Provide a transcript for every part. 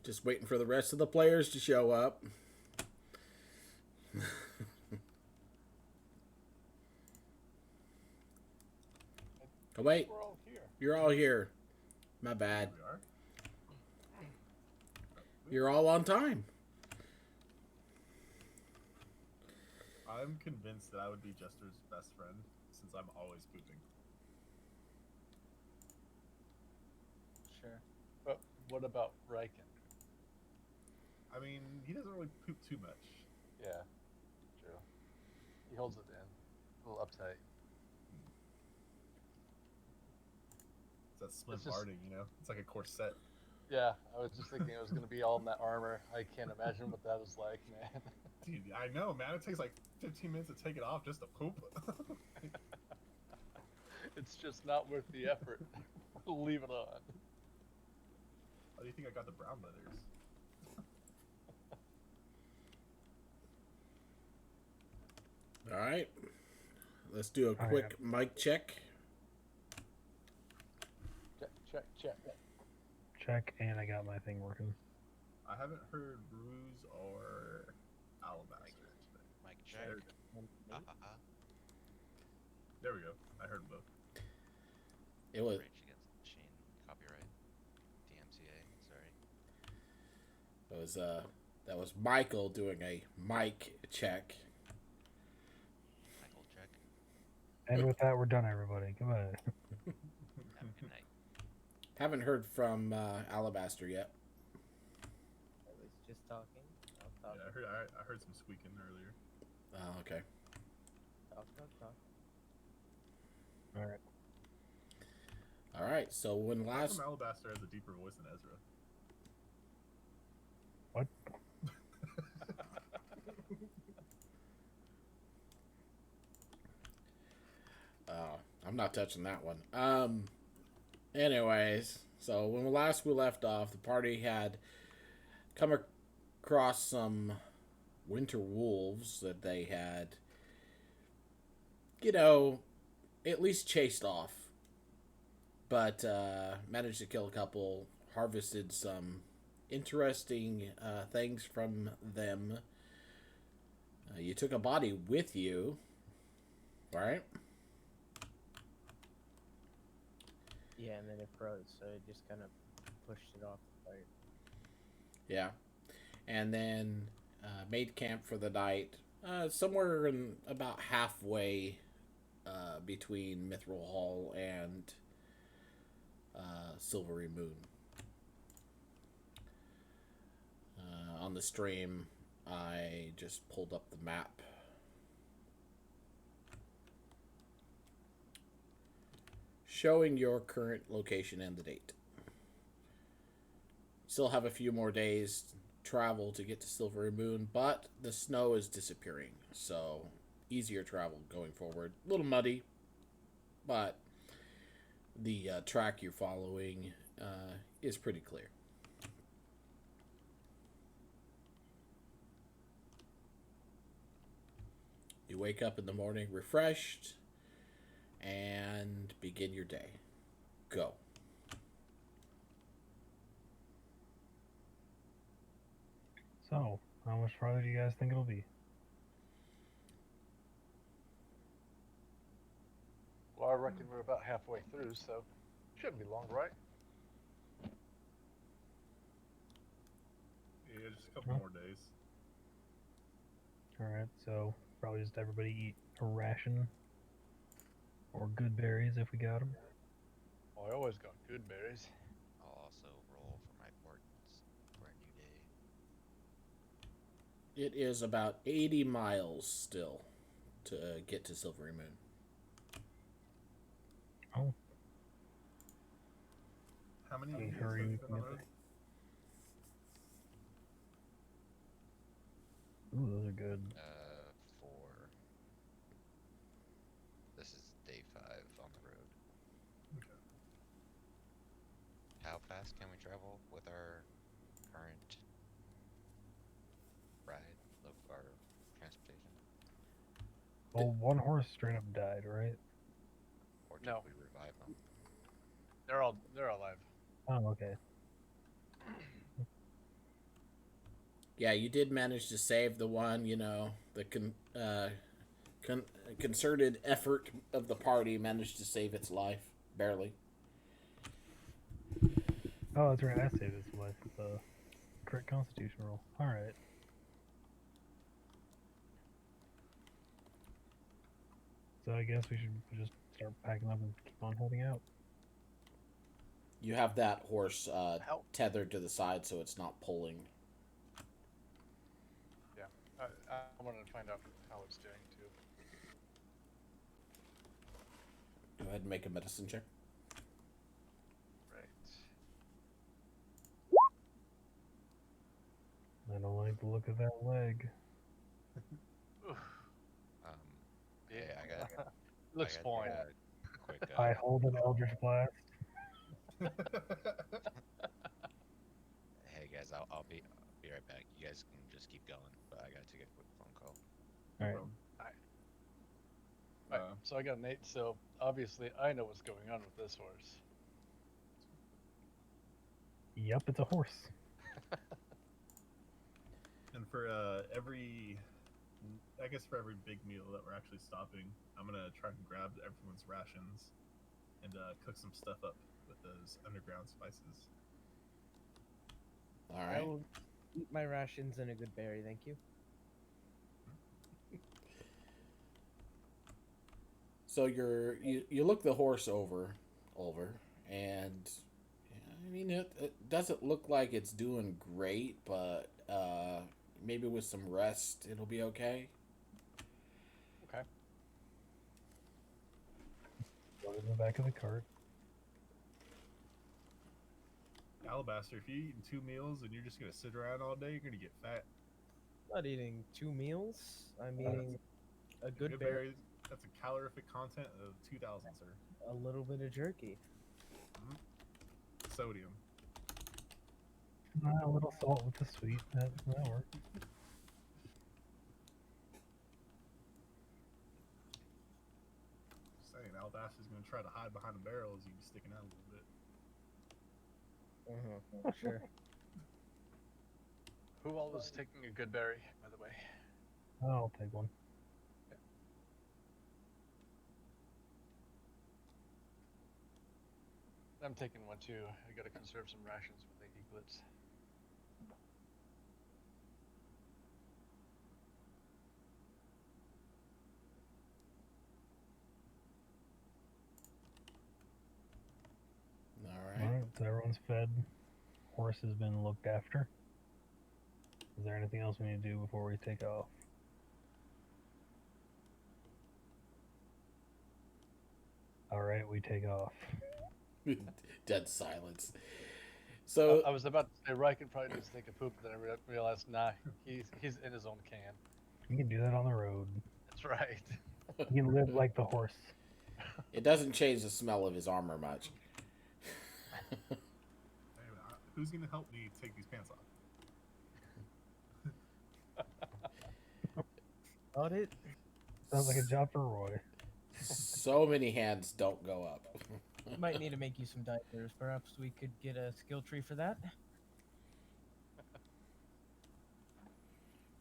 Just waiting for the rest of the players to show up. Oh, Yes, wait. we're all here. You're all here. My bad. We are. You're all on time. I'm convinced that I would be Jester's best friend since I'm always pooping. Sure. But what about Riken? I mean, he doesn't really poop too much. Yeah, true. He holds it in. A little uptight. It's that slim It's just- farting, you know? It's like a corset. Yeah, I was just thinking it was going to be all in that armor. I can't imagine what that was like, man. Dude, I know, man. It takes like 15 minutes to take it off just to poop. It's just not worth the effort. Leave it on. How do you think I got the brown letters? All right. Let's do a Oh, quick mic check. Check. Check, and I got my thing working. I haven't heard Ruse or Alabaster today. Mike There, check. there we go. I heard them both. It was Rage against machine. Copyright. DMCA. Sorry. that was Michael doing a mic check. Michael check. And with that, we're done, everybody. Goodbye. Have a good night. Haven't heard from Alabaster yet. I was just talking. Talk. Yeah, I heard some squeaking earlier. Oh, okay. Talk. All right. All right. So when How last come Alabaster has a deeper voice than Ezra? What? I'm not touching that one. Anyways, so when last we left off, the party had come across some winter wolves that they had, at least chased off. But managed to kill a couple, harvested some interesting things from them. You took a body with you, right? Yeah, and then it froze, so it just kind of pushed it off the fire. Yeah. And then made camp for the night, somewhere in about halfway between Mithril Hall and Silvery Moon. On the stream, I just pulled up the map. Showing your current location and the date. Still have a few more days travel to get to Silvery Moon, but the snow is disappearing, so easier travel going forward. A little muddy, but the track you're following is pretty clear. You wake up in the morning refreshed and begin your day. Go. So, how much farther do you guys think it'll be? Well, I reckon we're about halfway through, so shouldn't be long, right? Yeah, just a couple Huh? more days. All right, so probably just everybody eat a ration or good berries if we got them. Well, I always got good berries. I'll also roll for my ports for a new day. It is about 80 miles still to get to Silvery Moon. Oh, How many Hey, days hurry, have you you been can on get the road? ooh, those are good. 4. This is day 5 on the road. Okay. How fast can we travel with our current ride, our transportation? Well, one horse straight up died, right? Or did No. we revive them? They're alive. Oh, okay. Yeah, you did manage to save the one. You know, the con- concerted effort of the party managed to save its life, barely. Oh, that's right. I saved this life with the correct Constitution roll. All right. So I guess we should just start packing up and keep on heading out. You have that horse How? tethered to the side, so it's not pulling. Yeah. I wanted to find out how it's doing too. Go ahead and make a medicine check. Right. I don't like the look of that leg. Oof. Um, yeah, I got. Looks I got, fine. Quick. I hold an Eldritch Blast. Hey guys, I'll be right back. You guys can just keep going, but I gotta take a quick phone call. All right. Alright, so I got an 8, so obviously I know what's going on with this horse. Yep, it's a horse. And for I guess for every big meal that we're actually stopping, I'm gonna try and grab everyone's rations and cook some stuff up with those underground spices. All I right. will eat my rations and a good berry, thank you. So you look the horse over, and I mean it doesn't look like it's doing great, but maybe with some rest it'll be okay. Okay. Go to the back of the cart. Alabaster, if you're eating 2 meals and you're just gonna sit around all day, you're gonna get fat. I'm not eating 2 meals. I'm eating a good berry, berry. That's a calorific content of 2,000, sir. a little bit of jerky. Sodium. A little salt with the sweet. That works. Just saying, Alabaster's gonna try to hide behind a barrel as you be sticking out a little bit. Sure. Who all was taking a good berry, by the way? I'll take one. I'm taking one too. I gotta conserve some rations for the eaglets. All All right. right, so everyone's fed. Horse has been looked after. Is there anything else we need to do before we take off? All right, we take off. Dead silence. So I was about to say, Rye could probably just take a poop, but then I realized, nah, he's in his own can. You can do that on the road. That's right. You can live like the horse. it doesn't change the smell of his armor much. Anyway, who's gonna help me take these pants off? Got it. Sounds like a job for Roy. So many hands don't go up. Might need to make you some diapers. Perhaps we could get a skill tree for that.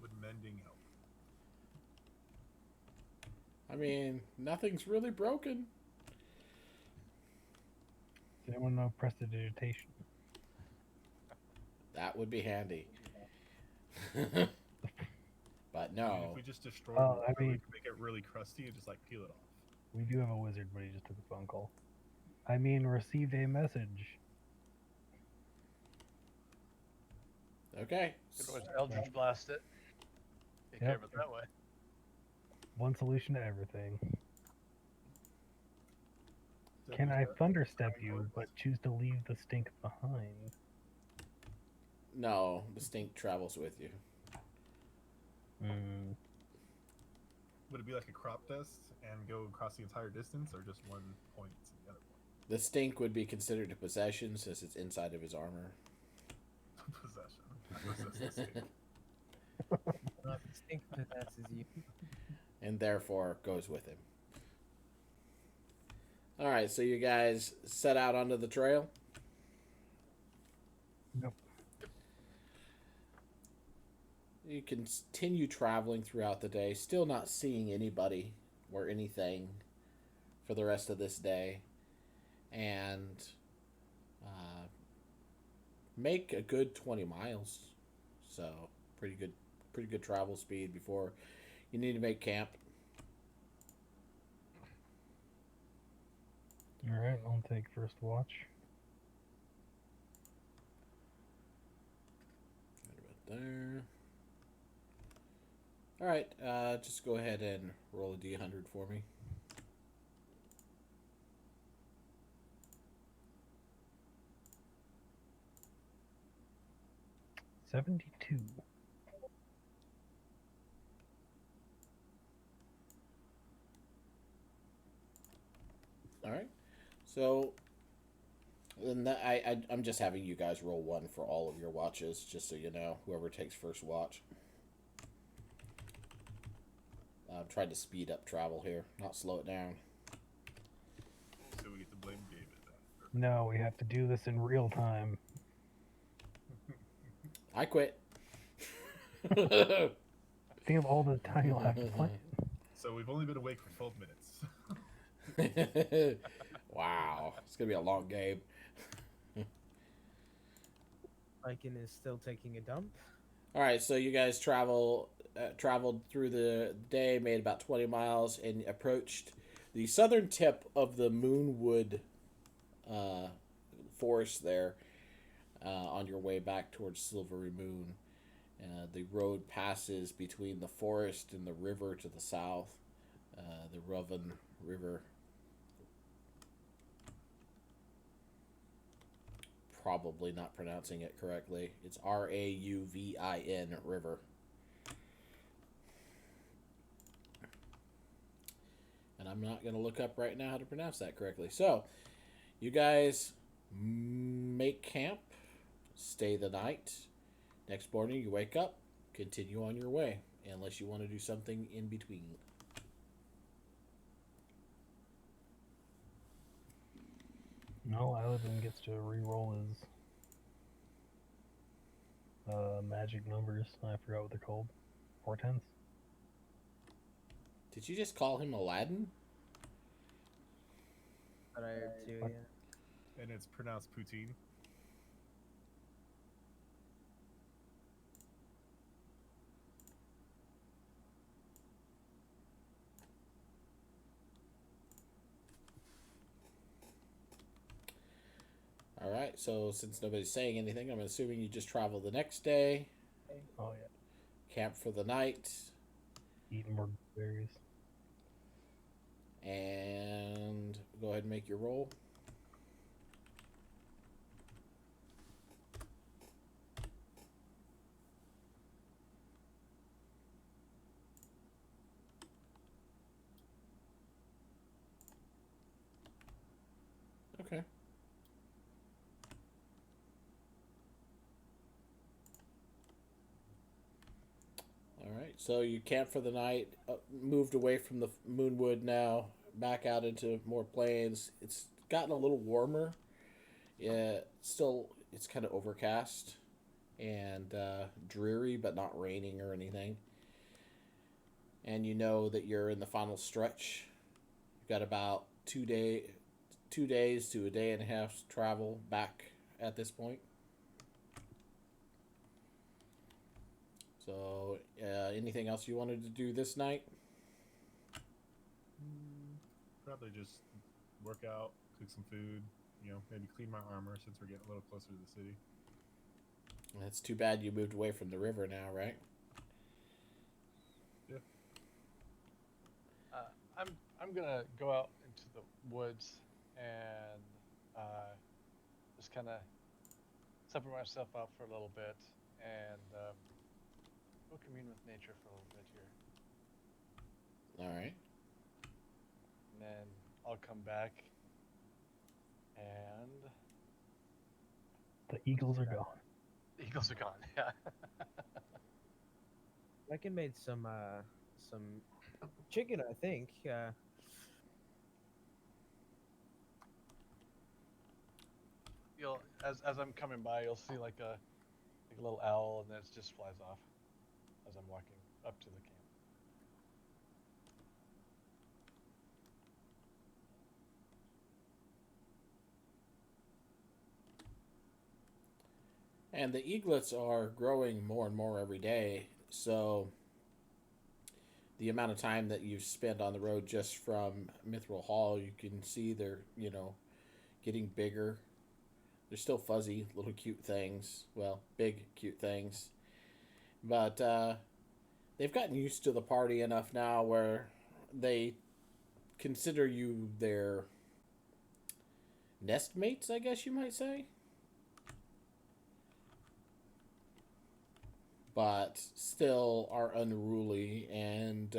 Would mending help? I mean, nothing's really broken. Does anyone know prestidigitation? That would be handy. But I mean, no. if we just destroy Oh, it, I mean- we can make it really crusty and just like peel it off. We do have a wizard, but he just took a phone call. I mean, received a message. Okay. Could always Eldritch Blast it. Take care of it that way. One solution to everything. So Can I just, thunderstep you, but choose to leave the stink behind? No, the stink travels with you. Hmm. Would it be like a crop test and go across the entire distance, or just one point to the other The stink would be considered a possession since it's inside of his armor. point? Possession. I possess the stink. Not the stink possesses you. And therefore goes with him. Alright, so you guys set out onto the trail? Yep. you continue traveling throughout the day, still not seeing anybody or anything for the rest of this day, and uh, make a good 20 miles. So pretty good travel speed before you need to make camp. All right, I'll take first watch. Right about there. All right, just go ahead and roll a d100 for me. 72. All right. So then I'm just having you guys roll one for all of your watches, just so you know. Whoever takes first watch. I'm trying to speed up travel here, not slow it down. So we get to blame David. No, we have to do this in real time. I quit. Think of all the time you'll have to plan. So we've only been awake for 12 minutes. Wow, it's gonna be a long game. Lycan is still taking a dump. All right, so you guys traveled through the day, made about 20 miles, and approached the southern tip of the Moonwood forest there on your way back towards Silvery Moon. The road passes between the forest and the river to the south, the Rovan River. Probably not pronouncing it correctly. It's Rauvin River. And I'm not going to look up right now how to pronounce that correctly. So, you guys make camp, stay the night. Next morning, you wake up, continue on your way, unless you want to do something in between. No, Aladdin gets to re-roll his magic numbers. I forgot what they're called. Portents. Did you just call him Aladdin? But I heard too, What? yeah. And it's pronounced poutine. All right, so since nobody's saying anything, I'm assuming you just travel the next day, Oh yeah. camp for the night, Eat more berries. and go ahead and make your roll. Okay. All right, so you camp for the night, moved away from the Moonwood now, back out into more plains. It's gotten a little warmer. Yeah, still, it's kind of overcast and dreary, but not raining or anything. And you know that you're in the final stretch. You've got about 2 days to a day and a half travel back at this point. So, anything else you wanted to do this night? Probably just work out, cook some food, maybe clean my armor since we're getting a little closer to the city. It's too bad you moved away from the river now, right? Yeah. I'm gonna go out into the woods and just kind of separate myself out for a little bit and go commune with nature for a little bit here, All right. and then I'll come back and The eagles are gone. the eagles are gone. Yeah. Lycan made some chicken, I think. As I'm coming by, you'll see like a little owl, and then it just flies off. as I'm walking up to the camp. And the eaglets are growing more and more every day. So the amount of time that you've spent on the road just from Mithril Hall, you can see they're, getting bigger. They're still fuzzy, little cute things. Well, big, cute things. But they've gotten used to the party enough now where they consider you their nest mates, I guess you might say. But still are unruly and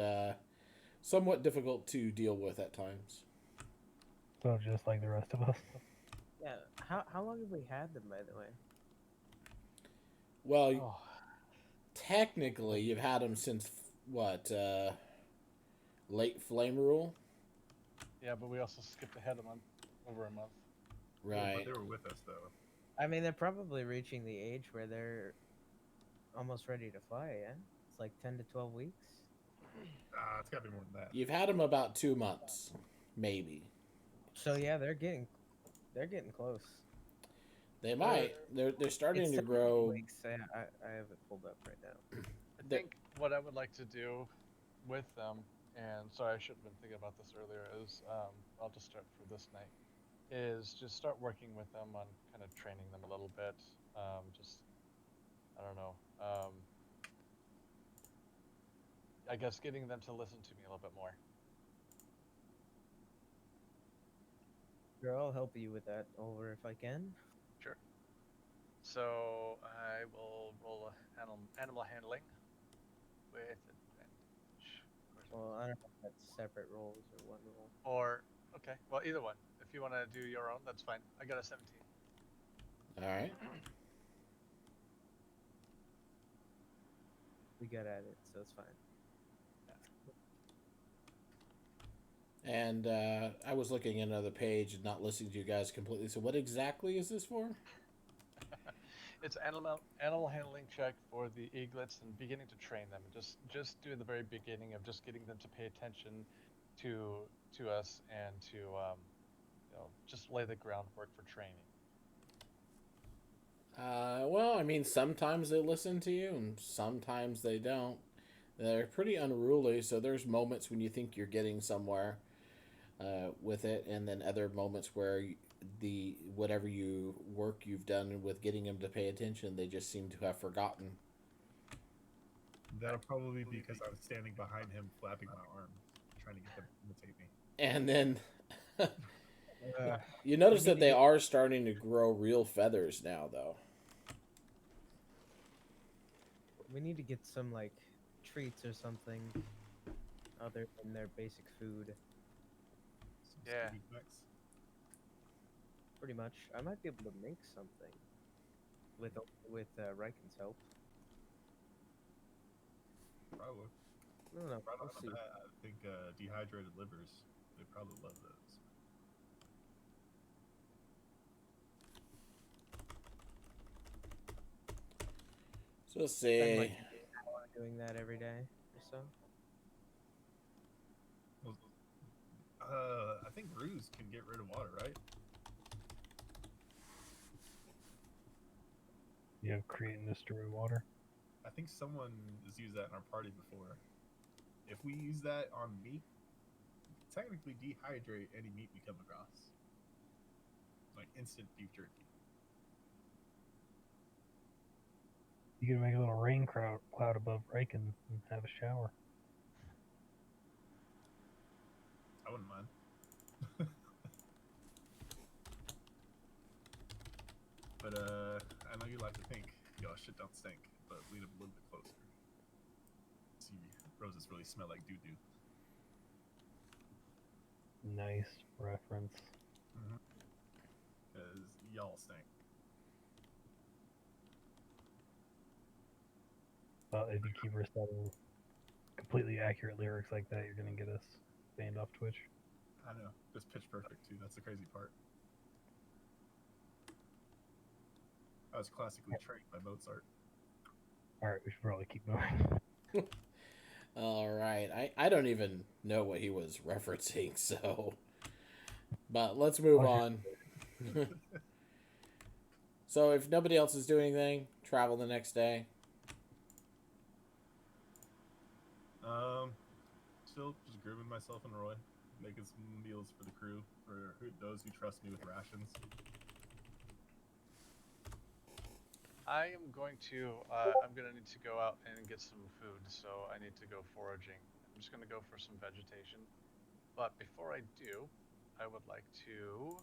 somewhat difficult to deal with at times. So just like the rest of us. Yeah. How long have we had them, by the way? Well, Oh, technically, you've had them since what? Late Flame Rule? yeah, but we also skipped ahead a month, over a month. Right. But they were with us though. I mean, they're probably reaching the age where they're almost ready to fly. Yeah, it's like 10 to 12 weeks. It's gotta be more than that. You've had them about 2 months, maybe. So yeah, they're getting close. They might. They're starting It's to 17 grow. weeks. I have it pulled up right now. I They're- think what I would like to do with them, and sorry, I should have been thinking about this earlier, is I'll just start for this night, is just start working with them on kind of training them a little bit. I don't know. I guess getting them to listen to me a little bit more. Sure, I'll help you with that over if I can. Sure. So I will roll a animal handling with advantage. Well, I don't know if that's separate rolls or one roll. Or okay, well either one. If you want to do your own, that's fine. I got a 17. All right. We got at it, so it's fine. And I was looking at another page and not listening to you guys completely. So, what exactly is this for? It's animal handling check for the eaglets and beginning to train them. Just do the very beginning of just getting them to pay attention to us and to just lay the groundwork for training. Well, I mean, sometimes they listen to you, and sometimes they don't. They're pretty unruly, so there's moments when you think you're getting somewhere with it, and then other moments where the whatever work you've done with getting them to pay attention, they just seem to have forgotten. That'll probably be because I was standing behind him, flapping my arm, trying to get them to imitate me. And then you notice that they are starting to grow real feathers now, though. We need to get some like treats or something other than their basic food. Some Yeah. Scooby snacks. Pretty much. I might be able to make something with Riken's help. Probably. I don't know. Right We'll off the see. bat, I think dehydrated livers. They probably love those. So let's Spend see. like an hour doing that every day or so. Well, I think Ruse can get rid of water, right? You have create and destroy water. I think someone has used that in our party before. If we use that on meat, we can technically dehydrate any meat we come across. Like instant beef jerky. You can make a little rain cloud above Riken and have a shower. I wouldn't mind. But I know you like to think y'all shit don't stink, but lean up a little bit closer. See, roses really smell like doo doo. Nice reference. Because y'all stink. But if you keep reciting completely accurate lyrics like that, you're gonna get us banned off Twitch. I know. Just pitch perfect too. That's the crazy part. I was classically trained by Mozart. All right, we should probably keep moving. All right. I don't even know what he was referencing, so. But let's move Okay. on. So if nobody else is doing anything, travel the next day. Still just grooming myself and Roy, making some meals for the crew, for those who trust me with rations. I am going to. I'm gonna need to go out and get some food, so I need to go foraging. I'm just gonna go for some vegetation. But before I do, I would like to,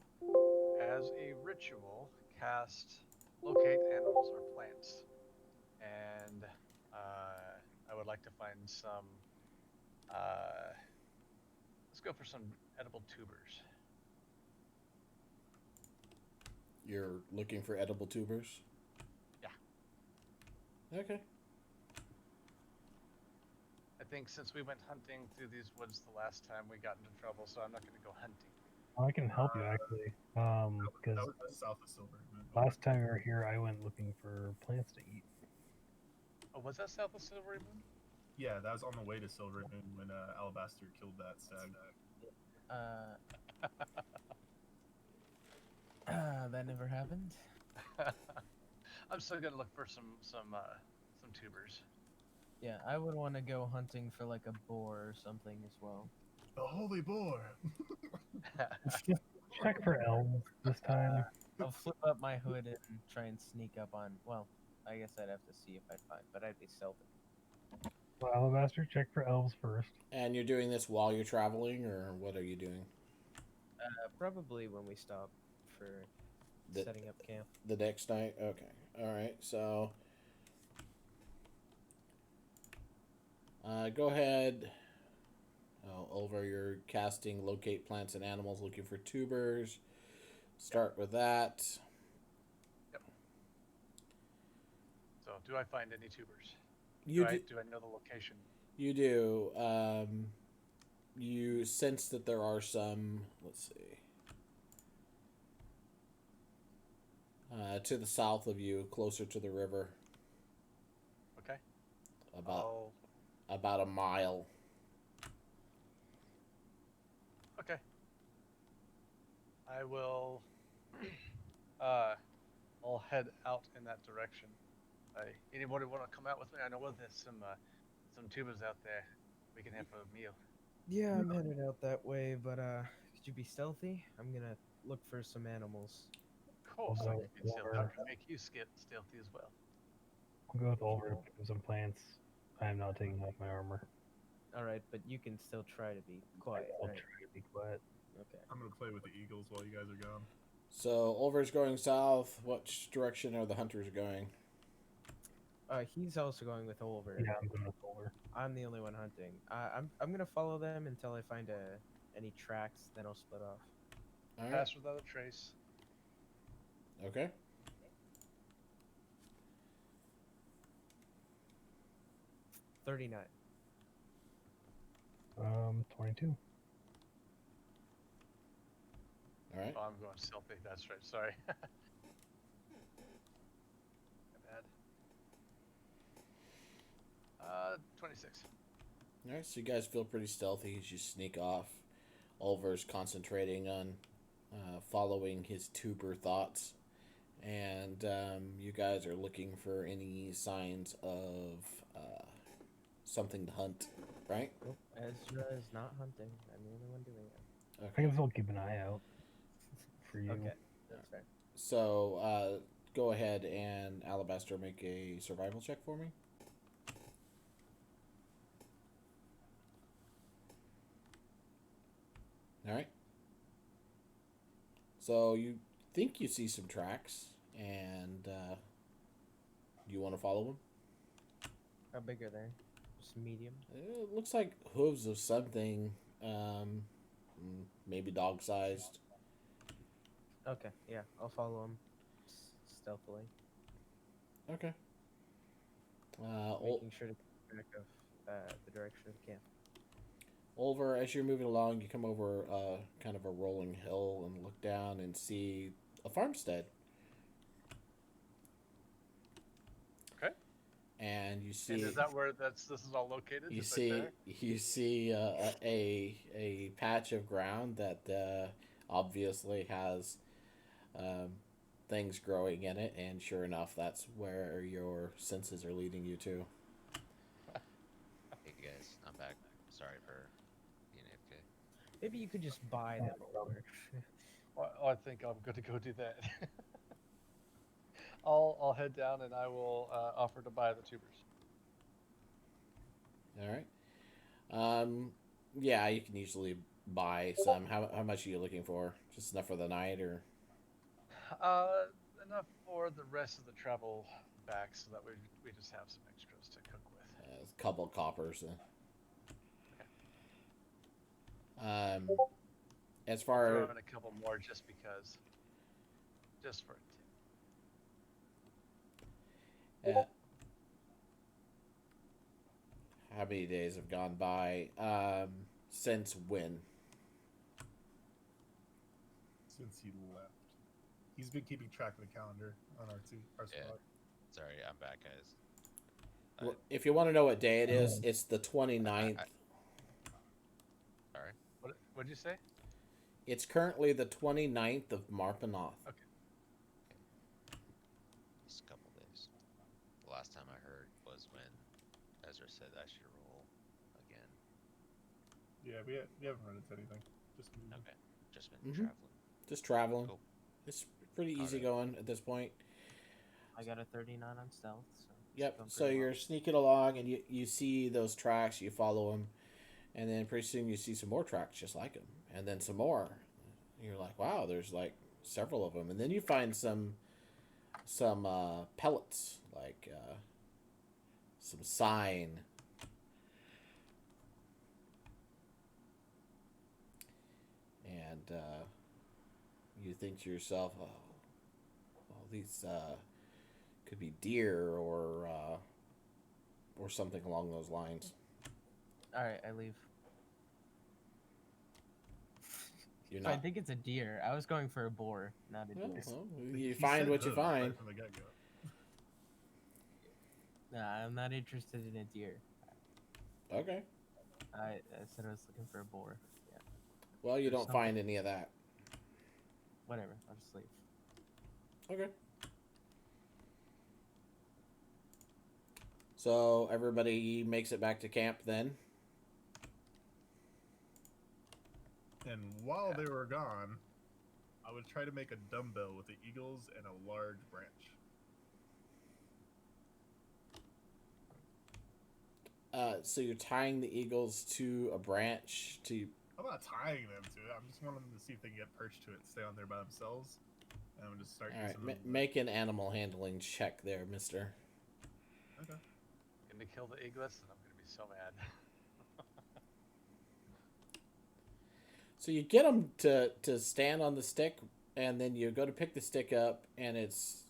as a ritual, cast locate animals or plants, and I would like to find some. Uh, let's go for some edible tubers. You're looking for edible tubers? Yeah. Okay. I think since we went hunting through these woods the last time, we got into trouble, so I'm not going to go hunting. I can help you actually. That Because was the south of Silver Moon. last time we were here, I went looking for plants to eat. Oh, was that south of Silvery Moon? Yeah, that was on the way to Silver Moon when Alabaster killed that stag. That never happened. I'm still going to look for some tubers. Yeah, I would want to go hunting for like a boar or something as well. The holy boar. Check for elves this time. I'll flip up my hood and try and sneak up on. Well, I guess I'd have to see if I'd find, but I'd be stealthy. Well, Alabaster, check for elves first. And you're doing this while you're traveling, or what are you doing? Probably when we stop for The- setting up camp. The next night? Okay. All right. So go ahead. Oh, over you're casting locate plants and animals looking for tubers. Start with that. Yep. So, do I find any tubers? You Do I know the location? You do. You sense that there are some. Let's see. To the south of you, closer to the river, Okay. about about a mile. Okay. I will. I'll head out in that direction. Anybody want to come out with me? I know there's some tubers out there we can have for a meal. Yeah, I'm headed out that way, but could you be stealthy? I'm gonna look for some animals. Of course, I I'll can go be stealthy. I over. can make you stealthy as well. I'll go with Oliver to pick up some plants. I am not taking off my armor. All right, but you can still try to be quiet, I'll right? try to be quiet. Okay. I'm gonna play with the eagles while you guys are gone. So Oliver's going south. Which direction are the hunters going? He's also going with Oliver. Yeah, I'm going with Oliver. I'm the only one hunting. I'm gonna follow them until I find any tracks. Then I'll split off. All right. Pass without a trace. Okay. 39. 22. All right. Oh, I'm going stealthy. That's right. Sorry. My bad. 26. All right. So you guys feel pretty stealthy as you sneak off. Oliver's concentrating on following his tuber thoughts, and you guys are looking for any signs of something to hunt, right? Nope. Ezra is not hunting. I'm the only one doing it. I can still keep an eye out for you. Okay, that's fair. So go ahead and Alabaster make a survival check for me. All right. So you think you see some tracks, and you want to follow them? How big are they? Just medium. It looks like hooves of something, maybe dog sized. Okay, yeah, I'll follow them stealthily, Okay. making sure to keep track of the direction of the camp. Oliver, as you're moving along, you come over kind of a rolling hill and look down and see a farmstead. Okay. and you And see is that where this is all located? you Just right see there? you see a patch of ground that obviously has um, things growing in it, and sure enough, that's where your senses are leading you to. Hey guys, I'm back. Sorry for being AFK. Maybe you could just buy them over. Well, I think I'm going to go do that. I'll head down and I will offer to buy the tubers. All right. Yeah, you can usually buy some. How much are you looking for? Just enough for the night, or Uh, enough for the rest of the travel back, so that we just have some extras to cook with. a couple coppers? Okay. Um, as I'll far throw in a couple more just because, just for a tip. how many days have gone by? Since when? Since he left, he's been keeping track of the calendar on our Yeah. squad. Sorry, I'm back, guys. Well, if you want to know what day it is, it's the 29th. Sorry. What did you say? It's currently the 29th of Marpanoth. Okay. Just a couple days. The last time I heard was when Ezra said I should roll again. Yeah, we haven't run into anything. Just moving. Okay. Just been Mhm. traveling. Just traveling. Cool. It's pretty easy Alright. going at this point. I got a 39 on stealth, so it's Yep. going So pretty you're sneaking along, and you see those tracks. You follow them, and then pretty soon you see some more tracks just like them, and then some more. You're like, wow, there's like several of them, and then you find some pellets, like some sign. And you think to yourself, oh, well, these could be deer or something along those lines. well. All right, I leave. You're So I not. think it's a deer. I was going for a boar, not a Well, deer. well, He you said find what you hooves find. right from the get-go. Nah, I'm not interested in a deer. Okay. I said I was looking for a boar. Yeah, Well, you There's don't find any of that. whatever. I'll just leave. Okay. So everybody makes it back to camp then. And while they were gone, I would try to make a dumbbell with the eagles and a large branch. So you're tying the eagles to a branch to. I'm not tying them to it. I'm just wanting them to see if they can get perched to it and stay on there by themselves. And I'm just start All right, using them. make an animal handling check there, Mister. Okay. Gonna kill the eaglets, and I'm gonna be so mad. So you get them to stand on the stick, and then you go to pick the stick up, and it's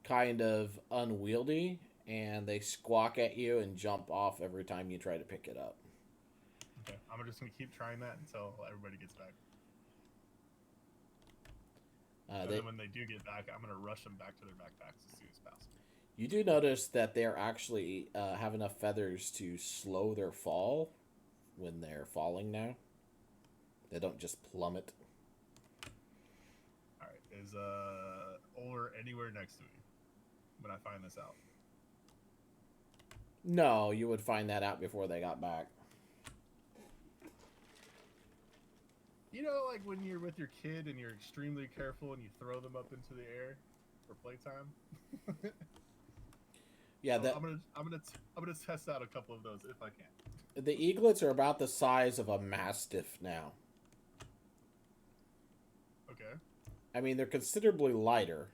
kind of unwieldy, and they squawk at you and jump off every time you try to pick it up. Okay. I'm just gonna keep trying that until everybody gets back. And then when they do get back, I'm gonna rush them back to their backpacks as soon as possible. You do notice that they're actually have enough feathers to slow their fall when they're falling now. They don't just plummet. All right. Is Oler anywhere next to me when I find this out? No, you would find that out before they got back. You know, like when you're with your kid and you're extremely careful and you throw them up into the air for playtime. Yeah, So I'm gonna test out a couple of those if I can. the eaglets are about the size of a mastiff now. Okay. I mean, they're considerably lighter,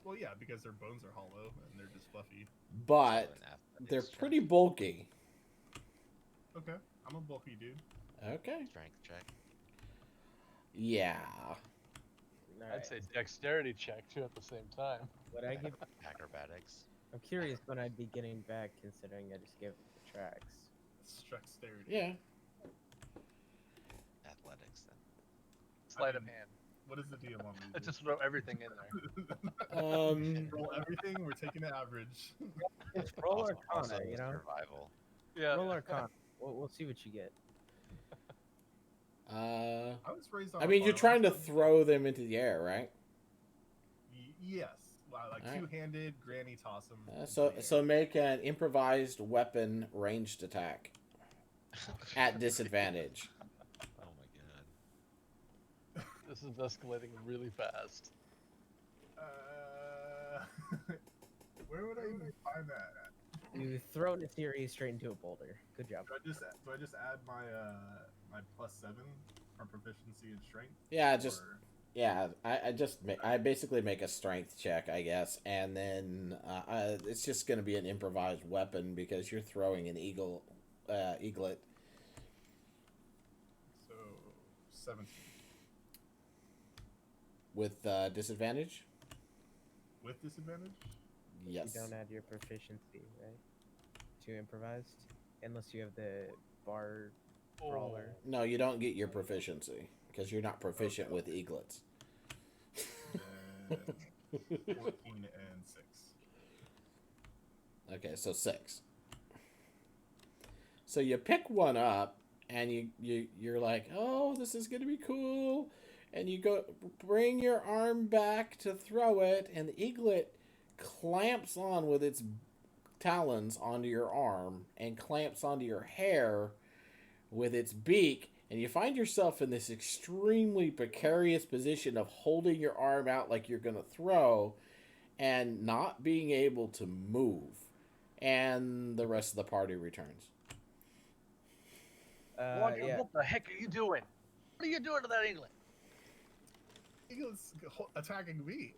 Well, yeah, because their bones are hollow and they're just fluffy. but So an athletics they're check. pretty bulky. Okay. I'm a bulky dude. Okay. Strength check. Yeah. I'd say dexterity check too at the same time. Would I give? Acrobatics. I'm curious when I'd be getting back, considering I just gave them the tracks. Dexterity. Yeah. Athletics then. Sleight I of mean, hand. What is the DM on Let's these? just throw everything in there. Roll everything. We're taking the average. Just roll Also, Arcana, you know? survival. Yeah. Roll Arcana. We'll see what you get. I was raised on. I a mean, you're farm. trying to throw them into the air, right? Yes, like Alright. two-handed granny toss them. So make an improvised weapon ranged attack at disadvantage. Oh my god. This is escalating really fast. Where would I even find that? You throw an Ethereum straight into a boulder. Good job. Do I just add my my +7 from proficiency and strength? Yeah, I basically make a strength check, I guess, and then it's just going to be an improvised weapon because you're throwing an eaglet. So 17 With disadvantage? with disadvantage. Yes. You don't add your proficiency, right? To improvised, unless you have the bar brawler. No, you don't get your proficiency because you're not proficient with eaglets. Then 14 and 6. Okay, so 6. So you pick one up, and you're like, oh, this is gonna be cool, and you go bring your arm back to throw it, and the eaglet clamps on with its talons onto your arm and clamps onto your hair with its beak, and you find yourself in this extremely precarious position of holding your arm out like you're gonna throw and not being able to move. And the rest of the party returns. Roger, Yeah. what the heck are you doing? What are you doing to that eaglet? Eagle's attacking me.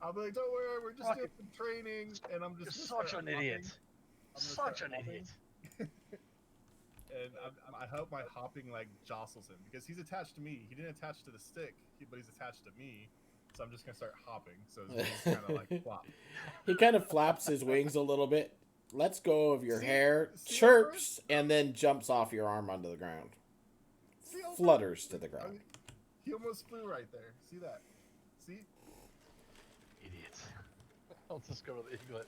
I'll be like, don't worry, we're just doing some training, and I'm You're just. such an idiot. Such an idiot. And I hope my hopping like jostles him because he's attached to me. He didn't attach to the stick, but he's attached to me. So I'm just gonna start hopping. So his wings kind of like flop. He kind of flaps his wings a little bit, lets go of your hair, See, chirps, and then jumps off your arm onto the ground. See, Alfred? Flutters to the I ground. mean, he almost flew right there. See that? See? Idiot. I'll just go with the eaglet.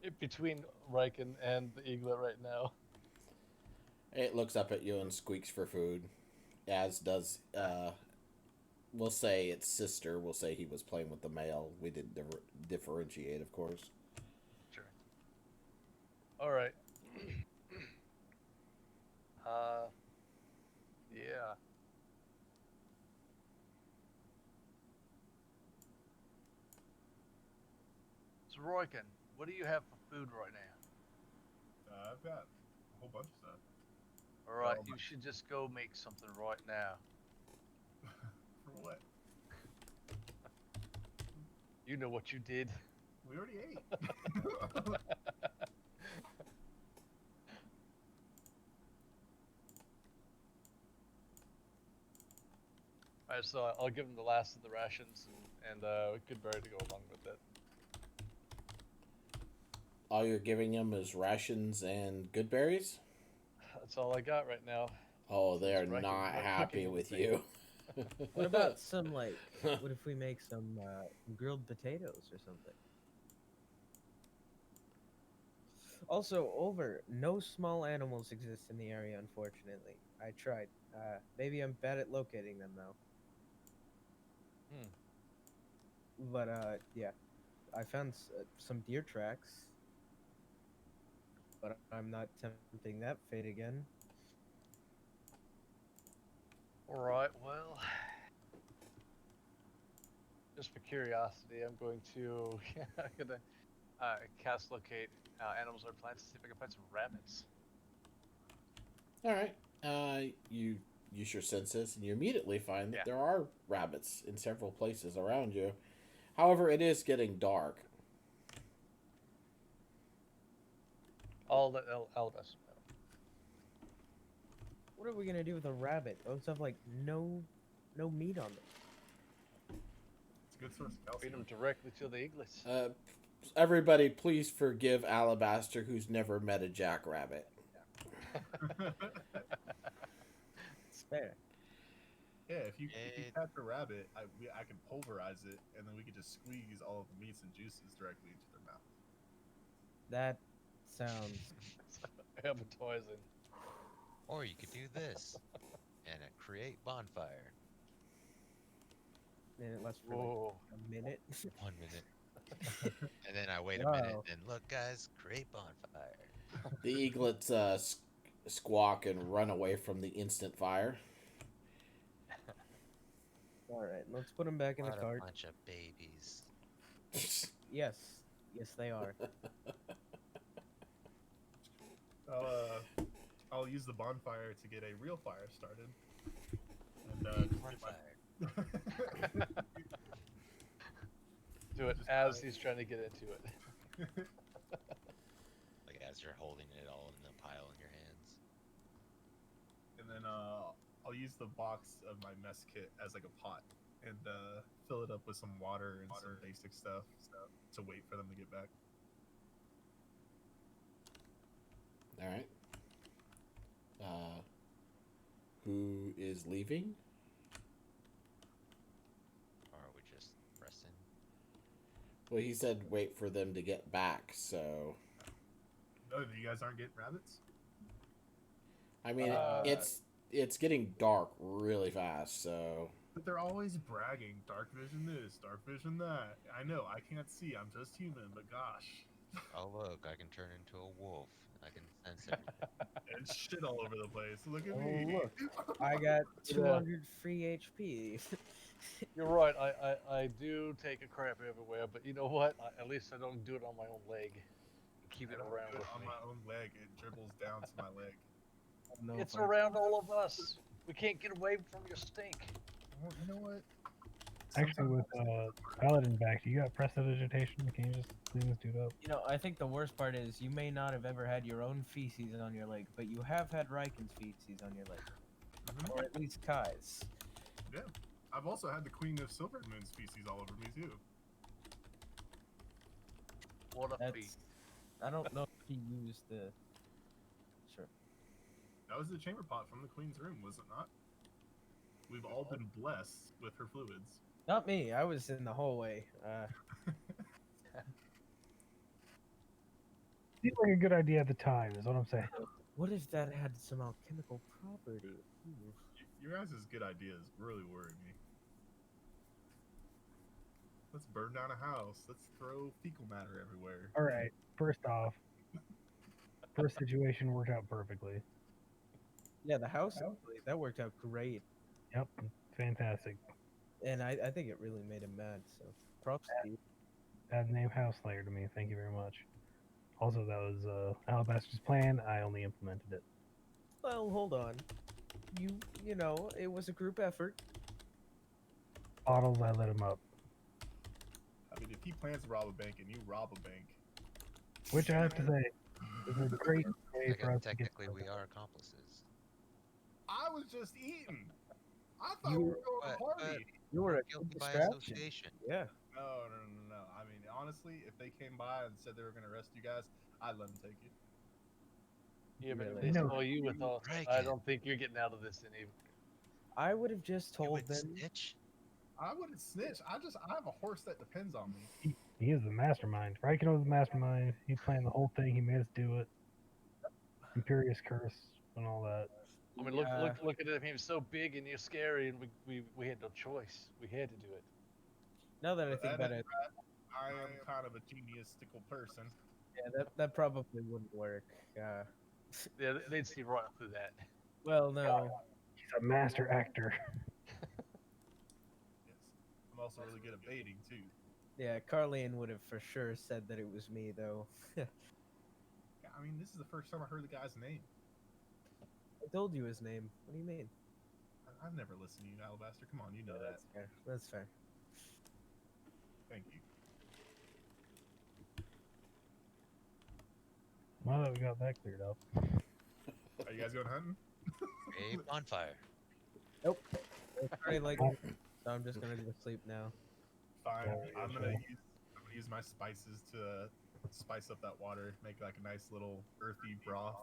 In between Riken and the eaglet right now. It looks up at you and squeaks for food, as does, we'll say its sister. We'll say he was playing with the male. We didn't differentiate, of course. Sure. All right. Yeah. So Roykin, what do you have for food right now? I've got a whole bunch of stuff. All right, Oh, you should just go make something right now. For what? You know what you did. We already ate. All right, so I'll give him the last of the rations and Goodberry to go along with it. All you're giving him is rations and good berries? That's all I got right now. Oh, they are Since Riken not quit happy cooking with anything. you. What about some like? What if we make some grilled potatoes or something? Also, no small animals exist in the area, unfortunately. I tried. Maybe I'm bad at locating them though. But yeah, I found some deer tracks, but I'm not tempting that fate again. All right, well, just for curiosity, I'm going to cast locate animals or plants to see if I can find some rabbits. All right. You use your senses, and you immediately find that Yeah. there are rabbits in several places around you. However, it is getting dark. I'll let us know. What are we gonna do with a rabbit? Those have like no meat on them. It's a good source of Feed calcium. them directly to the eaglets. Everybody, please forgive Alabaster, who's never met a jackrabbit. There. Yeah, if you It- catch a rabbit, I could pulverize it, and then we could just squeeze all of the meats and juices directly into their mouth. That sounds. Appetizing. Or you could do this and create bonfire. And it lasts for Whoa. like a minute. 1 minute. And then I wait a Wow. minute and look, guys, create bonfire. The eaglets squawk and run away from the instant fire. All right, let's put them back in the What a cart. bunch of babies. Yes, yes, they are. I'll use the bonfire to get a real fire started. And Bonfire. Do it Just as kinda- he's trying to get into it. Like as you're holding it all in the pile in your hands. and then I'll use the box of my mess kit as like a pot and fill it up with some water and some basic stuff to wait for them to get back. All right. Who is leaving? Or are we just resting? Well, he said wait for them to get back. So, Oh, you guys aren't getting rabbits? I mean, it's getting dark really fast. So, But they're always bragging, dark vision this, dark vision that. I know, I can't see, I'm just human, but gosh. Oh look, I can turn into a wolf. I can sense everything. And shit all over the place. Look at Oh, me. look. I got 200 free HP. You're right. I do take a crap everywhere, but you know what? At least I don't do it on my own leg. Keep I it don't around do it with on me. my own leg. It dribbles down to my leg. No, It's if I- around all of us. We can't get away from your stink. Well, you know what? Actually, with Paladin back, you got prestidigitation. Can you just clean this dude up? You know, I think the worst part is you may not have ever had your own feces on your leg, but you have had Riken's feces on your leg, Mhm. or at least Kai's. Yeah. I've also had the Queen of Silver Moon's feces all over me too. What a feat. That's. I don't know if he used the. Sure. That was the chamber pot from the Queen's room, was it not? We've all been blessed with her fluids. Not me. I was in the hallway. Seemed like a good idea at the time, is what I'm saying. What if that had some alchemical property? Ooh. Your guys' good ideas really worry me. Let's burn down a house. Let's throw fecal matter everywhere. All right. First off, first situation worked out perfectly. Yeah, the house actually, that worked out great, Yep, fantastic. and I think it really made him mad. So props to you. That name House Slayer to me. Thank you very much. Also, that was Alabaster's plan. I only implemented it. Well, hold on. You know, it was a group effort. Bottles, I lit him up. I mean, if he plans to rob a bank and you rob a bank, Which I have to say is a great way I for guess us to get. technically we are accomplices. I was just eating. I thought You- we were going to but- party. You were a Guilty good by distraction. association. Yeah. No. I mean, honestly, if they came by and said they were going to arrest you guys, I'd let them take you. Yeah, but if Really? they No. saw you with us, Right, I kid. don't think you're getting out of this any. I would have just You told would them. snitch? I wouldn't snitch. I have a horse that depends on me. He is the mastermind. Riken was the mastermind. He planned the whole thing. He made us do it. Imperious curse and all that. I mean, Yeah. look at him. He was so big and you're scary, and we had no choice. We had to do it. Now that I But think that about it, I am kind of a geniustical person. yeah, that probably wouldn't work. Yeah, they'd see right through that. Well, no. He's a master actor. Yes. I'm also really good at baiting too. Yeah, Carlian would have for sure said that it was me, though. Yeah, I mean, this is the first time I heard the guy's name. I told you his name. What do you mean? I've never listened to you, Alabaster. Come on, you know that. That's fair. That's fair. Thank you. Now that we got that cleared up. Are you guys going hunting? A bonfire. Nope. It's already like, so I'm just gonna go to sleep now. Fine. Yeah, I'm sure. gonna use my spices to spice up that water, make like a nice little earthy broth.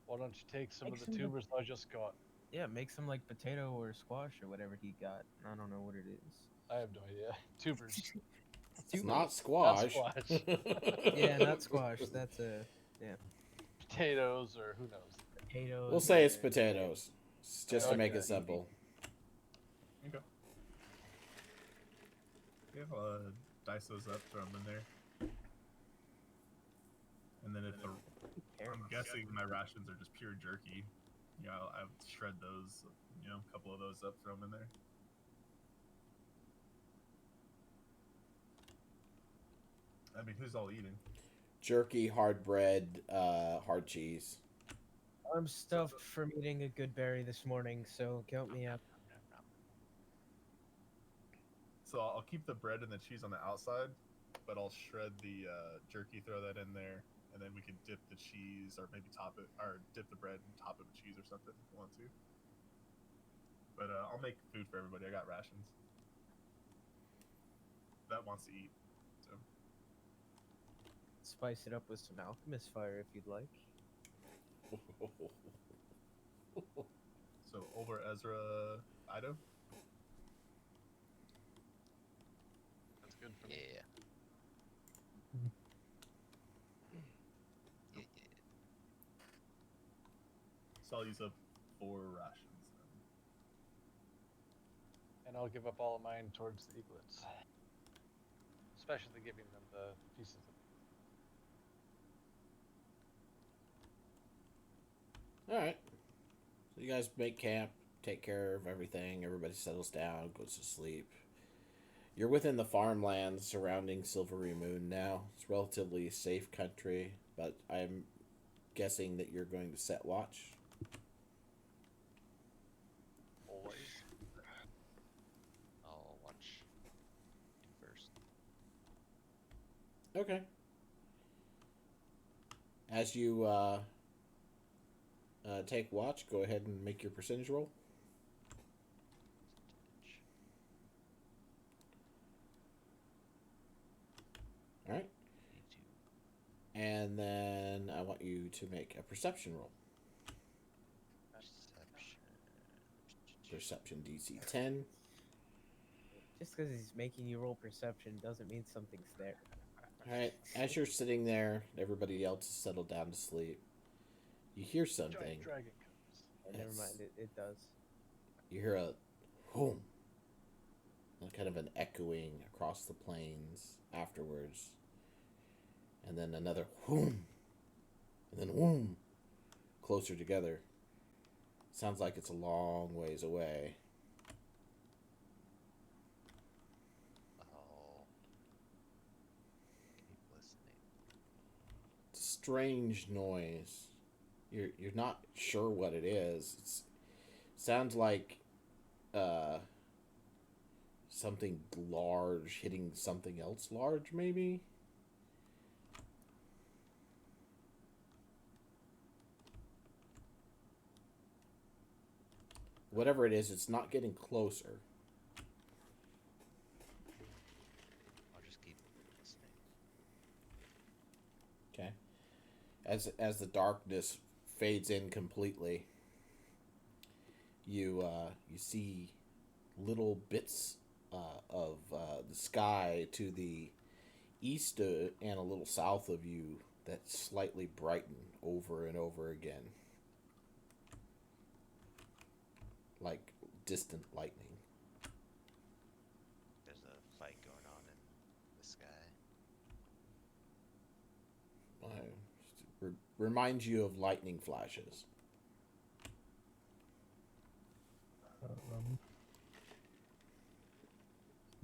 Why don't you take some Make of the some of- tubers I just got? Yeah, make some like potato or squash or whatever he got. I don't know what it is. I have no idea. Tubers, It's Tubers. not not squash. squash. Yeah, not squash. That's a Potatoes or who knows. potatoes. We'll say it's or- potatoes, just to make Okay. it simple. Okay. Yeah, I'll dice those up, throw them in there. And then if the I'm guessing my rations are just pure jerky. Yeah, I'll shred those, a couple of those up, throw them in there. I mean, who's all eating? Jerky, hard bread, hard cheese. I'm stuffed from eating a good berry this morning, so count me up. So I'll keep the bread and the cheese on the outside, but I'll shred the jerky, throw that in there, and then we can dip the cheese, or maybe top it, or dip the bread and top it with cheese or something if you want to. But I'll make food for everybody. I got rations. That wants to eat. So Spice it up with some alchemist fire if you'd like. so over Ezra, Ido. That's good for me. Yeah. Yeah, yeah. So I'll use up 4 rations. Then. And I'll give up all of mine towards the eaglets. Especially giving them the pieces of All right. So you guys make camp, take care of everything. Everybody settles down, goes to sleep. You're within the farmlands surrounding Silvery Moon now. It's relatively safe country, but I'm guessing that you're going to set watch. always. I'll watch you first. Okay. As you take watch, go ahead and make your percentage roll. All right. 82. And then I want you to make a perception roll. Perception. Perception DC 10. Just because he's making you roll perception doesn't mean something's there. All right. As you're sitting there, everybody else is settled down to sleep. You hear something. Giant dragon comes. Oh, never Yes. mind, it does. You hear a whoom, kind of an echoing across the plains afterwards, and then another whoom, and then whoom, closer together. Sounds like it's a long ways away. I'll keep listening. It's a strange noise. You're not sure what it is. Sounds like something large hitting something else large, maybe. Whatever it is, it's not getting closer. I'll just keep listening. Okay. As the darkness fades in completely, you see little bits of the sky to the east and a little south of you that slightly brighten over and over again, like distant lightning. There's a fight going on in the sky. Reminds you of lightning flashes.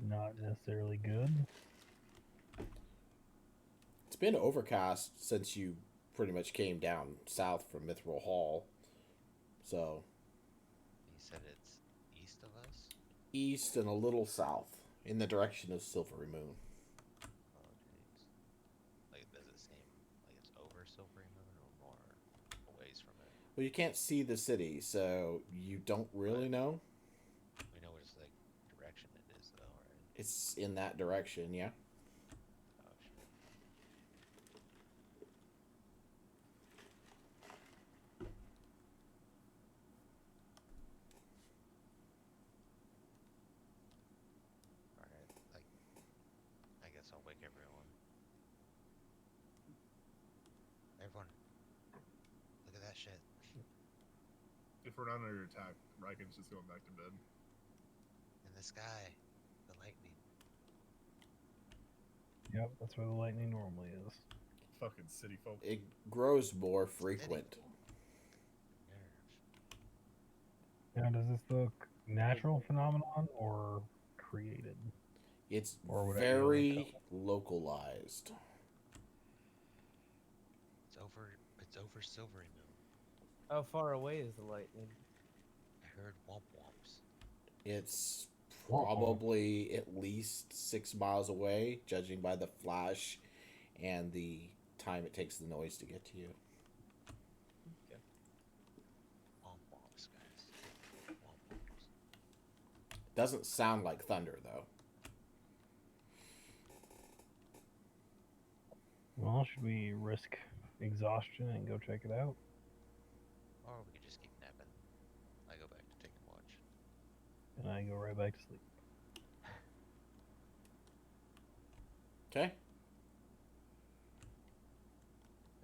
Not necessarily good. It's been overcast since you pretty much came down south from Mithril Hall. So, He said it's east of us? east and a little south in the direction of Silvery Moon. Oh, jeez. Like, does it seem like it's over Silvery Moon or more a ways from it? Well, you can't see the city, so you don't really know. We know which, like, direction it is, though, right? It's in that direction, yeah. Oh, sure. guess I'll wake everyone. Everyone, look at that shit. If we're not under attack, Riken's just going back to bed. In the sky, the lightning. Yep, that's where the lightning normally is. Fucking city folk. It grows more frequent. Nerve. Now, does this look natural phenomenon or created? It's Or would I be able to very localized. It's over Silvery Moon. How far away is the lightning? I heard womp womps. It's Womp womp. probably at least 6 miles away, judging by the flash and the time it takes the noise to get to you. Womp womps, guys. Womp womps. Doesn't sound like thunder, though. Well, should we risk exhaustion and go check it out? Or we could just keep napping. I go back to taking watch. And I go right back to sleep. Okay?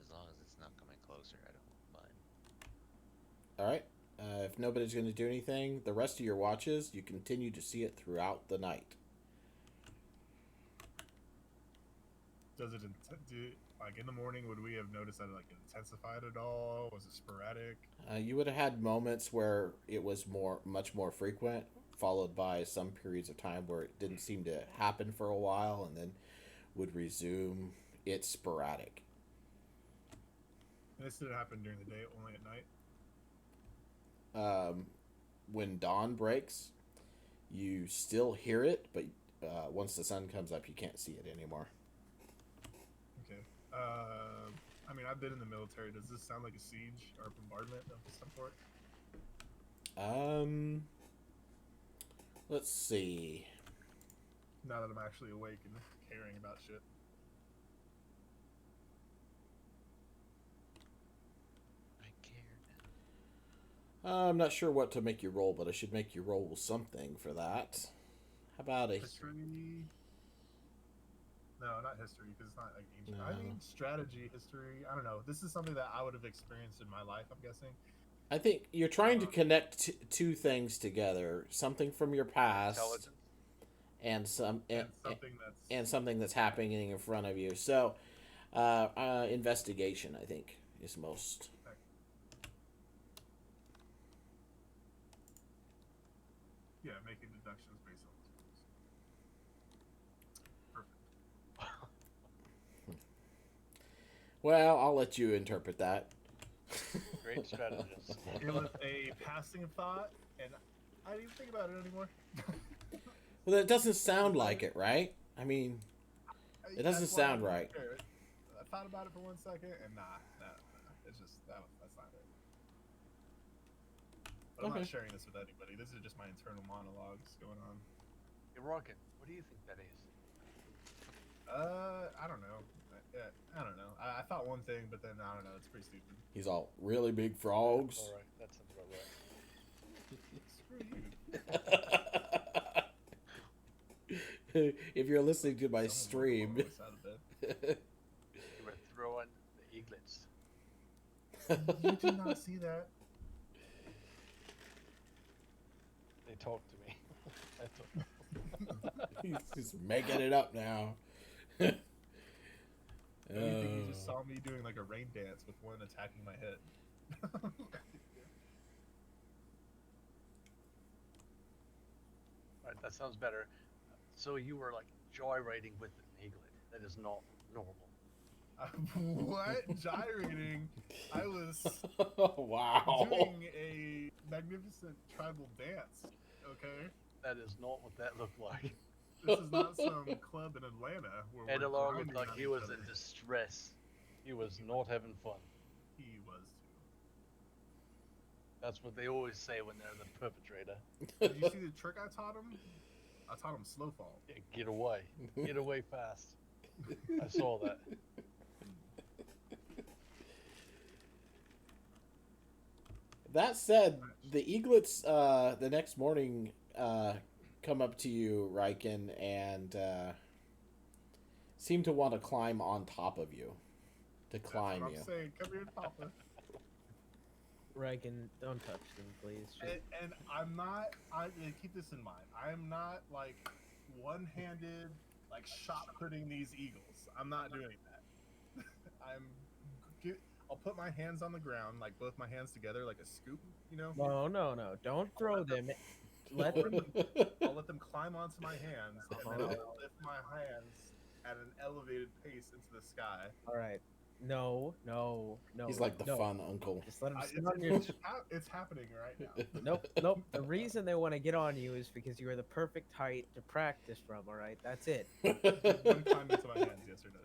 As long as it's not coming closer, I don't mind. Alright. If nobody's going to do anything, the rest of your watches, you continue to see it throughout the night. Does it like in the morning? Would we have noticed that it intensified at all? Was it sporadic? You would have had moments where it was much more frequent, followed by some periods of time where it didn't seem to happen for a while, and then would resume. It's sporadic. And this didn't happen during the day, only at night. When dawn breaks, you still hear it, but once the sun comes up, you can't see it anymore. Okay. I mean, I've been in the military. Does this sound like a siege or a bombardment of some sort? Let's see. Now that I'm actually awake and caring about shit. I care now. I'm not sure what to make you roll, but I should make you roll something for that. How about a... History? No, not history, because it's not like ancient. I No. mean, strategy, history. I don't know. This is something that I would have experienced in my life, I'm guessing. I think you're trying to connect two things together: something from your past, Intelligence. and And something that's something that's happening in front of you. So, investigation, I think, is most. yeah, making deductions based on tools. Perfect. Well, I'll let you interpret that. Great strategist. It was a passing thought, and I didn't even think about it anymore. Well, it doesn't sound like it, right? I mean, it doesn't That's why sound I right. scared. I thought about it for 1 second, and nah. It's just that's not it. But I'm Okay. not sharing this with anybody. This is just my internal monologues going on. Hey, Rocket, what do you think that is? I don't know. I don't know. I thought one thing, but then I don't know. It's pretty stupid. He's all really big frogs. All right, that sounds about right. Screw you. If you're listening to my Someone stream, woke us out of bed. You were throwing the eaglets. You did not see that. They talked to me. I told he's just making it up now. You think you just saw me doing like a rain dance with one attacking my head? All right, that sounds better. So you were like joyriding with an eaglet. That is not normal. What? Gyrating? I was Wow. doing a magnificent tribal dance. Okay, That is not what that looked like. this is not some club in Atlanta where Ed we're along looked grinding like on he each was other. in distress. He was not having fun. He was too. That's what they always say when they're the perpetrator. Did you see the trick I taught him? I taught him slow fall. Yeah, get away. Get away fast. I saw that. That said, the eaglets the next morning come up to you, Riken, and seem to want to climb on top of you. To That's climb what I'm you. saying. Come here, Papa. Riken, don't touch them, please. And I'm not. Keep this in mind. I'm not like one-handed, like shot putting these eagles. I'm not doing that. I'm. I'll put my hands on the ground, like both my hands together, like a scoop. You know. No, no, no. Don't throw them. Let them. I'll let them climb onto my hands, and then I'll lift my hands at an elevated pace into the sky. All right. No, no, no. He's like the no. fun uncle. Just let them I- sit on your. it's happening right now. Nope, nope. The reason they want to get on you is because you are the perfect height to practice from. All right, that's it. One climb into my hands, yes or no,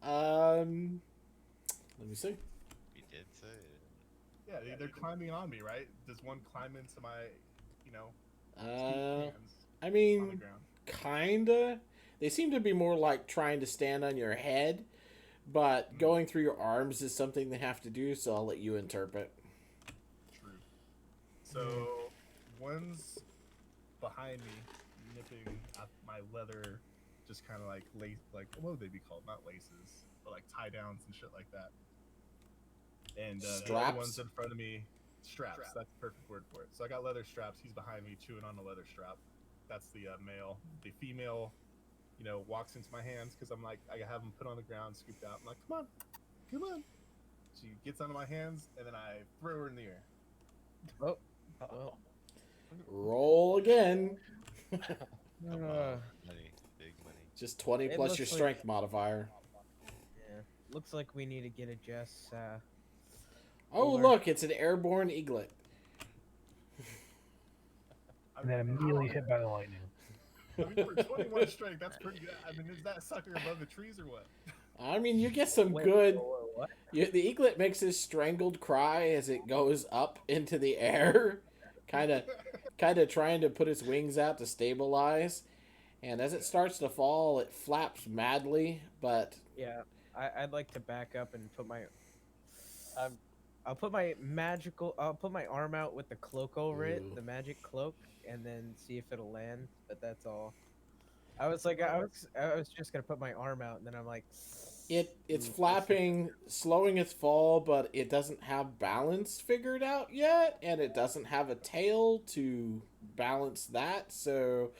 DM? Let me see. We did say it. Yeah, they're climbing on me, right? Does one climb into my, scoop hands I on the mean, ground? kinda. They seem to be more like trying to stand on your head, but going through your arms is something they have to do. So I'll let you interpret. True. So one's behind me, nipping at my leather, just kind of like lace, like what would they be called? Not laces, but like tie downs and shit like that. And the Straps? other one's in front of me. Straps. That's the perfect word for it. So I got leather straps. He's behind me, chewing on a leather strap. That's the male. The female, walks into my hands because I'm like, I have him put on the ground, scooped out. I'm like, come on. She gets onto my hands, and then I throw her in the air. Oh, well. Roll again. Come on, money, big money. Just 20 It plus looks your like- strength modifier. Yeah. Looks like we need to get a Jess. Oh, Over. look, it's an airborne eaglet. And then immediately hit by the lightning. I mean, for 21 strength, that's pretty good. I mean, is that sucker above the trees or what? I mean, you get some Wait, good. what? The eaglet makes this strangled cry as it goes up into the air, kind of trying to put its wings out to stabilize. And as it starts to fall, it flaps madly, but Yeah, I'd like to back up and put my. I'm I'll put my arm out with the cloak over Ooh. it, the magic cloak, and then see if it'll land. But that's all. I was just gonna put my arm out, and then I'm like. it's "Ooh, flapping, slowing its fall, but it doesn't have balance figured out yet, and it doesn't have a tail to balance that, so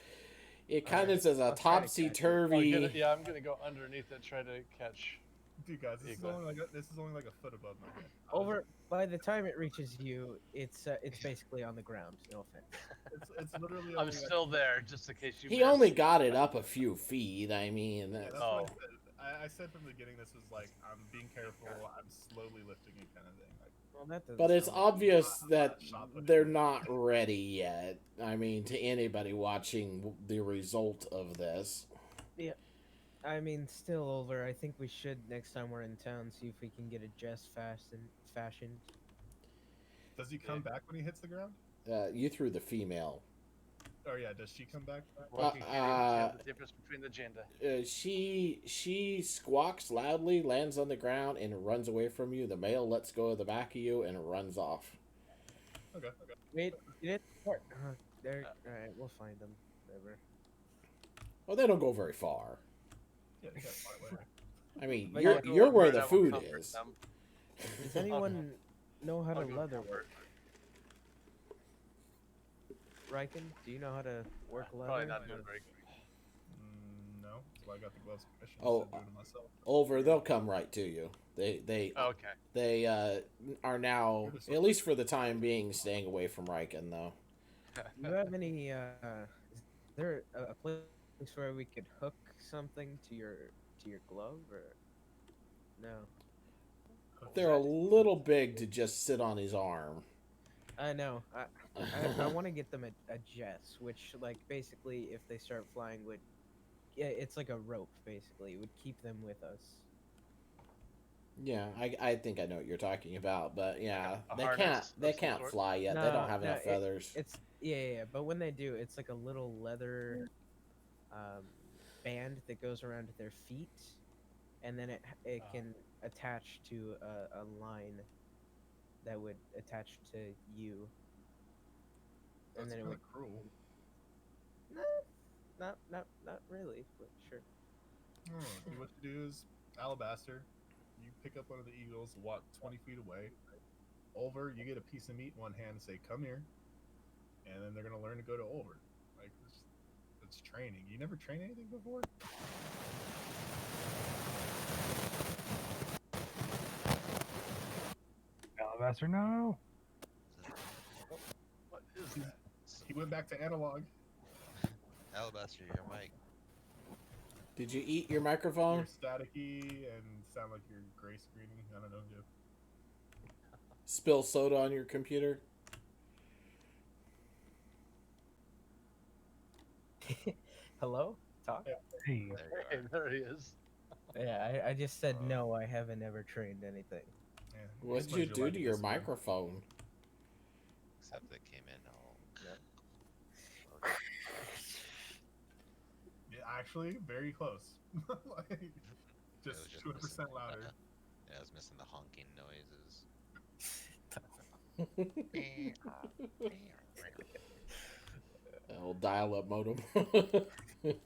it kind of is a I'll try to catch it. topsy-turvy. I'm gonna go underneath it, try to catch. Dude, guys, this Eaglet. is only like a foot above my head. Over by the time it reaches you, it's basically on the ground. No offense. It's literally. I'm only still there, just in case you. He missed. only got it up a few feet. I mean, Yeah, that's, that's what I Oh. said. I said from the beginning this was like I'm being careful. I'm slowly lifting it, kind of thing. Like, Well, that doesn't but it's sound like obvious I'm that not shot putting they're it. not ready yet. I mean, to anybody watching the result of this. I mean, still over. I think we should next time we're in town see if we can get a Jess fashion. Does he come back when he hits the ground? You threw the female. Oh yeah, does she come back? Well, you can't even tell the difference between the gender. She squawks loudly, lands on the ground, and runs away from you. The male lets go of the back of you and runs off. Okay. Wait, did it? There. All right, we'll find them. Whatever. Well, they don't go very far. Yeah, you gotta find a way. I mean, But you're yeah, you're where Right, the I will food comfort is. them. Does anyone know how to I'll go leather comfort. work? Riken, do you know how to work leather? Probably not doing very good. No, that's why I got the gloves commission. Oh. Instead of doing it myself. Over, they'll come right to you. They Okay. are now, at least for the time being, staying away from Riken, though. Do you have any? Is there a place where we could hook something to your glove, or no? They're a little big to just sit on his arm. I know. I want to get them a Jess, which like basically if they start flying would, yeah, it's like a rope basically. It would keep them with us. Yeah, I think I know what you're talking about, but yeah, A they harness of some can't sort? fly yet. They No, don't have no, enough feathers. It's yeah. But when they do, it's like a little leather band that goes around their feet, and then it can attach to a line that would attach to you. That's And then it kind would of cruel. Nah, not really, but sure. What you do is alabaster. You pick up one of the eagles, walk 20 feet away. Over, you get a piece of meat in one hand and say, "Come here," and then they're gonna learn to go to over. Like it's training. You never train anything before. Alabaster, no. What is that? He went back to analog. Alabaster, your mic. Did you eat your You're microphone? staticky and sound like you're gray screening. I don't know, Jeff. Spill soda on your computer? Hello? Talk? Hey, There you Hey, are. there he is. Yeah, I just said Oh. no, I haven't ever trained anything. Yeah, What did explains you do life to your discipline. microphone? Except it came in all. Yeah, actually, very close. Like, It just was just 2% missing, louder. Yeah, I was missing the honking noises. Old dial-up modem. Okay.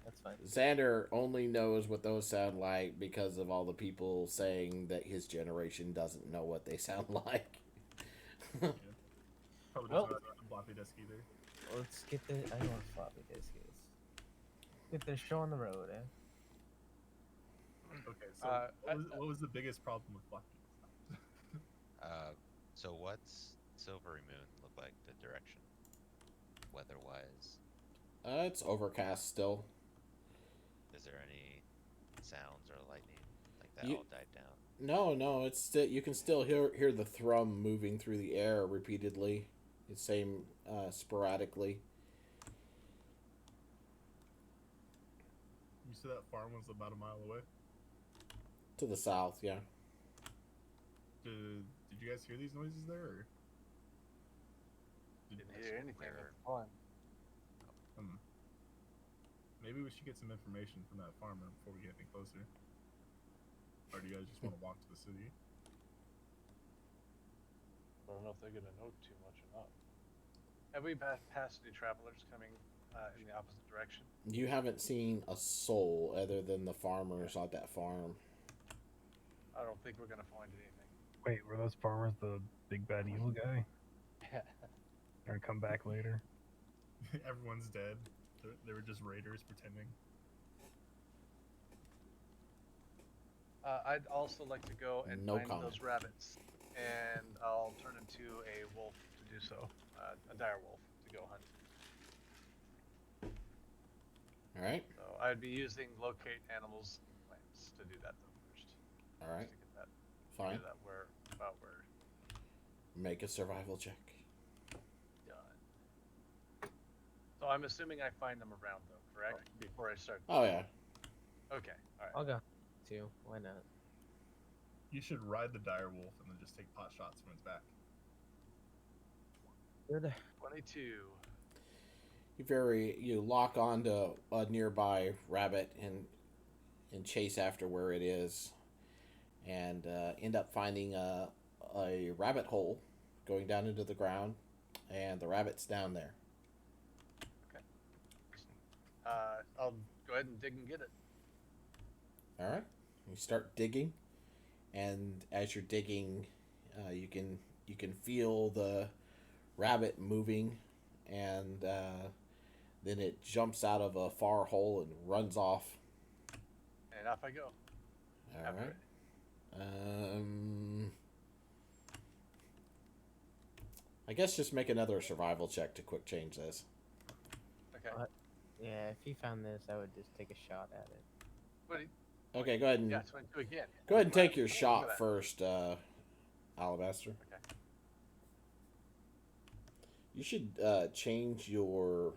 That's fine. Xander only knows what those sound like because of all the people saying that his generation doesn't know what they sound like. Probably Well- doesn't know the floppy disk either. Let's get the. I know what floppy disk is. Get this show on the road, eh? Okay, so I- what was the biggest problem with floppy disk? So what's Silvery Moon look like? The direction, weather-wise. It's overcast still. Is there any sounds or lightning like that? You- All died down. No, it's still, you can still hear the thrum moving through the air repeatedly. It's same sporadically. You said that farm was about a mile away. To the south, yeah. Did you guys hear these noises there? Or? Didn't That's hear what anything. we're- Fun. Maybe we should get some information from that farmer before we get any closer. Or do you guys just want to walk to the city? I don't know if they're gonna know too much or not. Have we passed any travelers coming in the opposite direction? You haven't seen a soul other than the farmers at that farm. I don't think we're gonna find anything. wait, were those farmers the big bad evil guy? Yeah. Gonna come back later? Everyone's dead. They were just raiders pretending. I'd also like to go and No find comment. those rabbits, and I'll turn into a wolf to do so, a dire wolf to go hunt. All right, So I'd be using locate animals and plants to do that though first. all right, Just to get that, fine. get that about where Make a survival check. done. So I'm assuming I find them around though, correct? Before I start. Oh yeah, Okay. All right. I'll go too. Why not? You should ride the dire wolf and then just take pot shots from its back. Good. 22. you lock onto a nearby rabbit and chase after where it is, and end up finding a rabbit hole going down into the ground, and the rabbit's down there. I'll go ahead and dig and get it. All right, you start digging, and as you're digging, you can feel the rabbit moving, and then it jumps out of a far hole and runs off. And off I go. All After right. it. I guess just make another survival check to quick change this. Okay. Yeah, if he found this, I would just take a shot at it. What do you- Okay, go ahead and yeah, 22 again. go ahead and take your Look at shot that. first, Alabaster. Okay. You should change your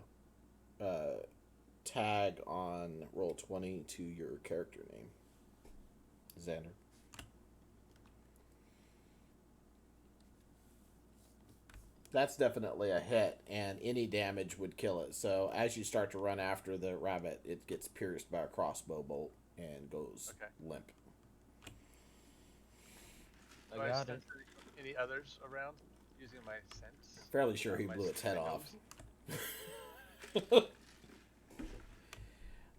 tag on Roll20 to your character name, Xander. That's definitely a hit, and any damage would kill it. So as you start to run after the rabbit, it gets pierced by a crossbow bolt and goes Okay. limp. I Do got it. sense any others around using my sense? Fairly sure he My blew its head off. nose?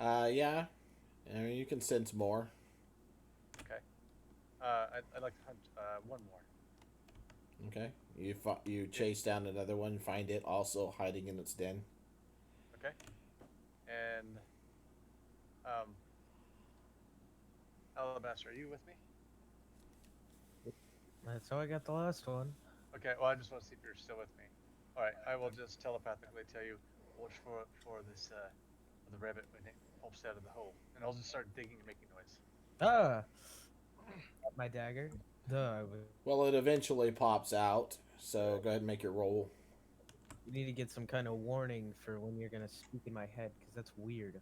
Yeah. I mean, you can sense more. Okay. I'd like to hunt one more. Okay. You chase down another one, find it also hiding in its den. Okay. And um, Alabaster, are you with me? That's how I got the last one. Okay. Well, I just want to see if you're still with me. All right. I will just telepathically tell you watch for this the rabbit when it pops out of the hole, and I'll just start digging and making noise. Ah, my dagger. Duh. Well, it eventually pops out, so go ahead and make your roll. You need to get some kind of warning for when you're gonna speak in my head, because that's weird.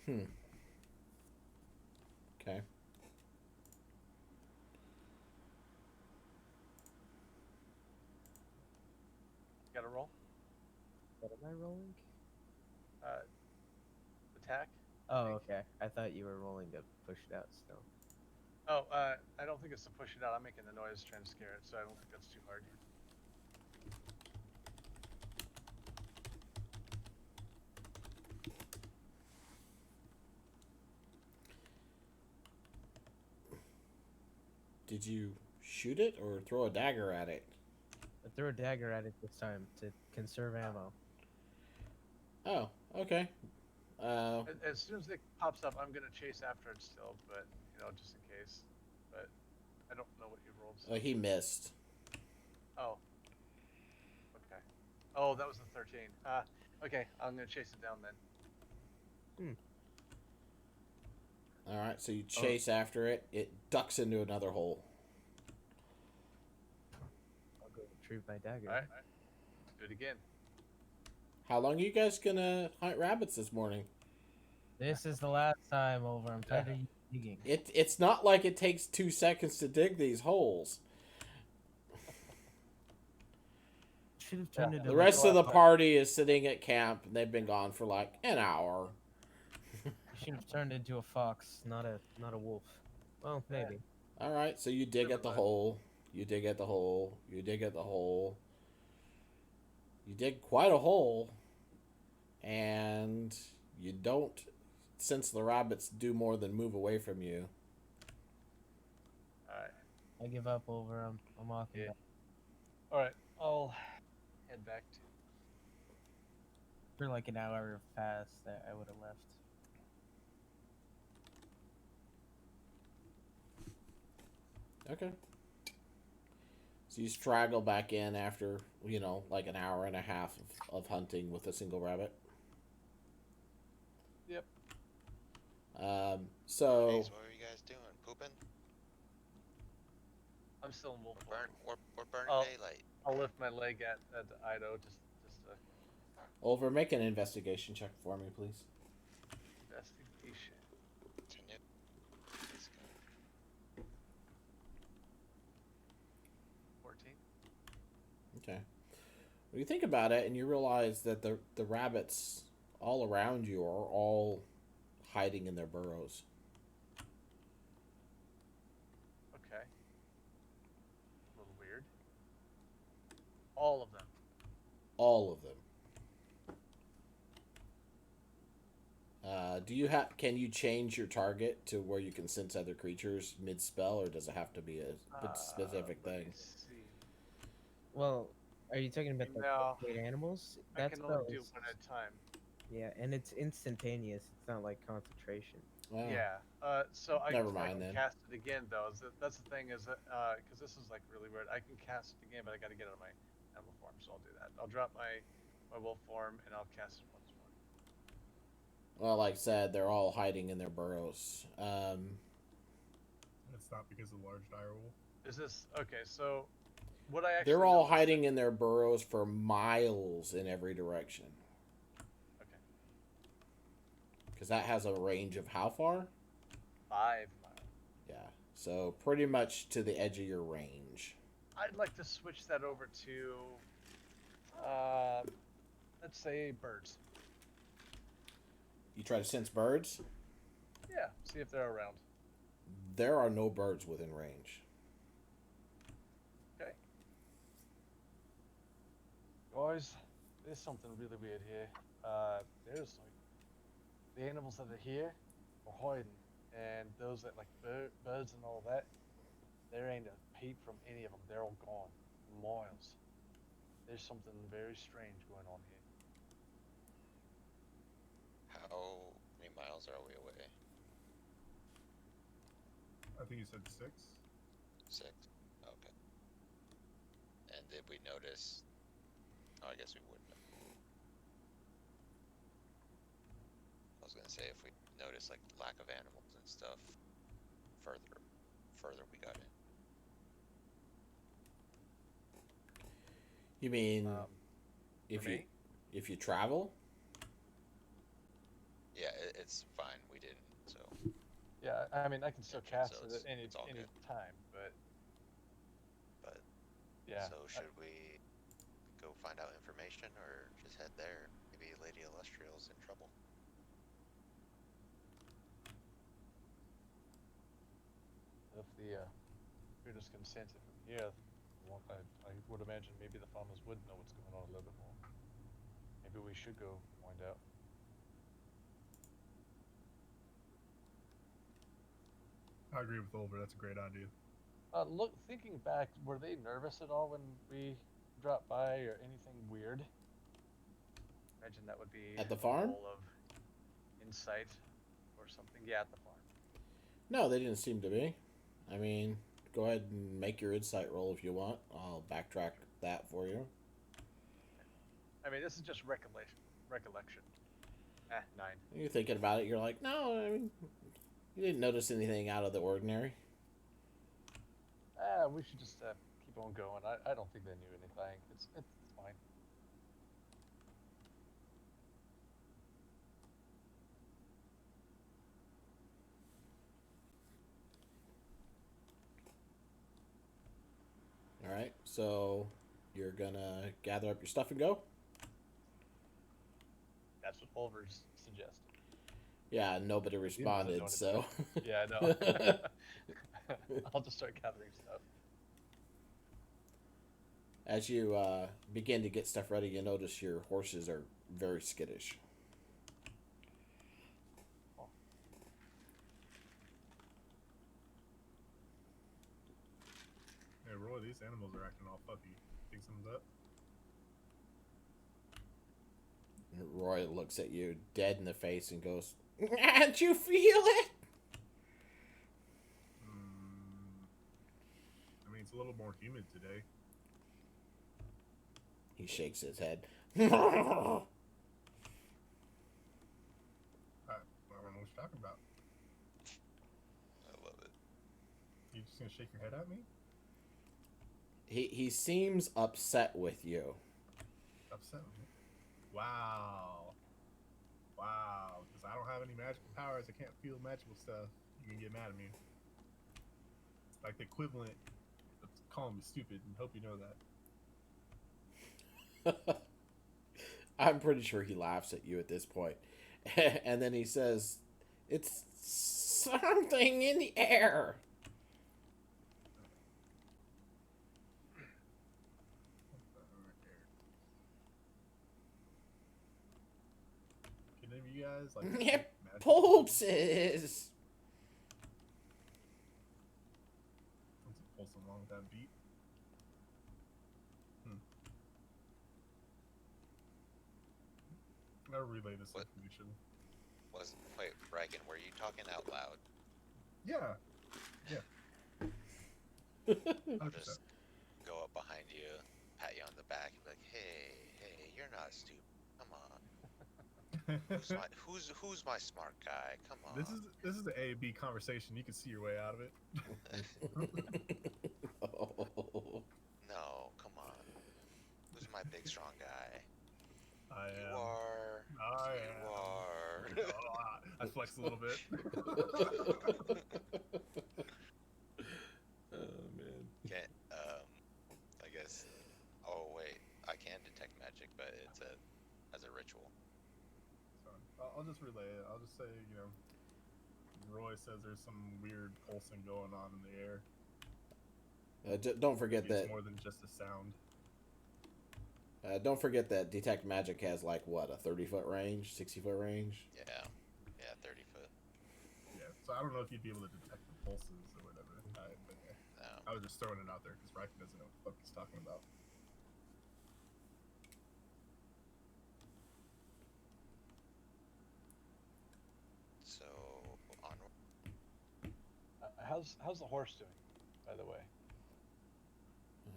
Hmm. Okay. Got to roll. What am I rolling? Uh, attack. Oh, okay. I thought you were rolling to push it out still. Oh, I don't think it's to push it out. I'm making the noise trying to scare it, so I don't think that's too hard. Did you shoot it or throw a dagger at it? I threw a dagger at it this time to conserve ammo. Oh, okay. As soon as it pops up, I'm gonna chase after it still, but just in case. But I don't know what you rolled. So. He missed. Oh. Okay. Oh, that was the 13. Okay, I'm gonna chase it down then. All right, so you chase after it. It ducks into another hole. I'll go retrieve my dagger. All right. Do it again. How long are you guys gonna hunt rabbits this morning? This is the last time over. I'm tired of you digging. It's not like it takes 2 seconds to dig these holes. Should have turned into The rest of the party is sitting at camp. And they've been gone for like an hour. You should have turned into a fox, not a wolf. Well, maybe. All right, so you dig at the hole. You dig at the hole. You dig at the hole. You dig quite a hole, and you don't sense the rabbits do more than move away from you. All right. I give up over. I'm walking back. All right. I'll head back to. For like an hour past that I would have left. Okay. So you straggle back in after, like an hour and a half of hunting with a single rabbit. Yep. So Jeez, what were you guys doing? Pooping? I'm still in wolf. We're burning daylight. I'll lift my leg at Ido just Oliver, make an investigation check for me, please. investigation. Continue. Let's go. 14. Okay. Well, you think about it, and you realize that the rabbits all around you are all hiding in their burrows. Okay. A little weird. All of them. All of them. Can you change your target to where you can sense other creatures mid spell, or does it have to be a specific Let me thing? see. Well, are you talking about No. the great animals? I can only do one at a time. Yeah, and it's instantaneous. It's not like concentration. Wow. Yeah. So I Never I mind can then. cast it again though. That's the thing is that because this is like really weird. I can cast it again, but I got to get out of my animal form, so I'll do that. I'll drop my wolf form and I'll cast it once more. Well, like I said, they're all hiding in their burrows. That's not because of the large dire wolf. Is this okay? So what I actually They're all noticed- hiding in their burrows for miles in every direction. Okay. Because that has a range of how far? 5 miles. Yeah. So pretty much to the edge of your range. I'd like to switch that over to, let's say birds. You try to sense birds? Yeah, see if they're around. There are no birds within range. Okay. Guys, there's something really weird here. There's like the animals that are here are hiding, and those that like birds and all that, there ain't a peep from any of them. They're all gone, miles. There's something very strange going on here. How many miles are we away? I think you said 6. 6. Okay. And did we notice? Oh, I guess we wouldn't have. I was gonna say if we noticed like lack of animals and stuff further we got in. You mean if For you me? if you travel? Yeah, it's fine. We didn't. So Yeah, I mean, I can still Yeah, cast so it it's- at any it's all good. time, but but yeah. so should we go find out information or just head there? Maybe Lady Illustrial's in trouble. If the readers can sense it from here, I would imagine maybe the farmers would know what's going on a little bit more. Maybe we should go find out. I agree with Oliver. That's a great idea. Look, thinking back, were they nervous at all when we dropped by, or anything weird? Imagine that would be At the farm? full of insight or something. Yeah, at the farm. No, they didn't seem to be. I mean, go ahead and make your insight roll if you want. I'll backtrack that for you. I mean, this is just recollection. 9. You're thinking about it. You're like, no, I mean, you didn't notice anything out of the ordinary. We should just keep on going. I don't think they knew anything. It's fine. All right, so you're gonna gather up your stuff and go. That's what Oliver's suggested. Yeah, nobody responded, doing it. so. Yeah, I know. I'll just start gathering stuff. As you begin to get stuff ready, you notice your horses are very skittish. Hey, Roy, these animals are acting all puppy. Think something's up? Roy looks at you dead in the face and goes, "Can't you feel it?" I mean, it's a little more humid today. He shakes his head. I don't know what you're talking about. I love it. You just gonna shake your head at me? He seems upset with you. Upset with me? Wow. Wow. Because I don't have any magical powers. I can't feel magical stuff. You can get mad at me. It's like the equivalent of calling me stupid, and hope you know that. I'm pretty sure he laughs at you at this point. And then he says, "It's something in the air." Can any of you guys like It magic? pulses. Let's pull some along with that beat. I'll relay this What? information. Wait, Reagan, were you talking out loud? Yeah. I'll 100%. just go up behind you, pat you on the back, and be like, hey, you're not stupid. Come on. Who's my smart guy? Come on. This is the A-B conversation. You can see your way out of it. Oh. No, come on. Who's my big strong guy? I You am. are. I You am. are. I flex a little bit. Oh man. Can't, I guess. Oh wait, I can detect magic, but it's as a ritual. So, I'll just relay it. I'll just say, Roy says there's some weird pulsing going on in the air. Don't forget Maybe it's that more than just a sound. Don't forget that detect magic has like what, a 30-foot range, 60-foot range. Yeah. Yeah, 30 foot. Yeah, so I don't know if you'd be able to detect the pulses or whatever. But No. I was just throwing it out there because Ryken doesn't know what the fuck he's talking about. So onward. How's the horse doing, by the way?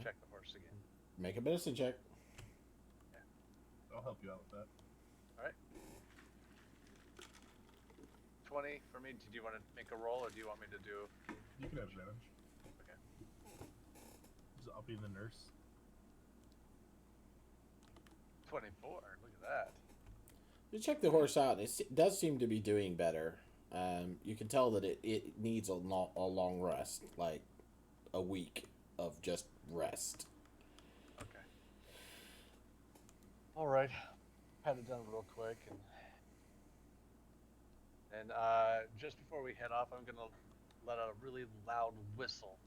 Check the horse again. Make a medicine check. I'll help you out with that. All right. 20 for me. Did you want to make a roll, or do you want me to do? You can have advantage. Okay. I'll be the nurse. 24. Look at that. You check the horse out, and it does seem to be doing better. You can tell that it needs a long rest, like a week of just rest. Okay. All right. Had it done real quick, and just before we head off, I'm gonna let out a really loud whistle.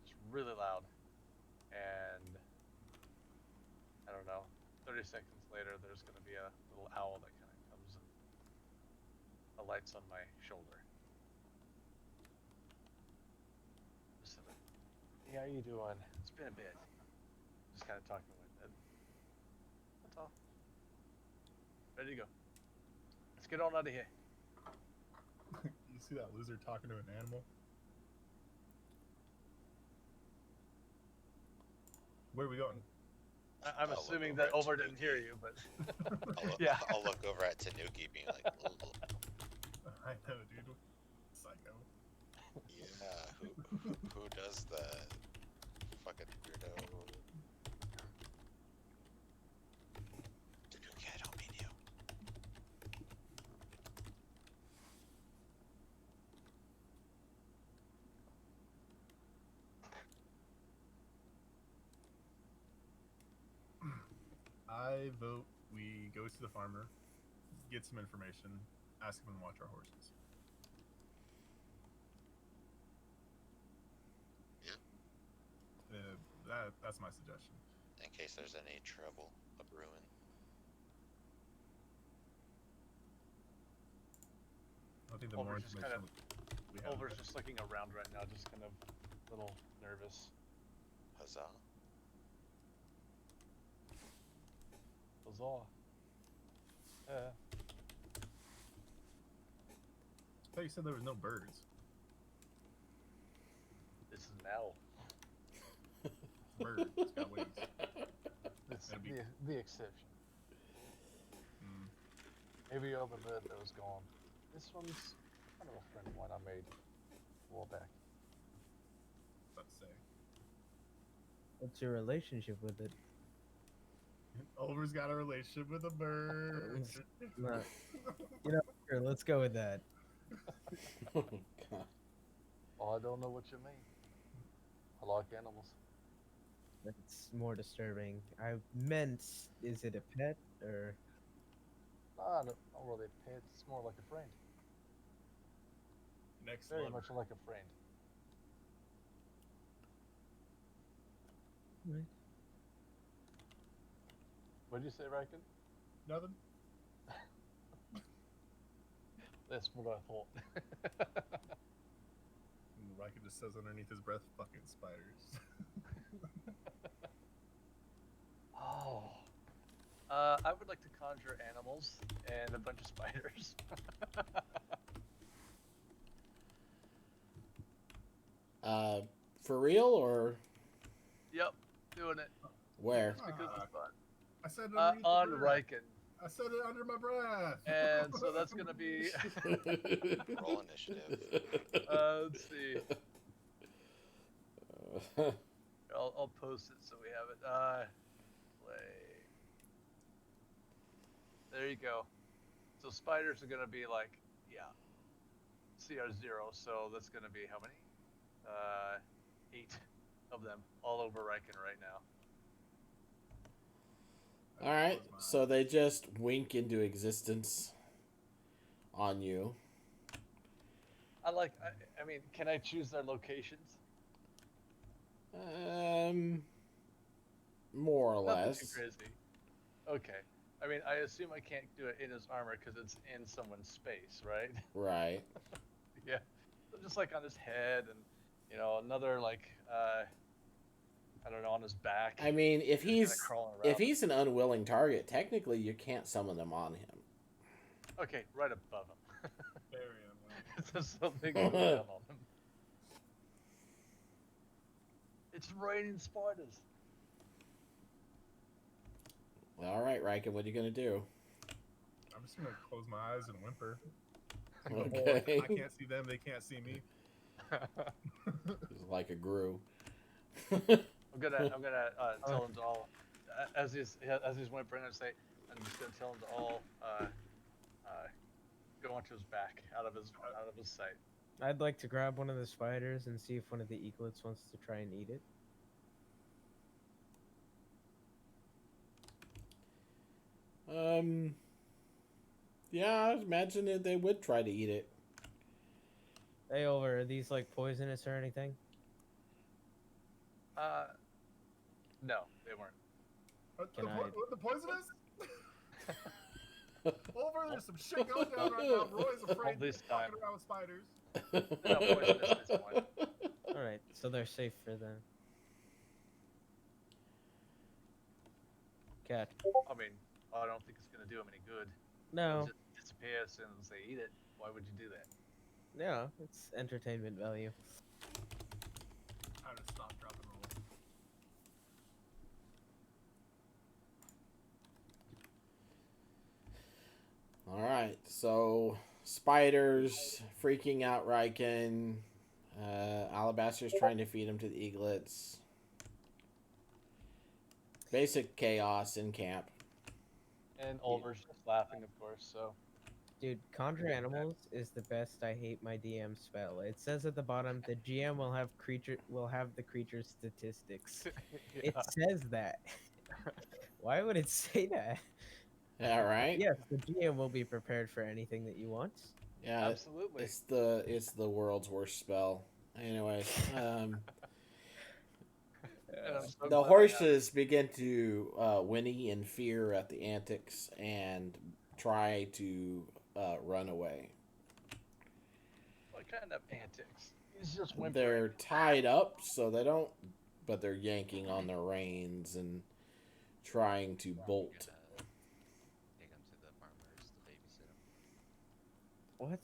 It's really loud, and I don't know. 30 seconds later, there's gonna be a little owl that kind of comes and alights on my shoulder. Listen, hey, how you doing? It's been a bit. Just kind of talking to my dad. That's all. Ready to go. Let's get on out of here. You see that loser talking to an animal? Where are we going? I'm I'll look assuming over that at Over Tanuki. didn't hear you, but Yeah. yeah. I'll look over at Tanuki, being like, "Ugh." I know, dude. Psycho. Yeah. Who does the fucking weirdo? Tanuki, I don't mean you. I vote we go to the farmer, get some information, ask him to watch our horses. Yeah. That's my suggestion. In case there's any trouble a brewing. I think the more Over's just information kind we have, Over's just looking around right now, just kind of a little nervous. Huzzah. Huzzah. I thought you said there was no birds. This is now. Birds. It's got wings. It's That'd be- the exception. Mm. Maybe other bird that was gone. This one's kind of a friend of mine I made a while back. About to say. What's your relationship with it? Oliver's got a relationship with a bird. Nah. Sure, let's go with that. Oh, God. Oh, I don't know what you mean. I like animals. That's more disturbing. I meant, is it a pet or? Nah, not really a pet. It's more like a friend. Next Very lover. much like a friend. Right. What did you say, Riken? Nothing. That's what I thought. And Riken just says underneath his breath, "Fucking spiders." Oh. I would like to conjure animals and a bunch of spiders. For real or Yep, doing it. where? Because it's fun. I said it underneath On the breath. Riken. I said it under my breath. And so that's gonna be Roll initiative. let's see. I'll post it so we have it. Play. There you go. So spiders are gonna be like, yeah, CR0. So that's gonna be how many? 8 of them all over Riken right now. All right, so they just wink into existence on you. I mean, can I choose their locations? More or No, guess. too crazy. Okay. I mean, I assume I can't do it in his armor because it's in someone's space, right? Right. Yeah. So just like on his head and, another like, I don't know, on his back. I mean, if Just kind of he's crawling if around. he's an unwilling target, technically you can't summon them on him. Okay, right above him. Very unwilling. There's something going down on him. It's raining spiders. All right, Riken, what are you gonna do? I'm just gonna close my eyes and whimper. The Okay. whole, I can't see them, they can't see me. It's like a Gru. I'm gonna tell them to all, as he's whimpering, I'm just gonna tell them to all go onto his back, out of his sight. I'd like to grab one of the spiders and see if one of the eaglets wants to try and eat it. Yeah, I imagine that they would try to eat it. Hey, Over, are these like poisonous or anything? No, they weren't. The poisonous? Over, there's some shit going down right now. Roy's afraid All this of walking time. around with spiders. They're not poisonous at this point. All right, so they're safe for the cat. I mean, I don't think it's gonna do them any good. No, They'll just disappear as soon as they eat it. Why would you do that? no, it's entertainment value. I just stop, drop, and roll. All right, so spiders freaking out Riken. Alabaster's trying to feed him to the eaglets. Basic chaos in camp. And Oliver's just laughing, of course. So Dude, conjure animals is the best I hate my DM spell. It says at the bottom the GM will have the creature's statistics. It yeah. says that. Why would it say that? All right. Yes, the GM will be prepared for anything that you want. Yeah, Absolutely. it's the world's worst spell. Anyways, And I'm so the glad I have- horses begin to whinny in fear at the antics and try to run away. What kind of antics? He's just whimpering. They're tied up, so they don't, but they're yanking on their reins and trying to bolt. Take them to the farmers to babysit them. What?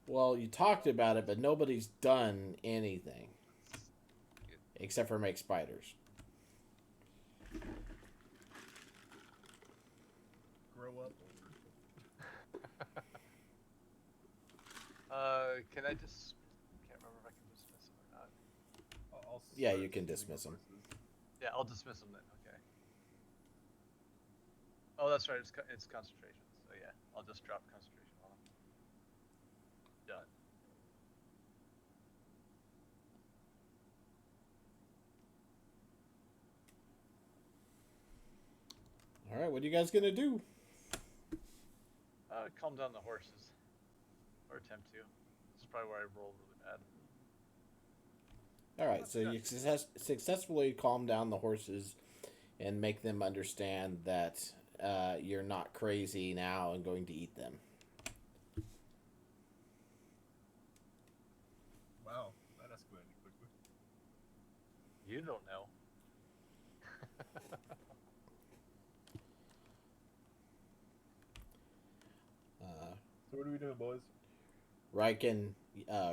Well, you talked about it, but nobody's done anything except for make spiders. Grow up. Can I just? Can't remember if I can dismiss him or not. I'll Yeah, start you can shooting dismiss 'em. horses. Yeah, I'll dismiss him then. Okay. Oh, that's right. It's concentration. So yeah, I'll just drop concentration on him. Done. All right, what are you guys gonna do? Calm down the horses, or attempt to. This is probably where I rolled really bad. All right, so you successfully calm down the horses and make them understand that you're not crazy now and going to eat them. Wow, that escalated quickly. You don't know. So what are we doing, boys? Riken,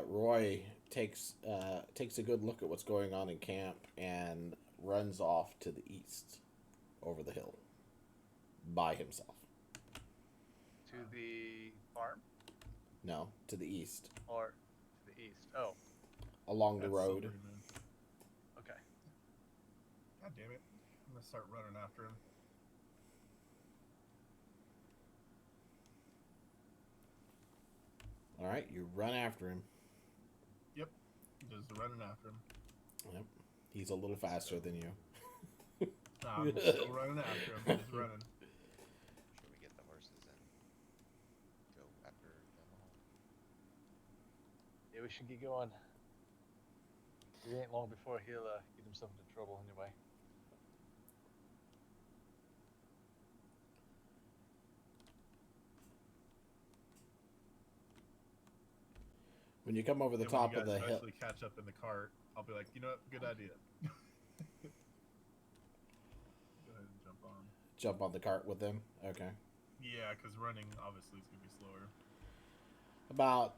Roy takes a good look at what's going on in camp and runs off to the east, over the hill, by himself. To the farm No, to the east, or to the east? Oh, along the That's road. Silvery Moon. okay. God damn it. I'm gonna start running after him. All right, you run after him. Just running after him. Yep, he's a little faster than you. Nah, I'm still running after him. Just running. Should we get the horses and go after them all? Yeah, we should get going. It ain't long before he'll get himself into trouble anyway. When you come over the And when top you of guys the hill, eventually catch up in the cart, I'll be like, you know what? Good idea. Go ahead and jump on. jump on the cart with them. Okay. Yeah, because running obviously is gonna be slower. About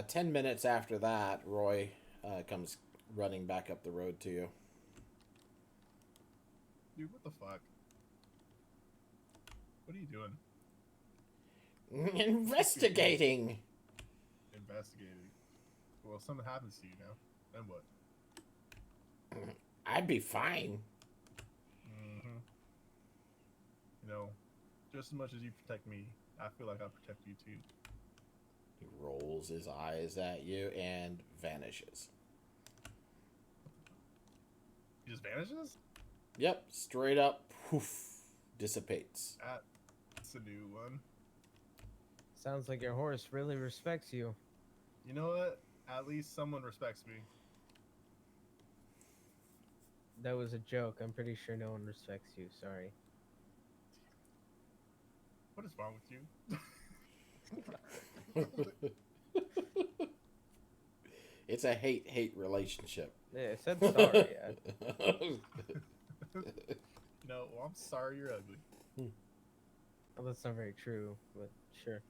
10 minutes after that, Roy comes running back up the road to you. Dude, what the fuck? What are you doing? Investigating. Investigating. Well, if something happens to you now, then what? I'd be fine. Mm-hmm. You know, just as much as you protect me, I feel like I protect you too. He rolls his eyes at you and vanishes. He just vanishes? Yep, straight up, poof, dissipates. That's a new one. Sounds like your horse really respects you. You know what? At least someone respects me. That was a joke. I'm pretty sure no one respects you. Sorry. What is wrong with you? It's a hate-hate relationship. Yeah, I said sorry. No, well, I'm sorry you're ugly. Well, that's not very true, but sure.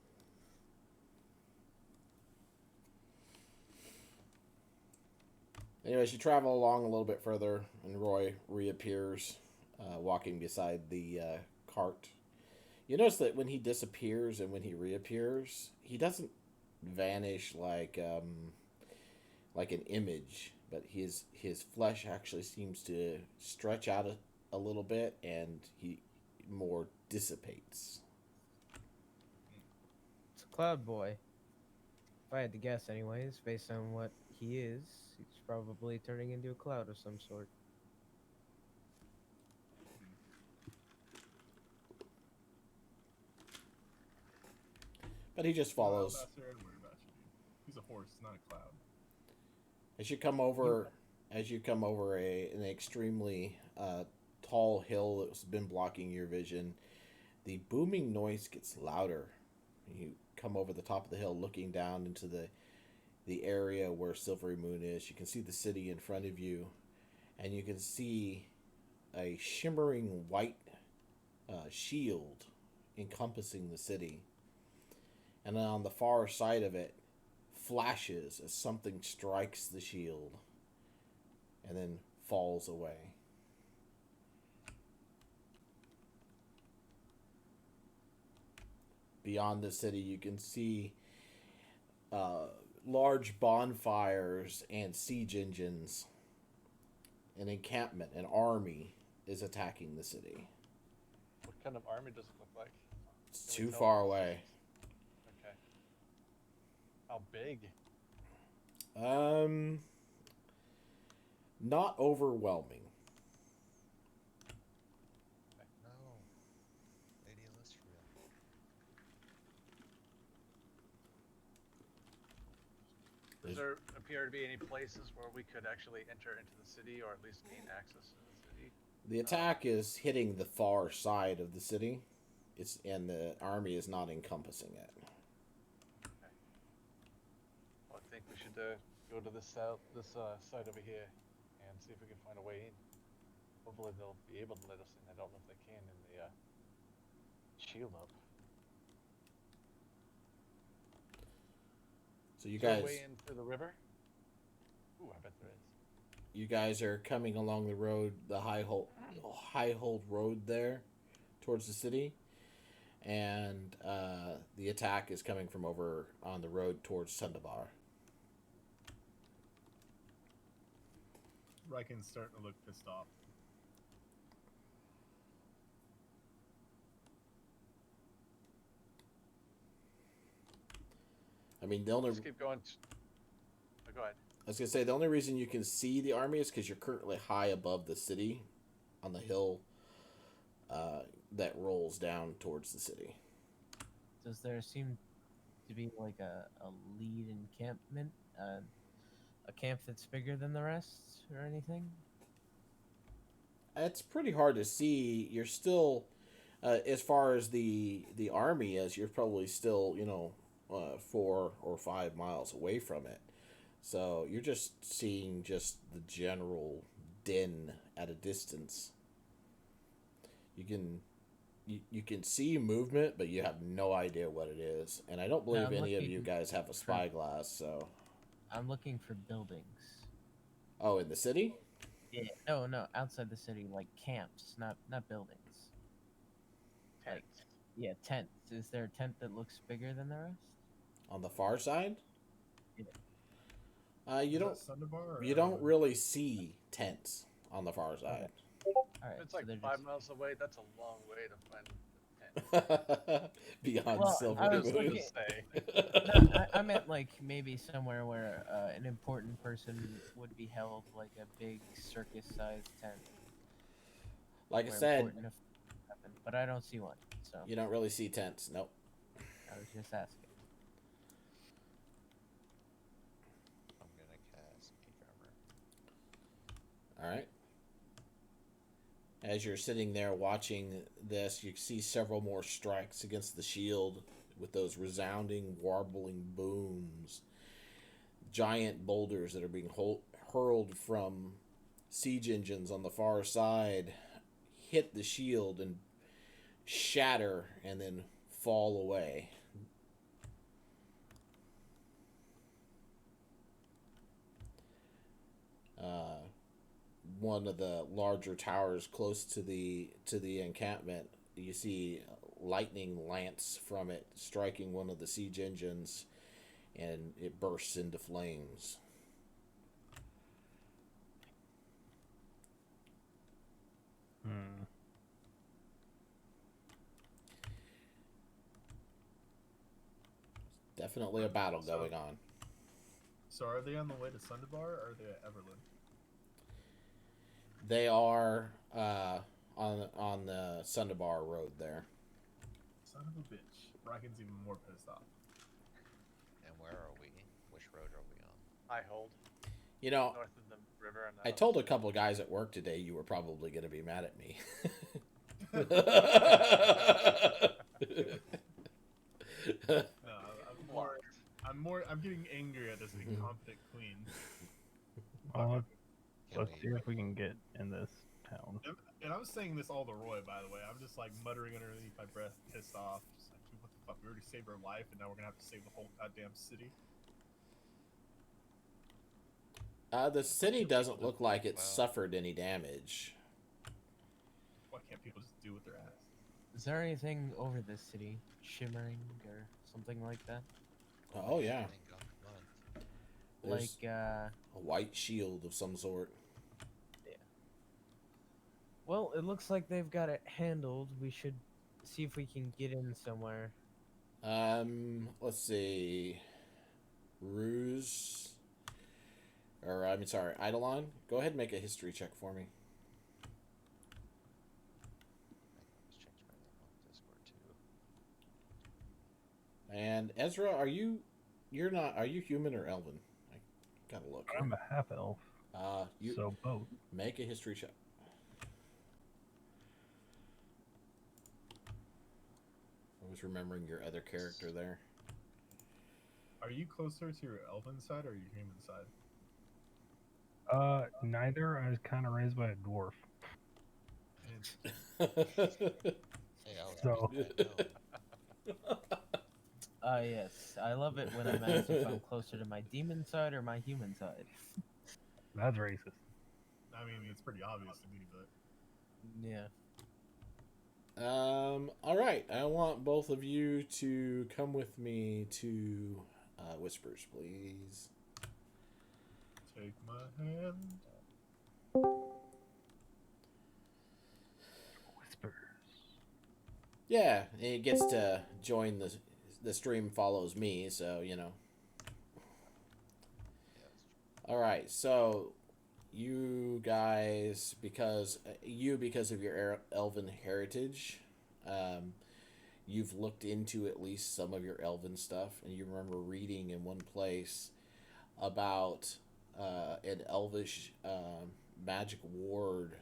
Anyways, you travel along a little bit further, and Roy reappears, walking beside the cart. You notice that when he disappears and when he reappears, he doesn't vanish like an image, but his flesh actually seems to stretch out a little bit, and he more dissipates. It's a cloud boy. If I had to guess, anyways, based on what he is, he's probably turning into a cloud of some sort. But he just follows. I'm not worried about you, dude. He's a horse, not a cloud. As you come over an extremely tall hill that's been blocking your vision, the booming noise gets louder. You come over the top of the hill, looking down into the area where Silvery Moon is. You can see the city in front of you, and you can see a shimmering white shield encompassing the city. And then on the far side of it, flashes as something strikes the shield and then falls away. Beyond the city, you can see large bonfires and siege engines. An encampment, an army is attacking the city. What kind of army does it look like? It's Can we too tell? far away. Okay. How big? Not overwhelming. No. Lady Illustrial. Does there appear to be any places where we could actually enter into the city, or at least gain access to the city? The attack is hitting the far side of the city. And the army is not encompassing it. Okay. Well, I think we should go to this side over here and see if we can find a way in. Hopefully they'll be able to let us in. I don't know if they can in the shield up. So you Is there a guys, way in through the river? Ooh, I bet there is. you guys are coming along the road, the high hold road there, towards the city, and the attack is coming from over on the road towards Sundabar. Riken's starting to look pissed off. I mean, the only Let's keep going. Oh, go ahead. I was gonna say the only reason you can see the army is because you're currently high above the city, on the hill that rolls down towards the city. Does there seem to be like a lead encampment? A camp that's bigger than the rest or anything? It's pretty hard to see. You're still, as far as the army is, you're probably still 4 or 5 miles away from it. So you're just seeing just the general din at a distance. You can you can see movement, but you have no idea what it is. And I don't No, believe I'm any of you looking guys have a for spyglass. So, I'm looking for buildings. oh, in the city, Yeah, no, no, outside the city, like camps, not buildings. Like, Tents. yeah, tents. Is there a tent that looks bigger than the rest? on the far side, Yeah. you Is don't that Sundabar or you don't Everland? really see tents on the far Okay. side. All right. If it's So like they're 5 miles away, that's a long way to find a tent. Beyond Well, Silver I was Just looking. Moon. say. No, I meant like maybe somewhere where an important person would be held, like a big circus-sized tent Like I where said, important events happen. But I don't see one, so you don't really see tents. Nope. I was just asking. I'm gonna cast Mage Armor. All right. As you're sitting there watching this, you see several more strikes against the shield with those resounding, warbling booms. Giant boulders that are being hurled from siege engines on the far side hit the shield and shatter and then fall away. One of the larger towers close to the encampment, you see lightning lance from it striking one of the siege engines, and it bursts into flames. Hmm. Definitely a battle going on. So are they on the way to Sundabar or are they at Everland? They are on the Sundabar Road there. Son of a bitch. Rockin's even more pissed off. And where are we? Which road are we on? I hold You know, north of the river. And I told a couple of guys at work today you were probably going to be mad at me. No, I'm getting angry at this incompetent queen. Well, Can let's we- see if we can get in this town. And I was saying this all to Roy, by the way. I'm just like muttering underneath my breath, pissed off. Just like, dude, what the fuck? We already saved her life, and now we're gonna have to save the whole goddamn city. The city doesn't look like it's Well- suffered any damage. Why can't people just do what they're asked? Is there anything over this city, shimmering or something like that? Oh yeah, Thank God, come on. there's Like, a white shield of some sort. Well, it looks like they've got it handled. We should see if we can get in somewhere. Let's see. Ruse. Or, I mean, sorry, Eidolon. Go ahead and make a history check for me. I can always change my name on Discord too. And Ezra, you're not, are you human or elven? I gotta look. I'm a half elf, You so both. make a history check. I was remembering your other character there. Are you closer to your elven side or your human side? Neither. I was kind of raised by a dwarf. And Hey, I was So- yes, I love it when I'm asked if I'm closer to my demon side or my human side. That's racist. I mean, it's pretty obvious to me, but Yeah. All right. I want both of you to come with me to Whispers, please. take my hand. Whispers. Yeah, and he gets to join the stream follows me, so you know. Yeah, that's true. All right, so you guys, because of your elven heritage, you've looked into at least some of your elven stuff, and you remember reading in one place about an elvish magic ward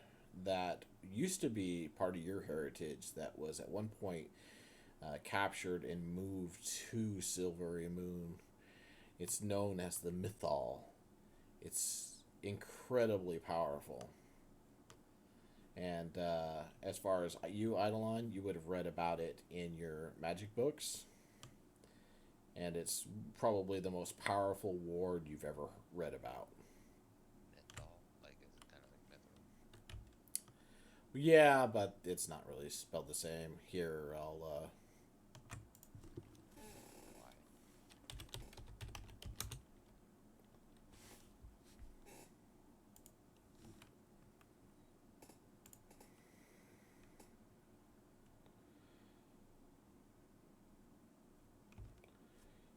that used to be part of your heritage that was at one point captured and moved to Silvery Moon. It's known as the Mythal. It's incredibly powerful. And as far as you, Eidolon, you would have read about it in your magic books. And it's probably the most powerful ward you've ever read about. Mythal, like is it kind of like mythical? Yeah, but it's not really spelled the same. Here, I'll Why?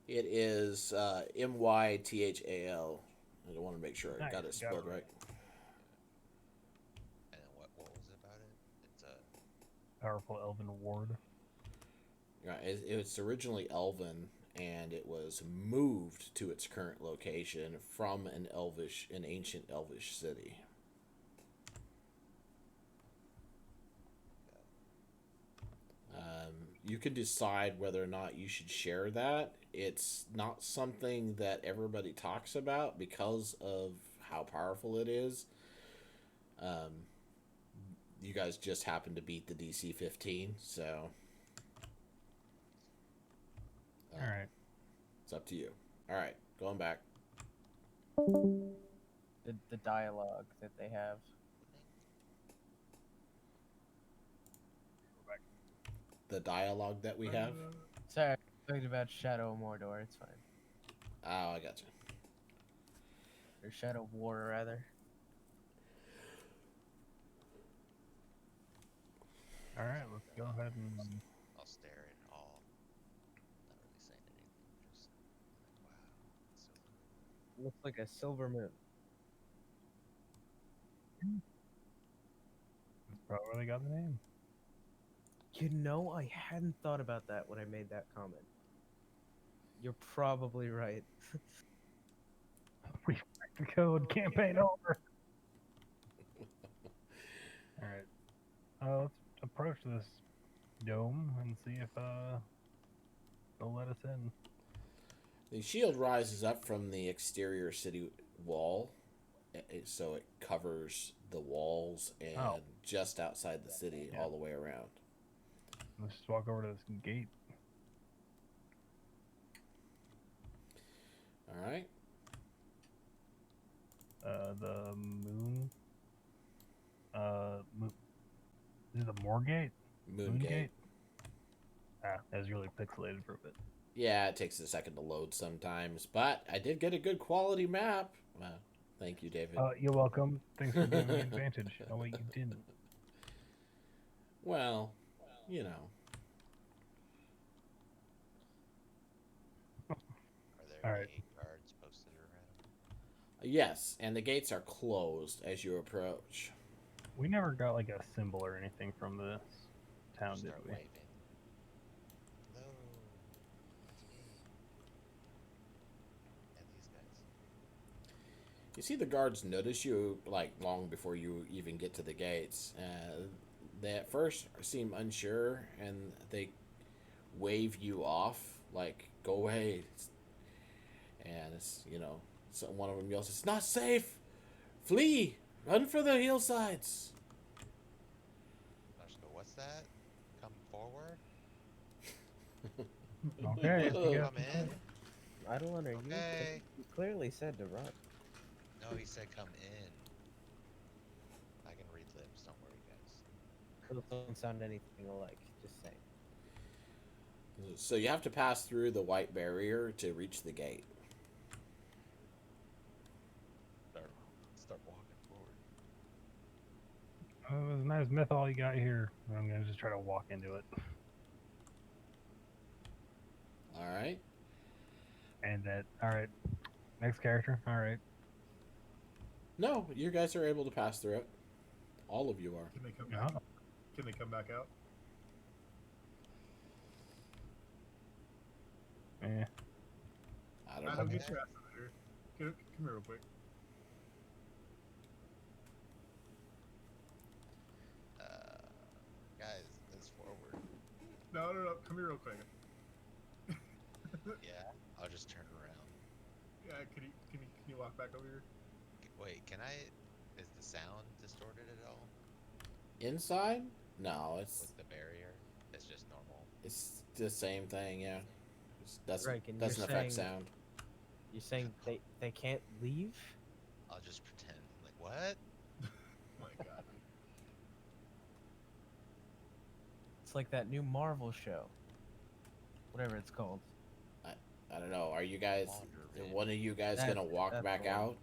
It is Mythal. I want to make sure I got it Nice, spelled got it right. And then what was it about it? It's a Powerful elven ward. Right, it's originally Elven, and it was moved to its current location from an ancient Elvish city. You can decide whether or not you should share that. It's not something that everybody talks about because of how powerful it is. You guys just happened to beat the DC 15, so All right. it's up to you. All right, going back. The dialogue that they have. The dialogue that we have. Sorry, talking about Shadow of Mordor. It's fine. Oh, I got you. Or Shadow of War, rather. All right. Let's go ahead and. I'll stare in awe. Not really saying anything. Just like, wow. So Looks like a silver moon. That's probably where they got the name. You know, I hadn't thought about that when I made that comment. You're probably right. We cracked the code. Campaign over. All right. Let's approach this dome and see if they'll let us in. The shield rises up from the exterior city wall, so it covers the walls and just outside the city all the way around. Let's just walk over to this gate. All right. The moon. Is it the Moorgate? Moongate. Ah, that was really pixelated for a bit. Yeah, it takes a second to load sometimes, but I did get a good quality map. Well, thank you, David. You're welcome. Thanks for giving me advantage. Oh wait, you didn't. Well, you know. are there All right. any guards posted around? Yes, and the gates are closed as you approach. We never got like a symbol or anything from this town, did Start we? waving. Hello. It's me. And these guys. You see the guards notice you like long before you even get to the gates. They at first seem unsure and they wave you off, like go away. And it's so one of them yells, "It's not safe! Flee! Run for the hillsides!" I just go, what's that? Come forward? Okay. Come in? Eidolon, are Okay. you clearly said to run. No, he said come in. I can read lips, don't worry, guys. Those don't sound anything alike. Just saying. So you have to pass through the white barrier to reach the gate. Start walking forward. It was a nice myth all you got here. I'm gonna just try to walk into it. All right. And that. All right. Next character. All right. No, you guys are able to pass through it. All of you are. Can they come Yeah. back? Can they come back out? Yeah. I don't I'll know. get your ass over here. Come here real quick. Guys, it's forward. No. Come here real real quick. Yeah, I'll just turn around. Yeah, can you walk back over here? Wait, can I? Is the sound distorted at all Inside? No, with the barrier? It's just normal. it's the same thing. Yeah, it doesn't Right, and doesn't affect sound. you're saying they can't leave? I'll just pretend. Like what? Oh my god. It's like that new Marvel show, whatever it's called. I don't know. Are you guys? Longer One of you guys That- gonna walk that's back the one. out?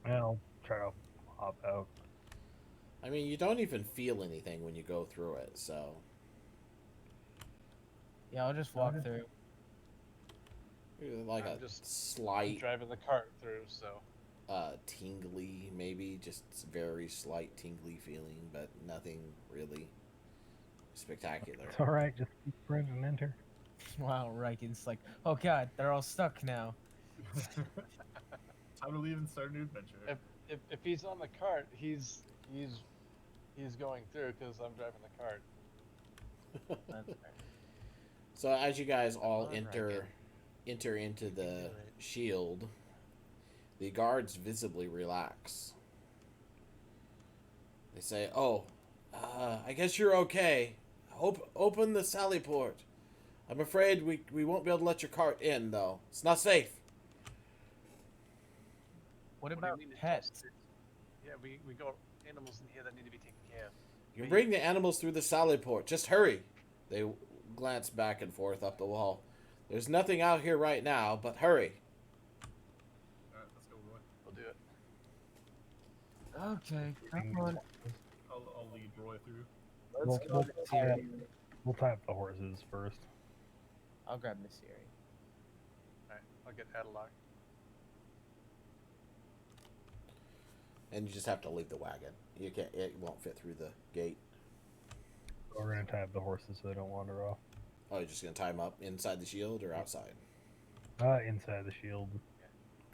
I'll try to hop out. I mean, you don't even feel anything when you go through it, so Yeah, I'll just walk Okay. through. like I'm a just slight driving the cart through, so tingly, maybe just very slight tingly feeling, but nothing really spectacular. It's all right. Just keep running and enter. Wow, Riken's like, oh god, they're all stuck now. Time to leave and start a new adventure. if he's on the cart, he's going through because I'm driving the cart. That's fair. So as you guys all Come on, enter into You can the do it. shield, the guards visibly relax. They say, "Oh, I guess you're okay. Open the sally port. I'm afraid we won't be able to let your cart in, though. It's not safe." What do you about mean it's pets? not- Yeah, we got animals in here that need to be taken care of. You can bring the animals through the sally port. Just hurry. They glance back and forth up the wall. There's nothing out here right now, but hurry. Alright, let's go, Roy. We'll do it. Okay, come on. I'll lead Roy through. Let's go to tie up, Siri. we'll tie up the horses first. I'll grab Miss Siri. Alright, I'll get Adelock. And you just have to leave the wagon. You can't. It won't fit through the gate. We're gonna tie up the horses so they don't wander off. Oh, you're just gonna tie them up inside the shield or outside? Inside the shield.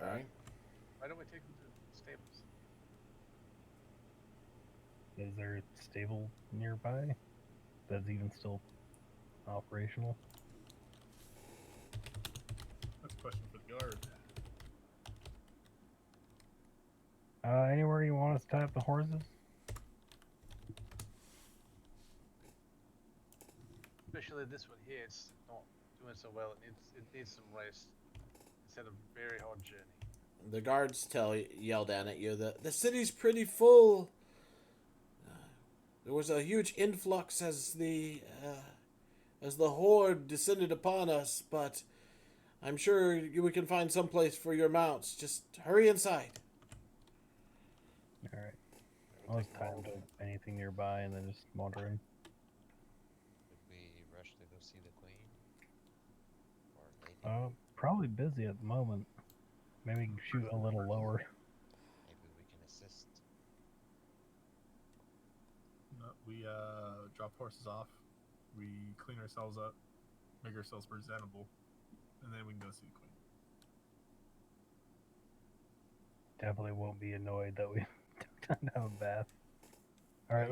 All right. Why don't we take them to the stables? Is there a stable nearby that's even still operational? That's a question for the guard. Anywhere you want us to tie up the horses? Especially this one here, it's not doing so well. It needs some rest. It's had a very hard journey. The guards yell down at you that the city's pretty full. There was a huge influx as the horde descended upon us, but I'm sure we can find some place for your mounts. Just hurry inside. All right. I'll just tie them to anything nearby and then just wander in. Would we rush to go see the queen? Or lady? Probably busy at the moment. Maybe shoot a little lower. Maybe we can assist. No, we drop horses off. We clean ourselves up, make ourselves presentable, and then we can go see the queen. Definitely won't be annoyed that we took time to have a bath. All right,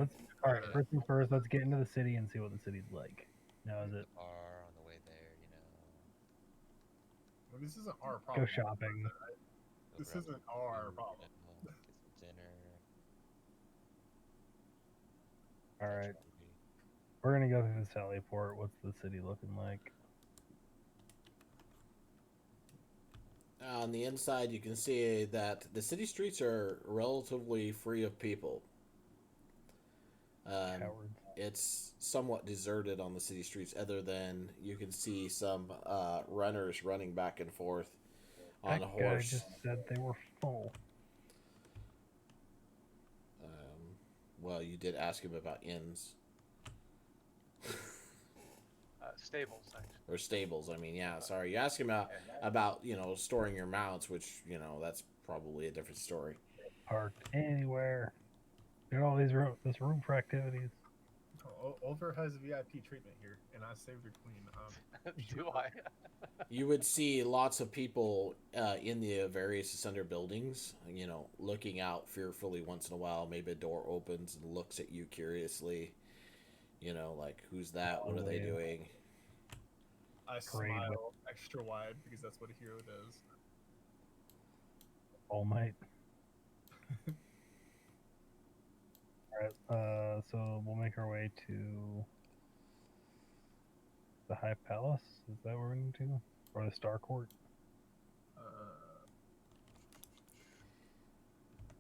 first things first. Let's get into the city and see what the city's like. Now, is it The bar on the way there, you know. Well, this isn't our problem. go shopping? Go This grab isn't some our food, problem. you know, get some dinner. All catch a right, movie. we're gonna go through the Sally Port. What's the city looking like? On the inside, you can see that the city streets are relatively free of people. Cowards. It's somewhat deserted on the city streets, other than you can see some runners running back and forth on That a guy horse. just said they were full. Well, you did ask him about inns Stables, actually. or stables. I mean, yeah, sorry. You asked him about storing your mounts, which that's probably a different story. Parked anywhere. Got all these this room for activities. Over has VIP treatment here, and I saved your queen. Do I? You would see lots of people in the various asunder buildings, looking out fearfully once in a while. Maybe a door opens and looks at you curiously. You know, like who's that? What are they Wave. doing? I Parade with- smile extra wide because that's what a hero does. All Might. Alright, so we'll make our way to the High Palace. Is that what we're going to? Or the Star Court?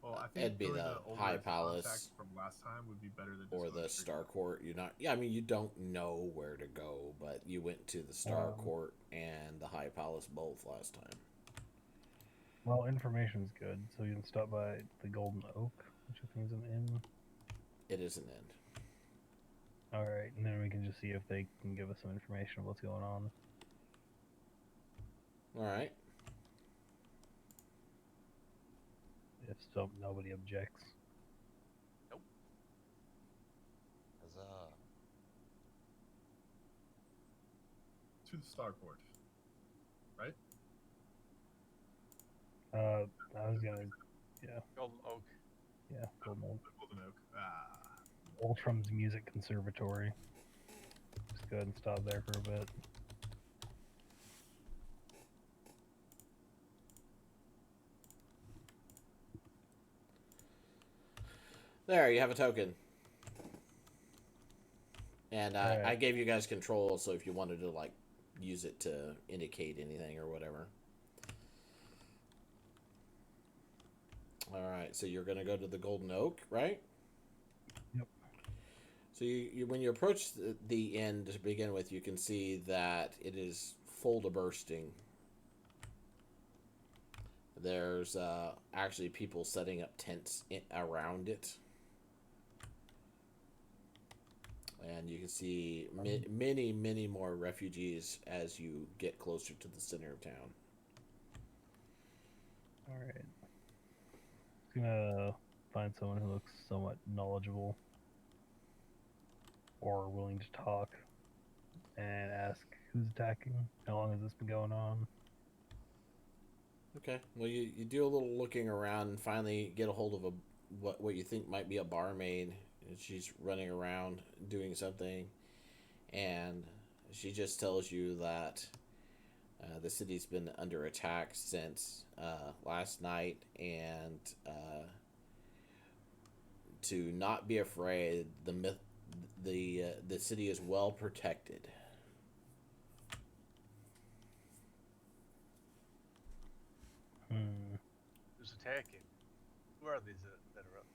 Well, I think It'd be going the to Old High Red's Palace contact from last time would be better than just or going the straight Star to- Court. You're not. Yeah, I mean, you don't know where to go, but you went to the Star Um, Court and the High Palace both last time. Well, information's good, so you can stop by the Golden Oak, which I think is an inn. It is an end. Alright, and then we can just see if they can give us some information of what's going on. All right. If so, nobody objects. Huzzah. to the Star Court. Right? I was gonna, Golden Oak. yeah, Golden Oak. Golden Oak. Ah. Ultram's Music Conservatory. Just go ahead and stop there for a bit. There, you have a token. And Alright. I gave you guys control, so if you wanted to like use it to indicate anything or whatever. All right, so you're gonna go to the Golden Oak, right? Yep. So you when you approach the end to begin with, you can see that it is full to bursting. There's actually people setting up tents around it. And you can see many more refugees as you get closer to the center of town. Alright. Gonna find someone who looks somewhat knowledgeable or willing to talk and ask who's attacking, how long has this been going on. Okay. Well, you do a little looking around and finally get a hold of what you think might be a barmaid. And she's running around doing something, and she just tells you that the city's been under attack since last night, and to not be afraid. The city is well protected. Who's attacking? Who are these that are up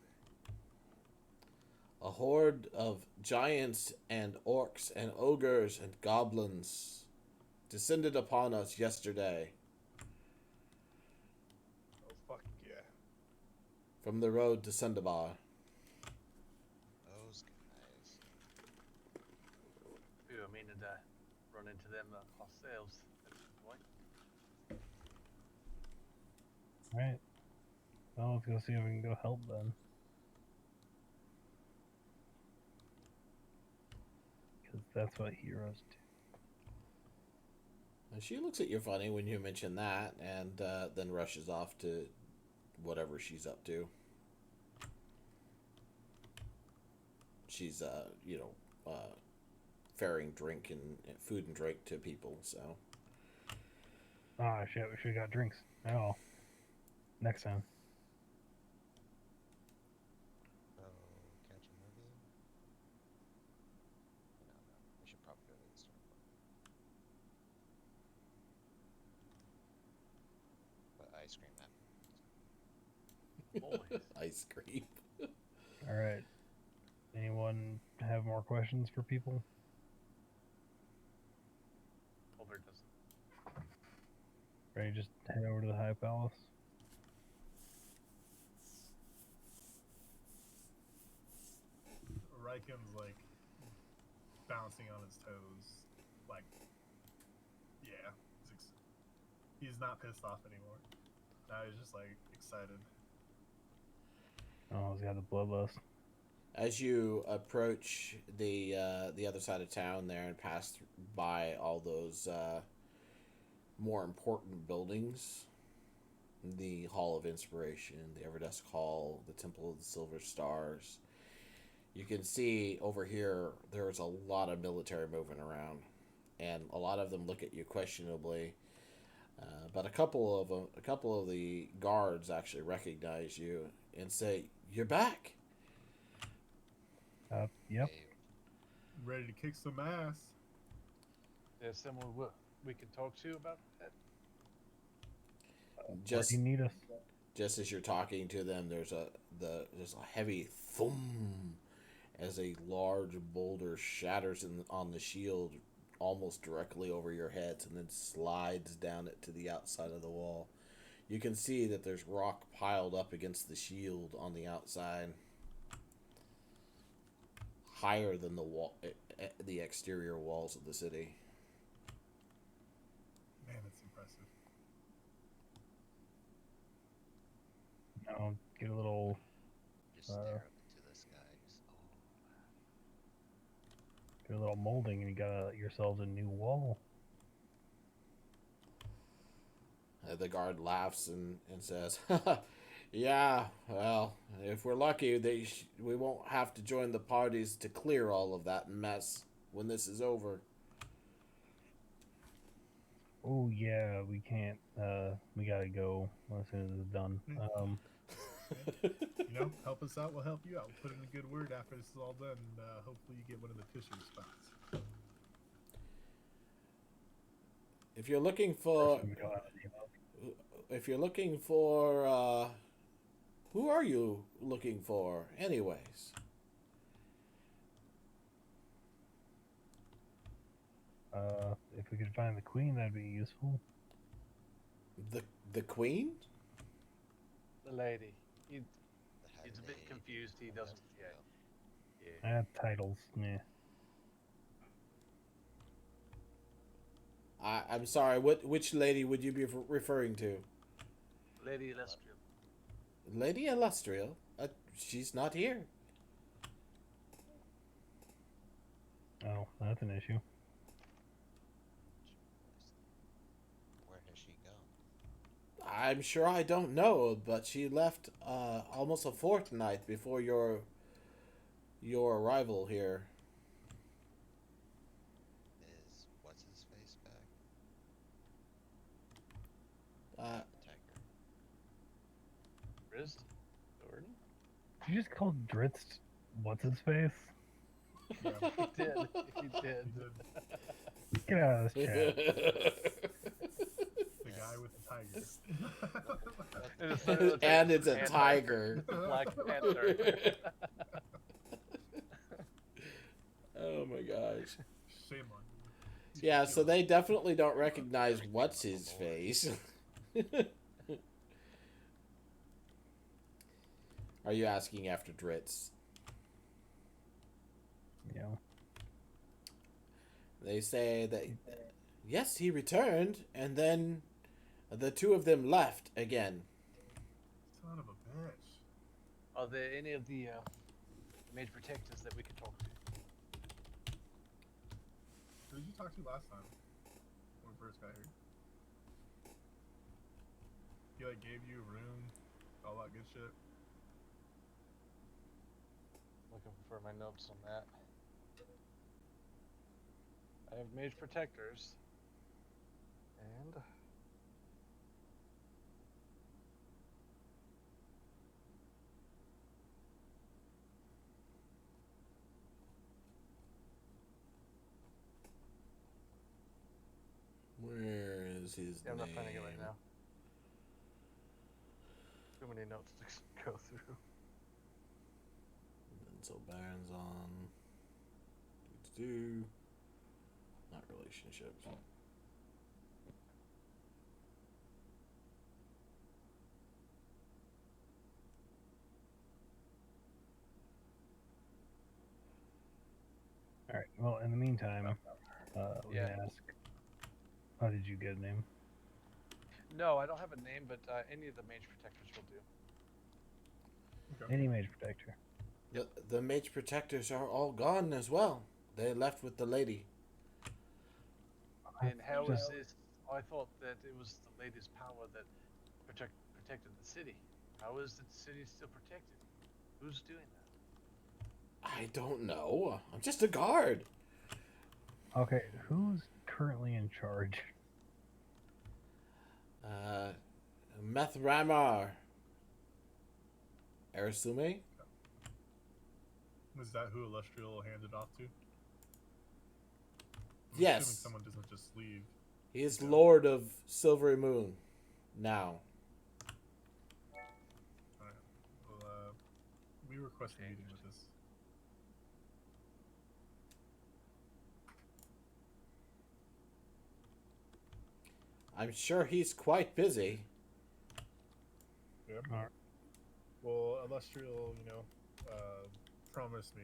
there? A horde of giants and orcs and ogres and goblins descended upon us yesterday Oh fuck yeah! from the road to Sundabar. Those guys. Ew, I mean to run into them ourselves at some point. Alright. Well, let's go see if we can go help then. Because that's what heroes do. And she looks at you funny when you mention that, and then rushes off to whatever she's up to. She's, ferrying drink and food and drink to people, so. Ah, shit, we should have got drinks. Oh. Next time. So, catch a movie? No. We should probably go to the Star Court. But ice cream, man. Always. Ice cream. Alright. Anyone have more questions for people? Over doesn't. Ready to just head over to the High Palace? Raiken's like bouncing on his toes, like, yeah, he's not pissed off anymore. Now he's just like excited. Oh, he's got the bloodlust. As you approach the other side of town there and pass by all those more important buildings, the Hall of Inspiration, the Everdusk Hall, the Temple of the Silver Stars, You can see over here there's a lot of military moving around, and a lot of them look at you questionably. But a couple of the guards actually recognize you and say, "You're back." Yep. Hey, Ready to kick some ass. There's someone we can talk to about that. Where do Just you need us? just as you're talking to them, there's a heavy thump as a large boulder shatters on the shield almost directly over your heads and then slides down it to the outside of the wall. You can see that there's rock piled up against the shield on the outside, higher than the exterior walls of the city. Man, that's impressive. Get a little, just stare up into the skies. get a little molding, and you got yourselves a new wall. The guard laughs and says, "Yeah, well, if we're lucky, we won't have to join the parties to clear all of that mess when this is over." Oh yeah, we can't. We gotta go as soon as it's done. You know, help us out, we'll help you out. We'll put in a good word after this is all done, and hopefully you get one of the cushion spots. If you're looking for, we don't have a name of. if you're looking for, who are you looking for, anyways? If we could find the queen, that'd be useful. The queen? The lady. That had He's a an bit A confused. He before doesn't. that, Yeah. Yeah. Titles, yeah. I'm sorry. Which lady would you be referring to? Lady Illustrial. Lady Illustrial? She's not here. Oh, that's an issue. Where has she gone? I'm sure I don't know, but she left almost a fortnight before your arrival here. Is what's his face back? Uh, The tiger. Riz? Jordan? You just called Dritz what's his face? Yeah, He did. He did. he did. Get out of this chat. The guy with the tiger. and it's a tiger. Black Panther. Oh my gosh. Shame on you. Yeah, so they definitely don't recognize what's his face. Are you asking after Dritz? Yeah. They say that yes, he returned, and then the two of them left again. Son of a bitch. Are there any of the mage protectors that we can talk to? Who did you talk to last time? When we first got here? He like gave you a room, all that good shit. Looking for my notes on that. I have mage protectors. And Where is his yeah, I'm name? not finding it right now. Too many notes to go through. And so Baron's on. Do not relationships. All right. Well, in the meantime, we Yeah. can ask. How did you get a name? No, I don't have a name, but any of the mage protectors will do. Okay. Any mage protector. The mage protectors are all gone as well. They left with the lady. And how is Just- this? I thought that it was the latest power that protected the city. How is the city still protected? Who's doing that? I don't know. I'm just a guard. Okay, who's currently in charge? Uh, Meth Ramar. Arasume? Was that who Illustrial handed off to? I'm Yes. assuming someone doesn't just leave. He is Okay. Lord of Silvery Moon. Now. Alright. Well, we request a meeting with this. I'm sure he's quite busy. Yep. Alright. Well, Illustrial, promised me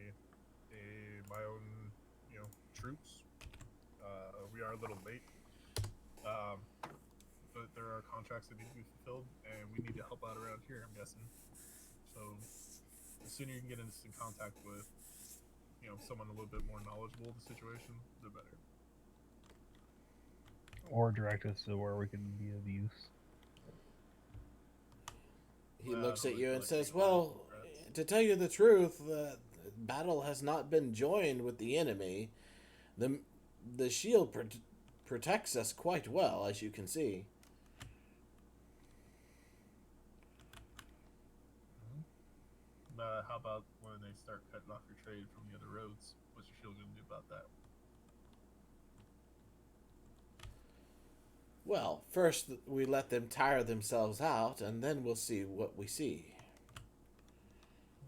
my own, troops. We are a little late, but there are contracts that need to be fulfilled, and we need to help out around here, I'm guessing. So, the sooner you can get in contact with, someone a little bit more knowledgeable of the situation, the better. Or direct us to where we can be of use. He Well, looks I at don't you really and feel like says, we well, regrets. to tell you the truth, the battle has not been joined with the enemy. The shield protects us quite well, as you can see. How about when they start cutting off your trade from the other roads? What's your shield going to do about that? Well, first we let them tire themselves out, and then we'll see what we see.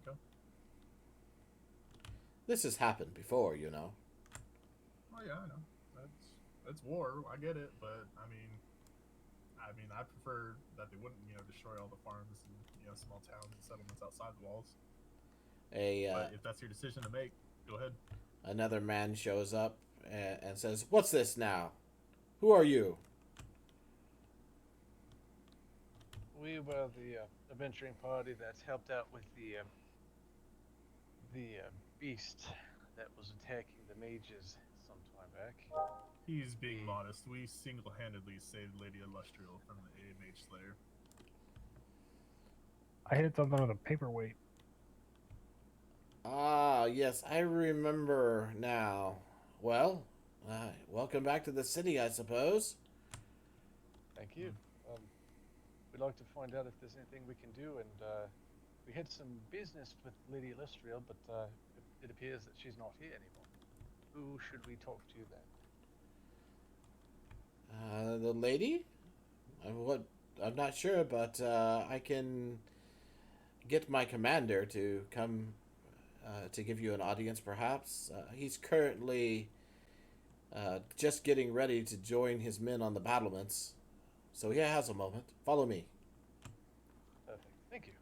Okay. This has happened before, you know. Oh yeah, I know. That's war. I get it, but I mean, I prefer that they wouldn't, destroy all the farms and small towns and settlements outside the walls. But if that's your decision to make, go ahead. Another man shows up and says, "What's this now? Who are you?" We were the adventuring party that helped out with the beast that was attacking the mages some time back. He's being modest. We single-handedly saved Lady Illustrial from the Mage Slayer. I hit something with a paperweight. Ah, yes, I remember now. Well, welcome back to the city, I suppose. Thank you. We'd like to find out if there's anything we can do, and we had some business with Lady Illustrial, but it appears that she's not here anymore. Who should we talk to then? The lady? I'm not sure, but I can get my commander to come to give you an audience, perhaps. He's currently just getting ready to join his men on the battlements, so he has a moment. Follow me. Perfect. Thank you.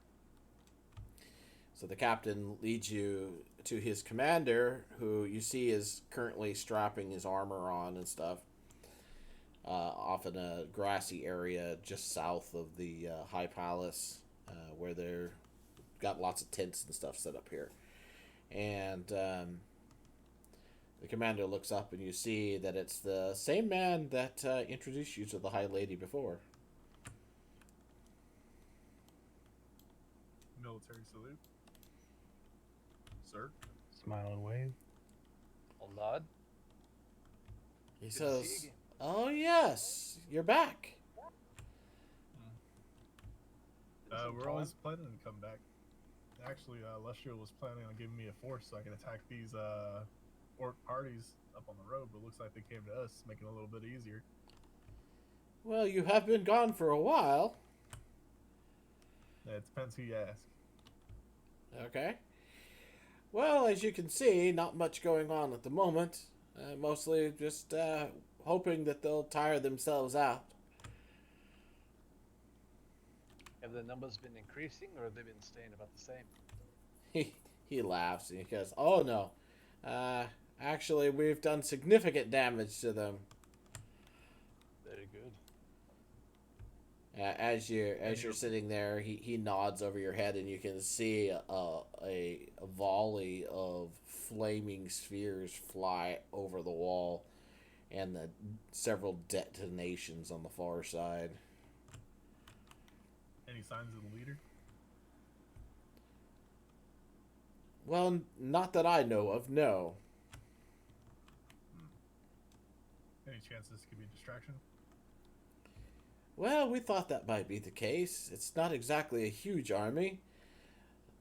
So the captain leads you to his commander, who you see is currently strapping his armor on and stuff, off in a grassy area just south of the High Palace, where they're got lots of tents and stuff set up here. And the commander looks up, and you see that it's the same man that introduced you to the High Lady before. Military salute. Sir? Smile and wave. I'll nod. He Good to see you says, again. "Oh yes, you're back." We're always planning to come back. Actually, Illustrial was planning on giving me a force so I can attack these orc parties up on the road, but it looks like they came to us, making it a little bit easier. Well, you have been gone for a while. It depends who you ask. Okay. Well, as you can see, not much going on at the moment. Mostly just hoping that they'll tire themselves out. Have the numbers been increasing, or have they been staying about the same? He laughs and he goes, "Oh no, actually, we've done significant damage to them." Very good. As you're sitting there, he nods over your head, and you can see a volley of flaming spheres fly over the wall, and the several detonations on the far side. Any signs of the leader? Well, not that I know of, no. Any chance this could be a distraction? Well, we thought that might be the case. It's not exactly a huge army.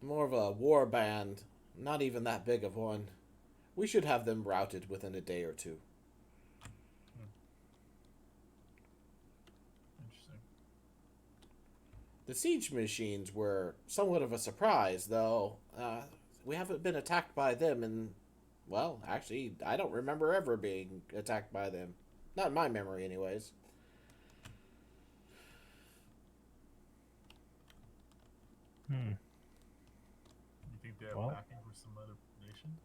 More of a war band. Not even that big of one. We should have them routed within a day or two. Interesting. The siege machines were somewhat of a surprise, though. We haven't been attacked by them in... Well, actually, I don't remember ever being attacked by them. Not in my memory, anyways. You think they have Well- backing from some other nation?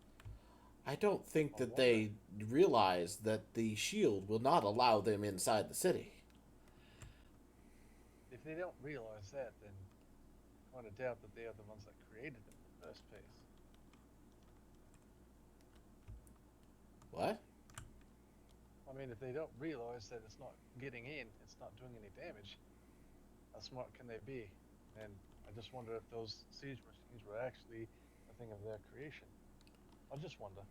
I don't think that they realize that the shield will not allow them inside the city. If they don't realize that, then I kind of doubt that they are the ones that created it in the first place. What? I mean, if they don't realize that it's not getting in, it's not doing any damage, how smart can they be? And I just wonder if those siege machines were actually a thing of their creation. I just wonder.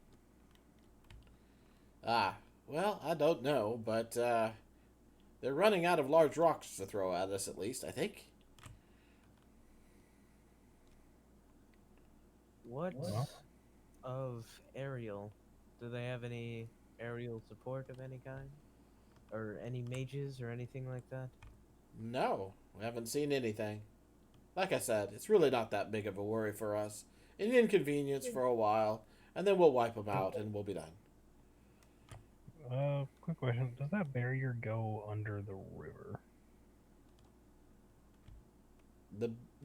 Well, I don't know, but they're running out of large rocks to throw at us, at least, I think. What Well. of aerial? Do they have any aerial support of any kind? Or any mages or anything like that? No, we haven't seen anything. Like I said, it's really not that big of a worry for us. An inconvenience for a while, and then we'll wipe them out and we'll be done. Quick question. Does that barrier go under the river?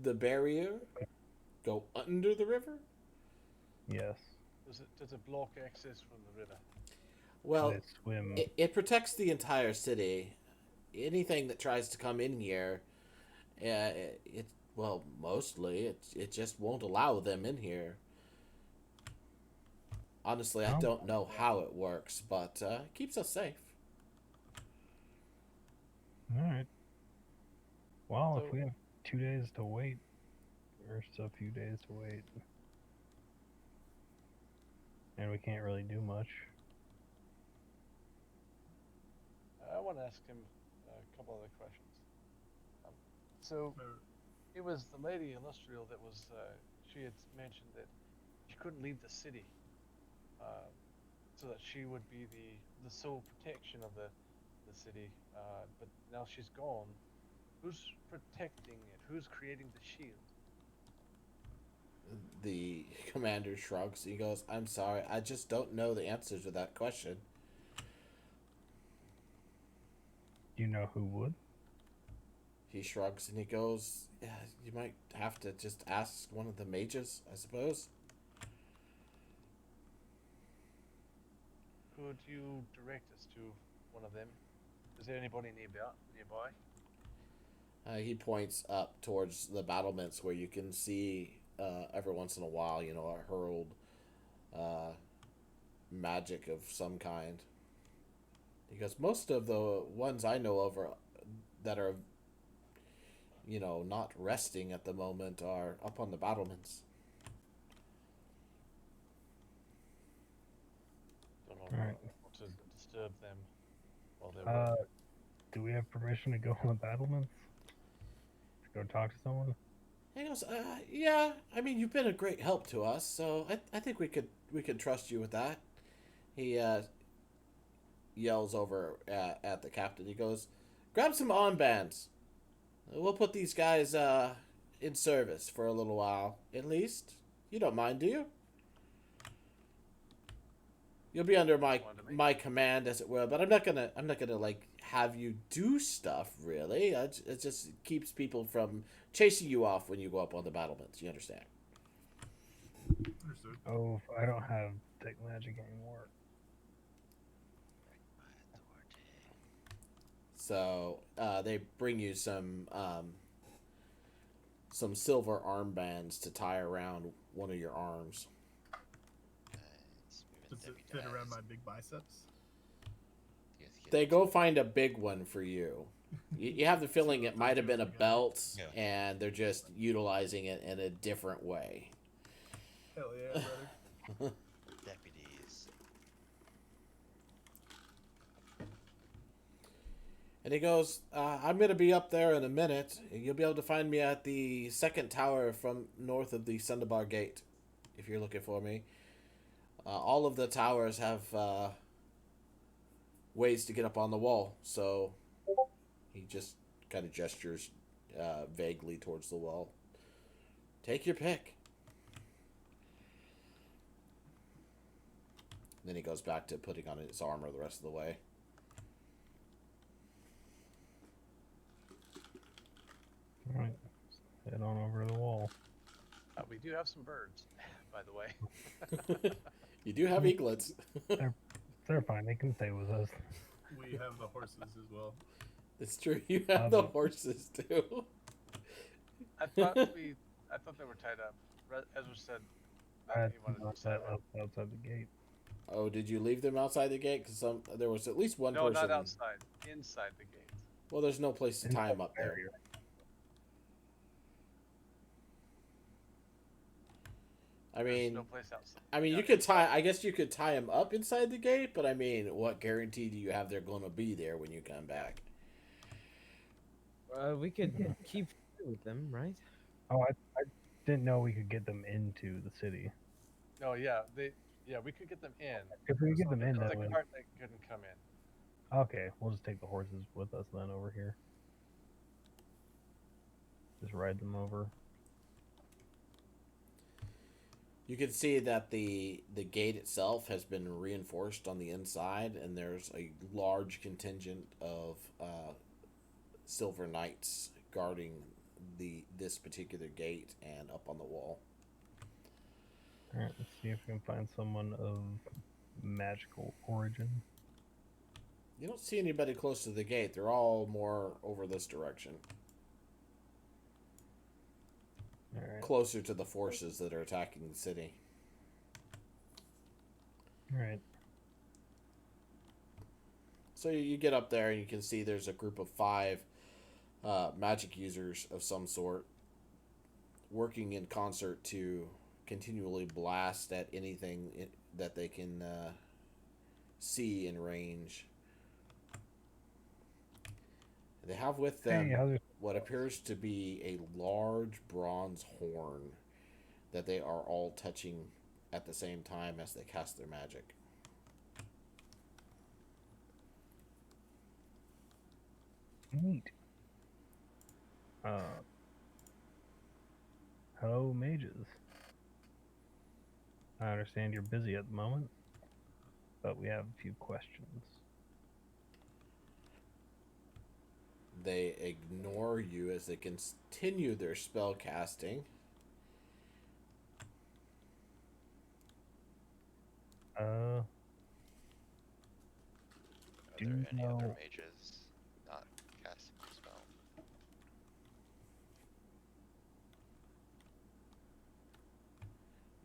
The barrier go under the river? Yes. Does it block access from the river? Well, They swim. it protects the entire city. Anything that tries to come in here, well, mostly it just won't allow them in here. Honestly, I Oh. don't know how it works, but it keeps us safe. Alright. Well, So- if we have 2 days to wait, or just a few days to wait, and we can't really do much. I want to ask him a couple other questions. So, it was the Lady Illustrial that was, she had mentioned that she couldn't leave the city, so that she would be the sole protection of the city, but now she's gone. Who's protecting it? Who's creating the shield? The commander shrugs. He goes, "I'm sorry, I just don't know the answer to that question." Do you know who would? He shrugs and he goes, "Yeah, you might have to just ask one of the mages, I suppose." Could you direct us to one of them? Is there anybody nearby? He points up towards the battlements where you can see every once in a while, a hurled magic of some kind. He goes, "Most of the ones I know of that are, not resting at the moment are up on the battlements." Don't know Alright. what to disturb them while they're Uh, working. do we have permission to go on the battlements? To go talk to someone? He goes, "Yeah, I mean, you've been a great help to us, so I think we could trust you with that." He yells over at the captain. He goes, "Grab some armbands. We'll put these guys in service for a little while, at least. You don't mind, do you? You'll be under my command, as it were, but I'm not gonna like have you do stuff. Really, it just keeps people from chasing you off when you go up on the battlements. You understand?" Understood. Oh, I don't have detect magic anymore. So they bring you some silver armbands to tie around one of your arms. Nice. Does it fit around my big biceps? They go find a big one for you. You have the feeling it might have been a belt, Yeah. and they're just utilizing it in a different way. Hell yeah, brother. Deputies. And he goes, I'm going to be up there in a minute. You'll be able to find me at the second tower from north of the Sundabar Gate, if you're looking for me. All of the towers have ways to get up on the wall, so he just kind of gestures vaguely towards the wall. Take your pick. Then he goes back to putting on his armor the rest of the way. All right, head on over to the wall. We do have some birds, by the way. You do have eaglets. They're fine. They can stay with us. We have the horses as well. It's true. You have the horses too. I thought they were tied up. Ezra said I had he wanted them to set up. outside the gate. Oh, did you leave them outside the gate? Because there was at least one No, person. not outside. Inside the gate. Well, there's no place to tie him up there. I mean, There's no place outside. I mean, you could tie. I guess you could tie him up inside the gate, but I mean, what guarantee do you have they're going to be there when you come back? We could keep with them, right? Oh, I didn't know we could get them into the city. No, we could get them in. If we get them in, There's that a way. cart that couldn't come in. Okay, we'll just take the horses with us then over here. Just ride them over. You can see that the gate itself has been reinforced on the inside, and there's a large contingent of silver knights guarding this particular gate and up on the wall. All right, let's see if we can find someone of magical origin. You don't see anybody close to the gate. They're all more over this direction, All right. closer to the forces that are attacking the city. All right. So you get up there and you can see there's a group of 5 magic users of some sort working in concert to continually blast at anything that they can see in range. They have with them what appears to be a large bronze horn that they are all touching at the same time as they cast their magic. Neat. Hello, mages. I understand you're busy at the moment, but we have a few questions. They ignore you as they continue their spell casting. Are Do there you any other know- mages not casting the spell?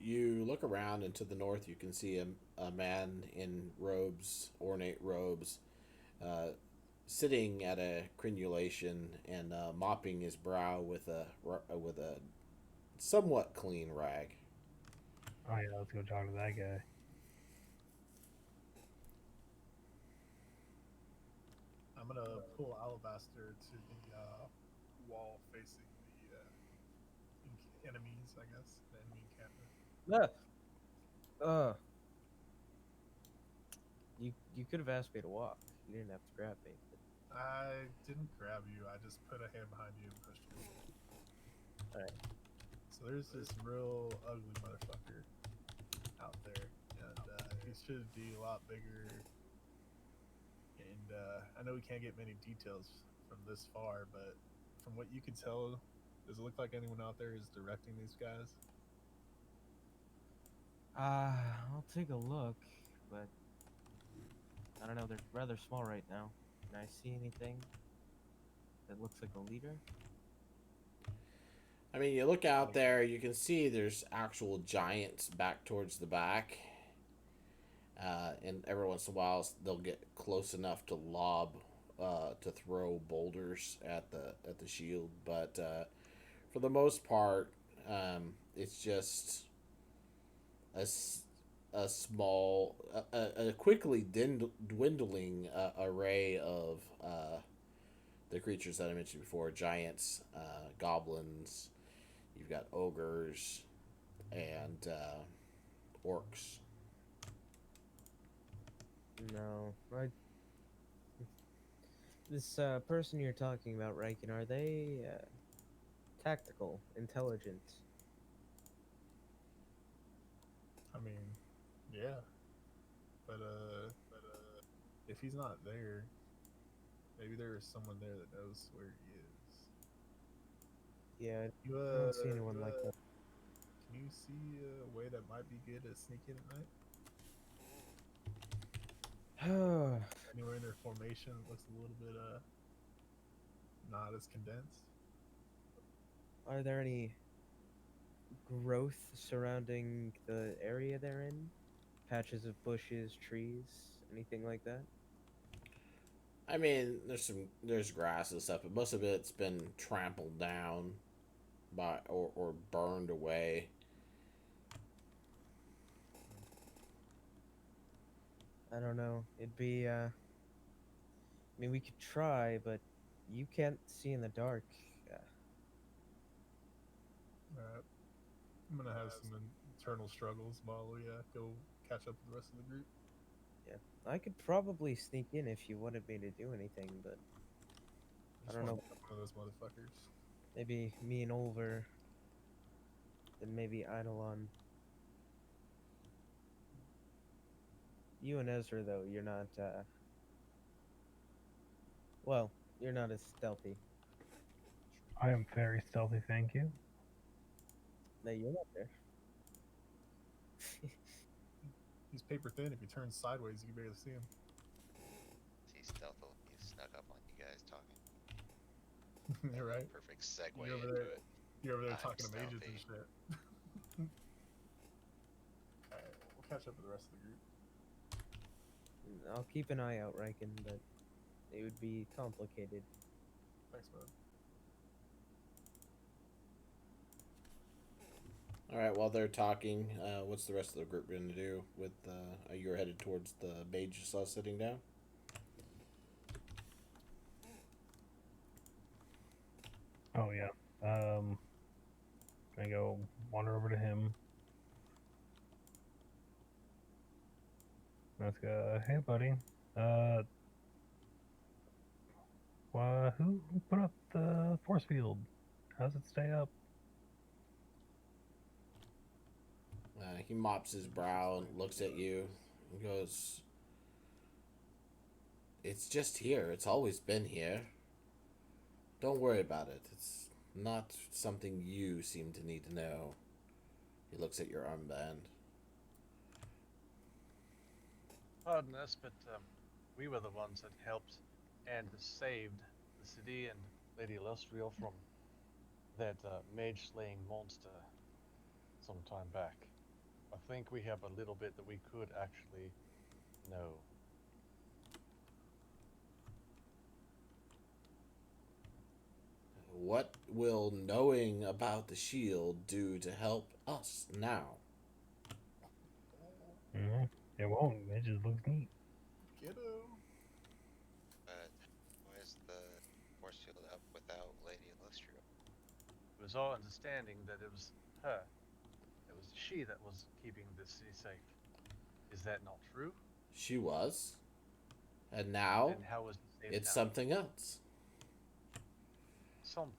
You look around, and to the north you can see a man in robes, ornate robes, sitting at a crenulation and mopping his brow with a somewhat clean rag. Oh yeah, let's go talk to that guy. I'm gonna pull Alabaster to the wall facing the enemies, I guess. The enemy encampment. You could have asked me to walk. You didn't have to grab me. I didn't grab you. I just put a hand behind you and pushed you. Alright. So there's this real ugly motherfucker out there, and he should be a lot bigger. And I know we can't get many details from this far, but from what you can tell, does it look like anyone out there is directing these guys? I'll take a look, but I don't know. They're rather small right now. Can I see anything that looks like a leader? I mean, you look out there, you can see there's actual giants back towards the back. And every once in a while, they'll get close enough to to throw boulders at the shield. But for the most part, it's just a, s- a small, a quickly dwindling array of the creatures that I mentioned before: giants, goblins. You've got ogres and orcs. No, this person you're talking about, Riken, are they tactical, intelligent? I mean, yeah, but if he's not there, maybe there is someone there that knows where he is. Yeah, You I don't see anyone like that. can you see a way that might be good to sneak in at night? Anywhere in their formation that looks a little bit not as condensed. Are there any growth surrounding the area they're in? Patches of bushes, trees, anything like that? I mean, there's grass and stuff, but most of it's been trampled down by or burned away. I don't know. It'd be I mean, we could try, but you can't see in the dark. Alright. I'm gonna have some internal struggles while we go catch up with the rest of the group. Yeah, I could probably sneak in if you wanted me to do anything, but I just don't wanna know. pick up one of those motherfuckers. Maybe me and Olver, then maybe Eidolon. You and Ezra, though, you're not. Well, you're not as stealthy. I am very stealthy, thank you. No, you're not there. He's paper thin. If he turns sideways, you can barely see him. He stealthily snuck up on you guys talking. You're right. Perfect segue You're over into there. it. You're over there I'm talking to mages and stealthy. shit. Alright, we'll catch up with the rest of the group. I'll keep an eye out, Riken, but it would be complicated. Thanks, bud. All right, while they're talking, what's the rest of the group going to do? With you're headed towards the mage you saw sitting down. Oh yeah. I go wander over to him. Let's go. Hey, buddy. Who put up the force field? How's it stay up? He mops his brow and looks at you and goes, "It's just here. It's always been here. Don't worry about it. It's not something you seem to need to know." He looks at your armband. Pardon us, but we were the ones that helped and saved the city and Lady Illustrial from that mage-slaying monster some time back. I think we have a little bit that we could actually know. What will knowing about the shield do to help us now? Mm-hmm. It won't. It just looks neat. Kiddo. But where's the force field up without Lady Illustrial? It was our understanding that it was her. It was she that was keeping the city safe. Is that not true? She was, and now And how was it saved it's now? something else. Something.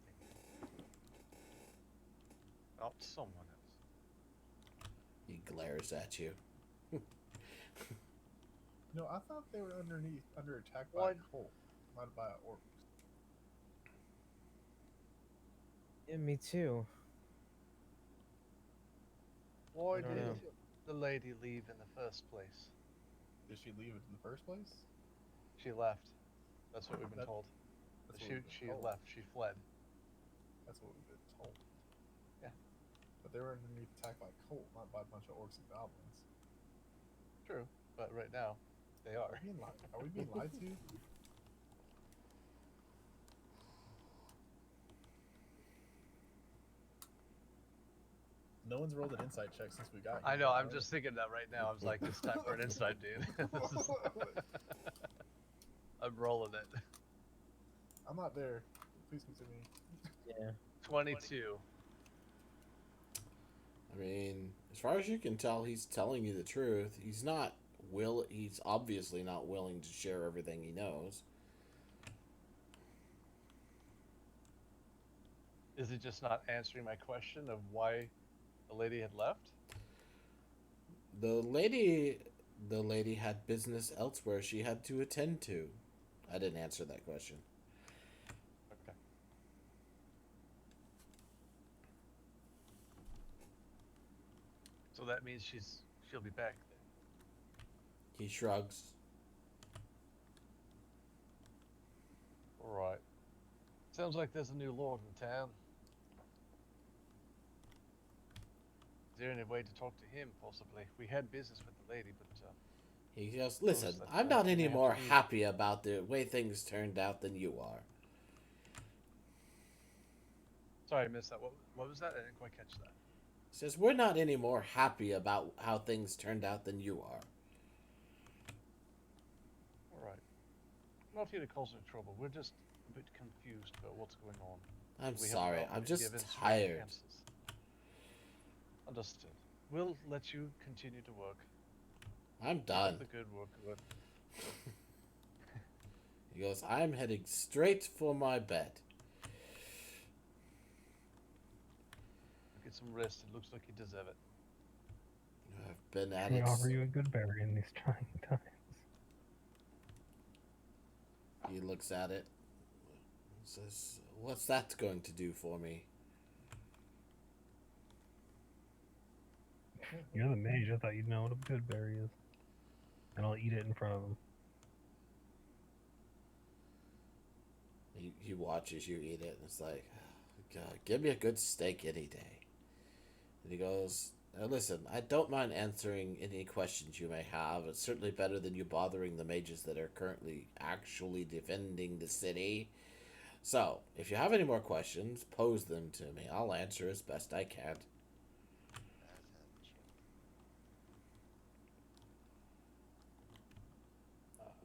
Not someone else. He glares at you. No, I thought they were under attack by Why- a cult, not by an orc. Yeah, me too. Why I don't did know. the lady leave in the first place? Did she leave it in the first place? She left. That's what we've been told. That's what She we've been she told. left. She fled. That's what we've been told. Yeah. But they were underneath attack by a cult, not by a bunch of orcs and goblins. True, but right now, they are. Are we being lied to? No one's rolled an insight check since we got here. I know. I'm right? just thinking that right now. I was like, it's time for an insight, dude. This is- I'm rolling it. I'm not there. Please continue. Yeah. 22. I mean, as far as you can tell, he's telling you the truth. He's obviously not willing to share everything he knows. Is he just not answering my question of why the lady had left? The lady had business elsewhere she had to attend to. I didn't answer that question. Okay. So that means she'll be back then. He shrugs. All right. Sounds like there's a new lord in town. Is there any way to talk to him, possibly? We had business with the lady, but He goes, listen, that I'm I not may any have to more leave." happy about the way things turned out than you are. Sorry, I missed that. What was that? I didn't quite catch that. He says, we're not any more happy about how things turned out than you are. All right. I'm not here to cause any trouble. We're just a bit confused about what's going on. I'm We haven't sorry, been I'm given just straight tired. answers. Understood. We'll let you continue to work. I'm Keep up done. the good work. Good. He goes, I'm heading straight for my bed. Get some rest. It looks like you deserve it. I've been at Can we it. offer you a good berry in these trying times? He looks at it. Says, what's that going to do for me? You're the mage. I thought you'd know what a good berry is. And I'll eat it in front of him. He watches you eat it, and it's like, God, give me a good steak any day. And he goes, now listen, I don't mind answering any questions you may have. It's certainly better than you bothering the mages that are currently actually defending the city. So, if you have any more questions, pose them to me. I'll answer as best I can.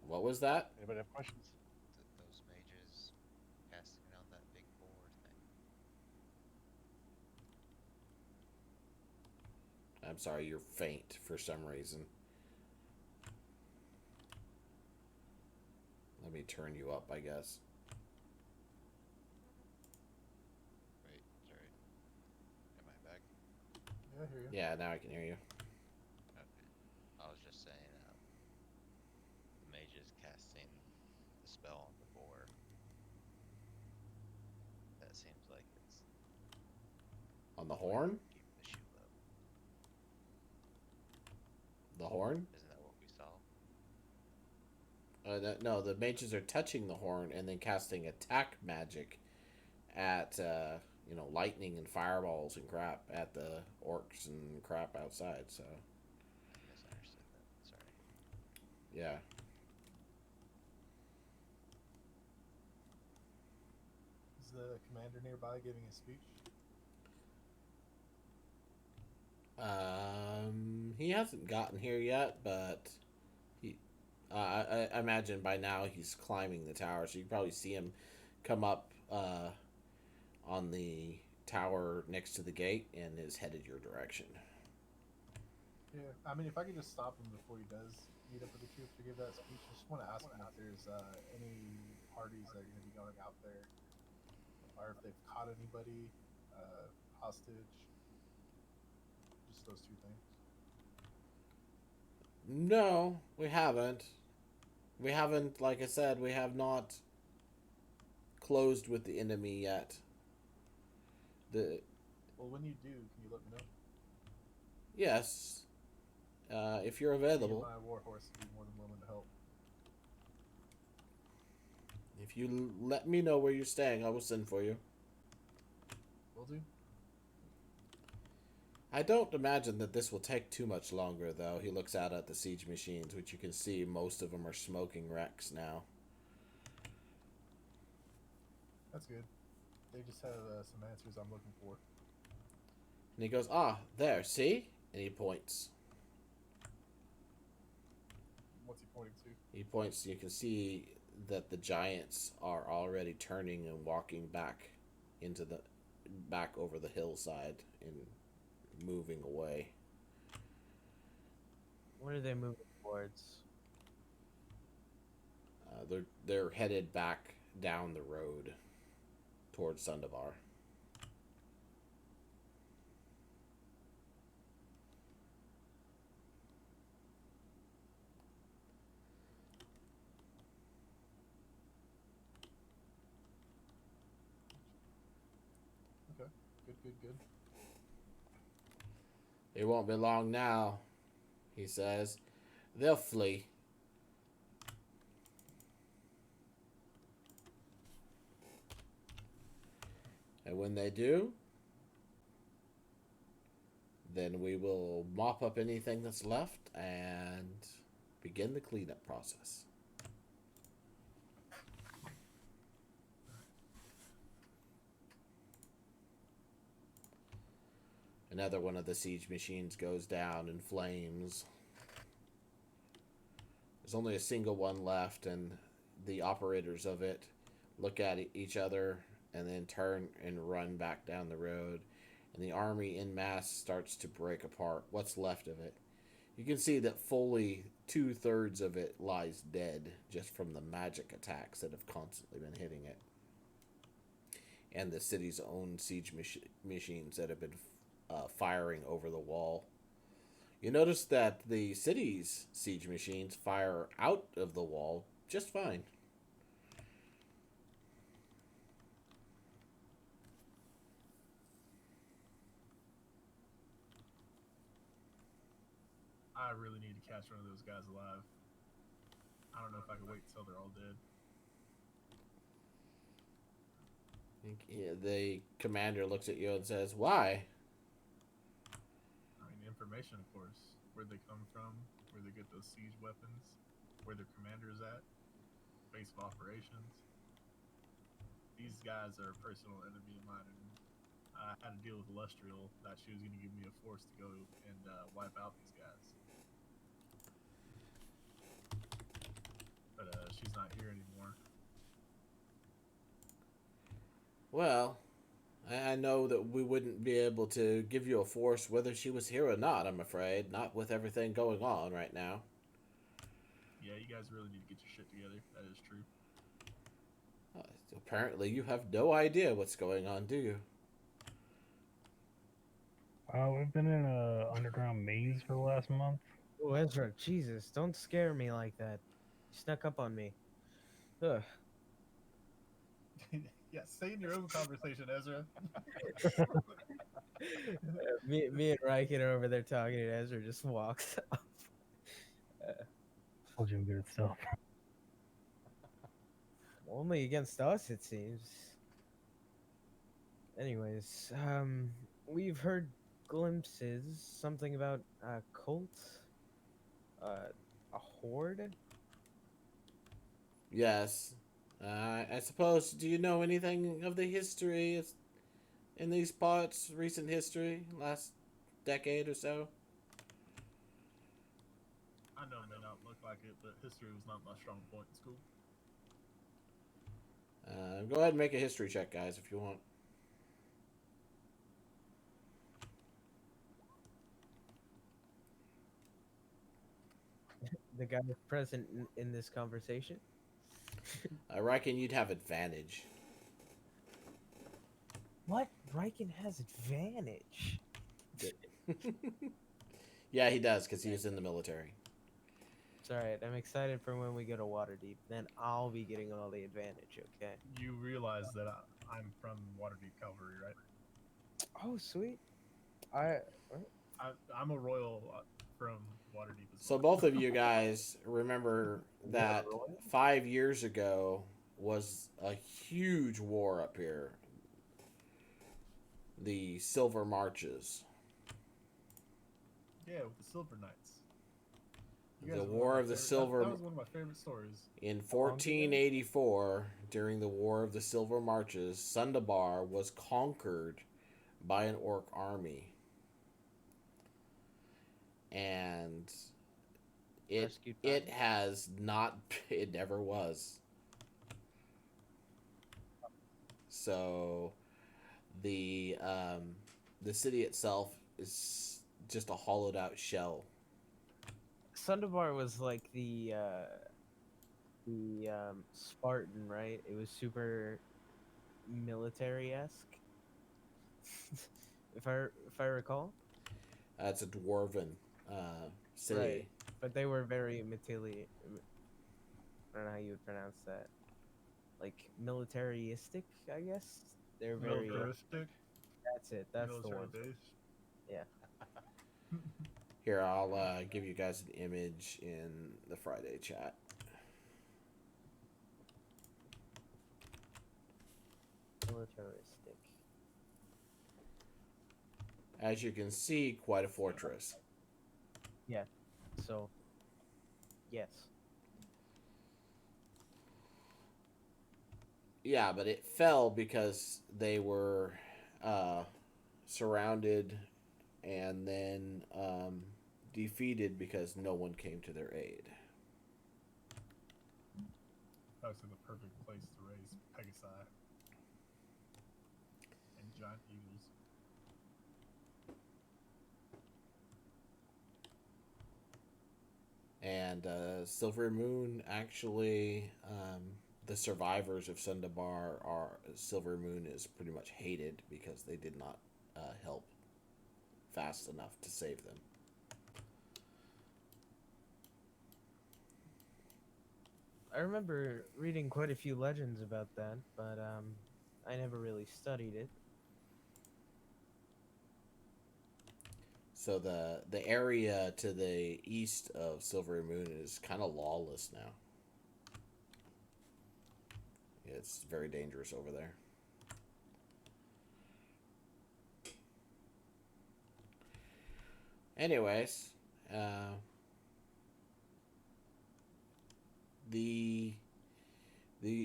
What was that? Anybody have questions? Those mages casting on that big boar thing. I'm sorry, you're faint for some reason. Let me turn you up, I guess. Wait, sorry. Am I back? Yeah, I hear you. Yeah, now I can hear you. Okay. I was just saying, the mage is casting the spell on the boar. That seems like it's On the horn? keeping the shoe up. The horn? Isn't that what we saw? No, the mages are touching the horn and then casting attack magic at, lightning and fireballs and crap at the orcs and crap outside, so, I misunderstood that. Sorry. yeah. Is the commander nearby giving a speech? He hasn't gotten here yet, but I imagine by now he's climbing the tower, so you can probably see him come up on the tower next to the gate and is headed your direction. Yeah, I mean, if I could just stop him before he does meet up with the troops to give that speech, I just want to ask him if there's any parties that are going to be going out there, or if they've caught anybody hostage. Just those two things. No, we haven't. We haven't, like I said, we have not closed with the enemy yet. Well, when you do, can you let me know? Yes, if you're Me and available. my warhorse would be more than willing to help. If you let me know where you're staying, I will send for you. Will do. I don't imagine that this will take too much longer, though. He looks out at the siege machines, which you can see most of them are smoking wrecks now. That's good. They just have some answers I'm looking for. And he goes, "Ah, there, see?" And he points. What's he pointing to? He points. You can see that the giants are already turning and walking back over the hillside and moving away. What are they moving towards? They're headed back down the road towards Sundavar. Okay. Good. It won't be long now, he says. They'll flee. And when they do, then we will mop up anything that's left and begin the cleanup process. Another one of the siege machines goes down in flames. There's only a single one left, and the operators of it look at each other and then turn and run back down the road. And the army en masse starts to break apart. What's left of it? You can see that fully 2/3 of it lies dead just from the magic attacks that have constantly been hitting it. And the city's own siege machines that have been firing over the wall. You notice that the city's siege machines fire out of the wall just fine. I really need to catch one of those guys alive. I don't know if I can wait until they're all dead. The commander looks at you and says, "Why?" I mean, information, of course. Where they come from, where they get those siege weapons, where their commander is at, base of operations. These guys are a personal enemy of mine, and I had to deal with Lustriel that she was going to give me a force to go and wipe out these guys. But she's not here anymore. Well, I know that we wouldn't be able to give you a force whether she was here or not, I'm afraid. Not with everything going on right now. Yeah, you guys really need to get your shit together. That is true. Apparently, you have no idea what's going on, do you? We've been in a underground maze for the last month. Oh, Ezra, Jesus, don't scare me like that. You snuck up on me. Ugh. Yeah, stay in your own conversation, Ezra. Me and Riken are over there talking, and Ezra just walks up. Told you I'm good at stuff. Only against us, it seems. Anyways, we've heard glimpses, something about a cult, a horde. Yes. I suppose, do you know anything of the history in these parts, recent history, last decade or so? I know it may not look like it, but history was not my strong point in school. Go ahead and make a history check, guys, if you want. The guy present in this conversation. I reckon you'd have advantage. What? Riken has advantage. Yeah, he does, because he was in the military. It's alright. I'm excited for when we go to Waterdeep. Then I'll be getting all the advantage, okay? You realize that I'm from Waterdeep Cavalry, right? Oh, sweet. I'm a royal from Waterdeep as So well. both of you guys remember that 5 years ago was a huge war up here. The Silver Marches. Yeah, with the Silver Knights. You The guys are War one of the my favorite- Silver... That was one of my favorite stories. In 1484, during the War of the Silver Marches, Sundabar was conquered by an orc army. and it Rescued it by- has not. It never was. So the city itself is just a hollowed out shell. Sundabar was like the Spartan, right? It was super military esque, if I recall. It's a dwarven city. Right, but they were very military. I don't know how you would pronounce that. Like militaristic, I guess. They're very. Militaristic. That's it. That's the Military one. base. Yeah. Here, I'll give you guys an image in the Friday chat. Militaristic. As you can see, quite a fortress. So, yes. Yeah, but it fell because they were surrounded and then defeated because no one came to their aid. That's the perfect place to raise Pegasi and giant eagles. And Silver Moon actually, the survivors of Sundabar are Silver Moon is pretty much hated because they did not help fast enough to save them. I remember reading quite a few legends about that, but I never really studied it. So the area to the east of Silver Moon is kind of lawless now. It's very dangerous over there. Anyways, the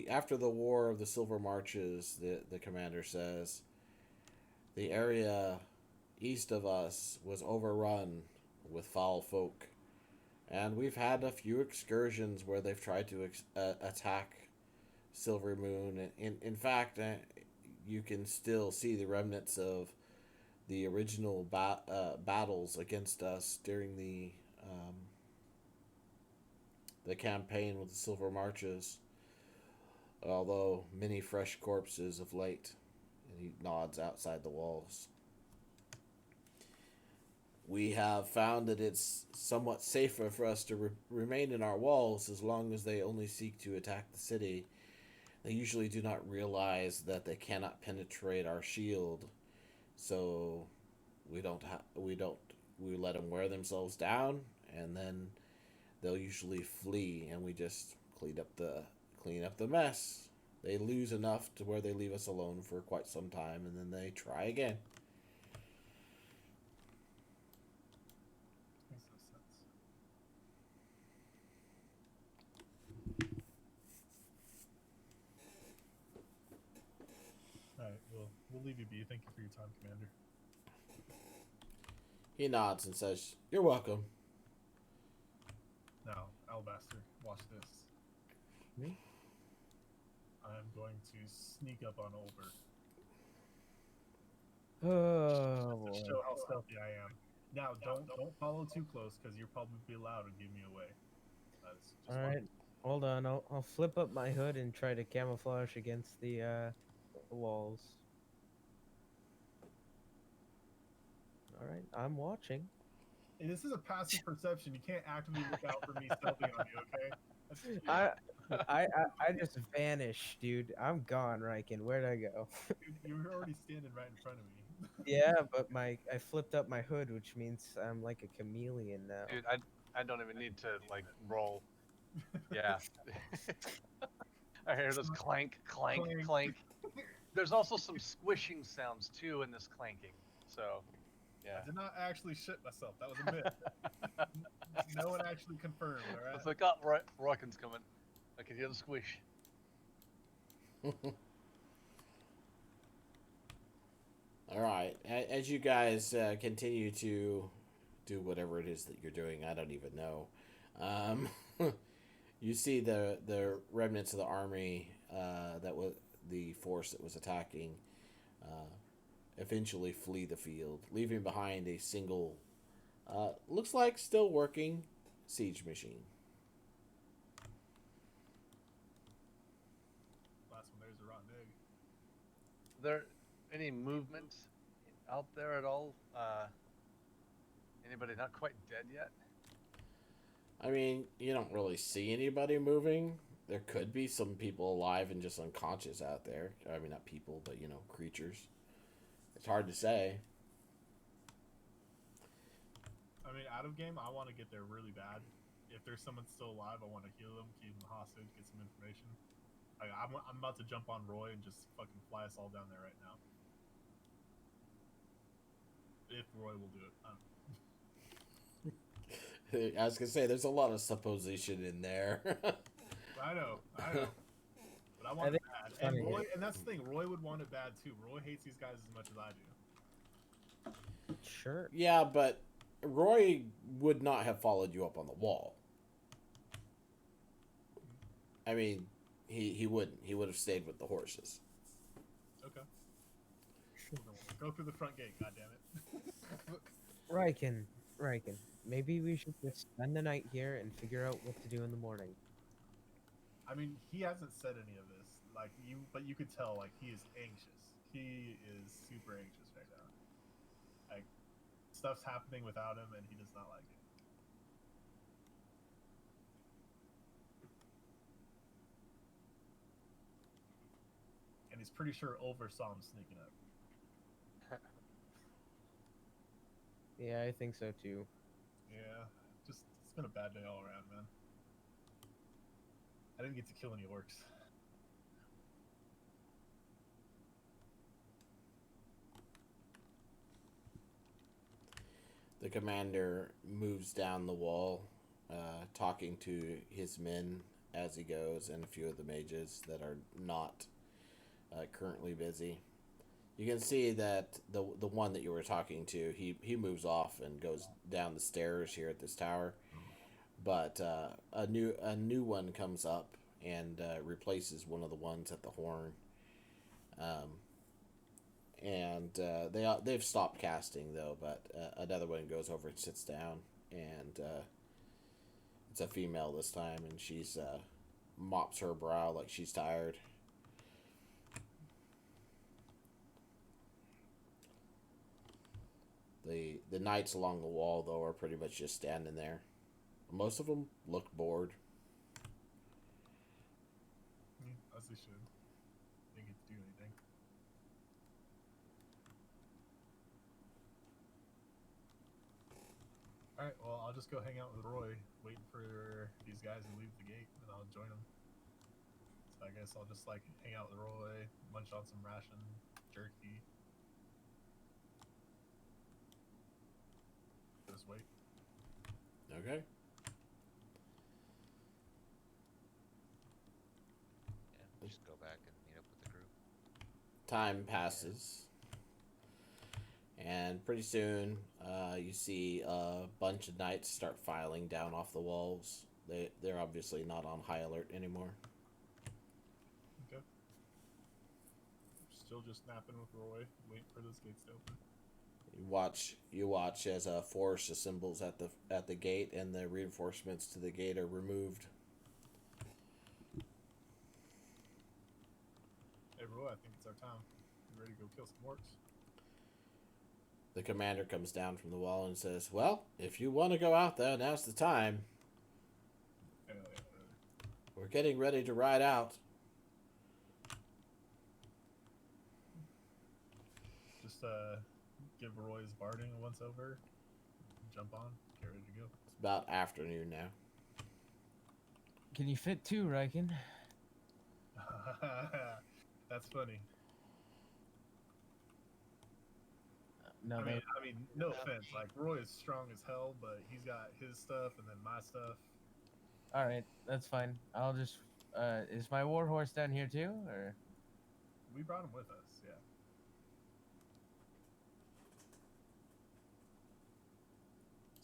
after the War of the Silver Marches, the commander says the area east of us was overrun with foul folk, and we've had a few excursions where they've tried to attack Silver Moon. In fact, you can still see the remnants of the original battles against us during the campaign with the Silver Marches, although many fresh corpses of late. And he nods outside the walls. We have found that it's somewhat safer for us to remain in our walls as long as they only seek to attack the city. They usually do not realize that they cannot penetrate our shield, so we let them wear themselves down, and then they'll usually flee, and we just clean up the mess. They lose enough to where they leave us alone for quite some time, and then they try again. Makes no sense. Alright, well, we'll leave you be. Thank you for your time, Commander. He nods and says, "You're welcome." Now, Alabaster, watch this. Me? I'm going to sneak up on Olbert Oh to boy. show how stealthy I am. Now, don't follow too close because you'll probably be loud and give me away. That's just All right. Hold on. I'll flip up my hood and try to camouflage against the walls. All right. I'm watching. Hey, this is a passive perception. You can't actively look out for me stealthing on you, okay? That's, I just vanished, dude. I'm gone, Riken. Where'd I go? dude, you're already standing right in front of me. Yeah, but I flipped up my hood, which means I'm like a chameleon now. Dude, I don't even need to like roll. Yeah. I hear this clank, clank, Clank. clank. There's also some squishing sounds too in this clanking. So, yeah. I did not actually shit myself. That was a myth. No one actually confirmed, alright? It's like, oh, Rockin's coming. I can hear the squish. All right. As you guys continue to do whatever it is that you're doing. I don't even know. Um, you see the remnants of the army that was the force that was attacking eventually flee the field, leaving behind a single, looks like still working, siege machine. Last one there's a rotten egg. There any movement out there at all? Anybody not quite dead yet? I mean, you don't really see anybody moving. There could be some people alive and just unconscious out there. I mean, not people, but creatures. It's hard to say. I mean, out of game, I want to get there really bad. If there's someone still alive, I want to heal them, keep them hostage, get some information. Like, I'm about to jump on Roy and just fucking fly us all down there right now. If Roy will do it. I was gonna say, there's a lot of supposition in there. I know. But I want it bad. And Roy, and that's the thing, Roy would want it bad too. Roy hates these guys as much as I do. Sure. Yeah, but Roy would not have followed you up on the wall. I mean, he wouldn't. He would have stayed with the horses. Okay. Go through the front gate, goddammit. Riken, maybe we should just spend the night here and figure out what to do in the morning. I mean, he hasn't said any of this. But you could tell, he is anxious. He is super anxious right now. Like, stuff's happening without him, and he does not like it. And he's pretty sure Ulver saw him sneaking up. Yeah, I think so too. Yeah, it's been a bad day all around, man. I didn't get to kill any orcs. The commander moves down the wall, talking to his men as he goes, and a few of the mages that are not currently busy. You can see that the one that you were talking to, he moves off and goes down the stairs here at this tower, but a new one comes up and replaces one of the ones at the horn. And they've stopped casting though, but another one goes over and sits down, and it's a female this time, and she's mops her brow like she's tired. The knights along the wall though are pretty much just standing there. Most of them look bored. As they should. They get to do anything. Alright, well, I'll just go hang out with Roy, waiting for these guys to leave the gate, and I'll join them. So I guess I'll just, hang out with Roy, munch on some ration, jerky. Just wait. Okay. Yeah, just go back and meet up with the group. Time passes, and pretty soon you see a bunch of knights start filing down off the walls. They're obviously not on high alert anymore. Okay. Still just napping with Roy, waiting for those gates to open. You watch as a force assembles at the gate, and the reinforcements to the gate are removed. Hey Roy, I think it's our time. You ready to go kill some orcs? The commander comes down from the wall and says, "Well, if you want to go out there, now's the time. Hell yeah, brother. We're getting ready to ride out." Just give Roy his barding a once over, jump on, get ready to go. It's about afternoon now. Can you fit two, Riken? That's funny. No, I mean, no offense. Roy is strong as hell, but he's got his stuff and then my stuff. all right, that's fine. I'll just. Is my warhorse down here too, or? We brought him with us, yeah.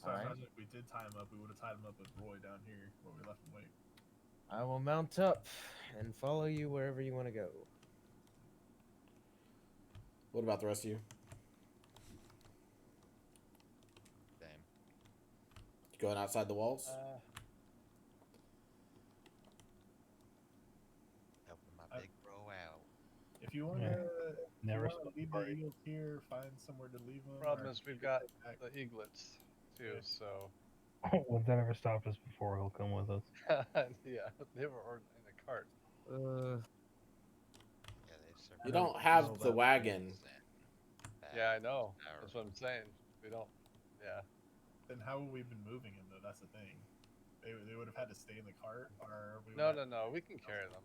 So I Alright. imagine if we did tie him up, we would have tied him up with Roy down here where we left him wait. I will mount up and follow you wherever you want to go. What about the rest of you? Same. Going outside the walls? Helping my I- big bro out. If you want Yeah. to Never leave the eagles here, find somewhere to leave them. Problem or is we've you can got take back. the eaglets too, Yeah. so Would that ever stop us before he'll come with us? yeah, they were in a cart. Uh, Yeah, they You survived. don't know have the about wagon. Yeah, I know. Hour. That's what I'm saying. We don't. Yeah. Then how have we been moving him though? That's the thing. They would have had to stay in the cart, or we would No, have no, no. We can carry them.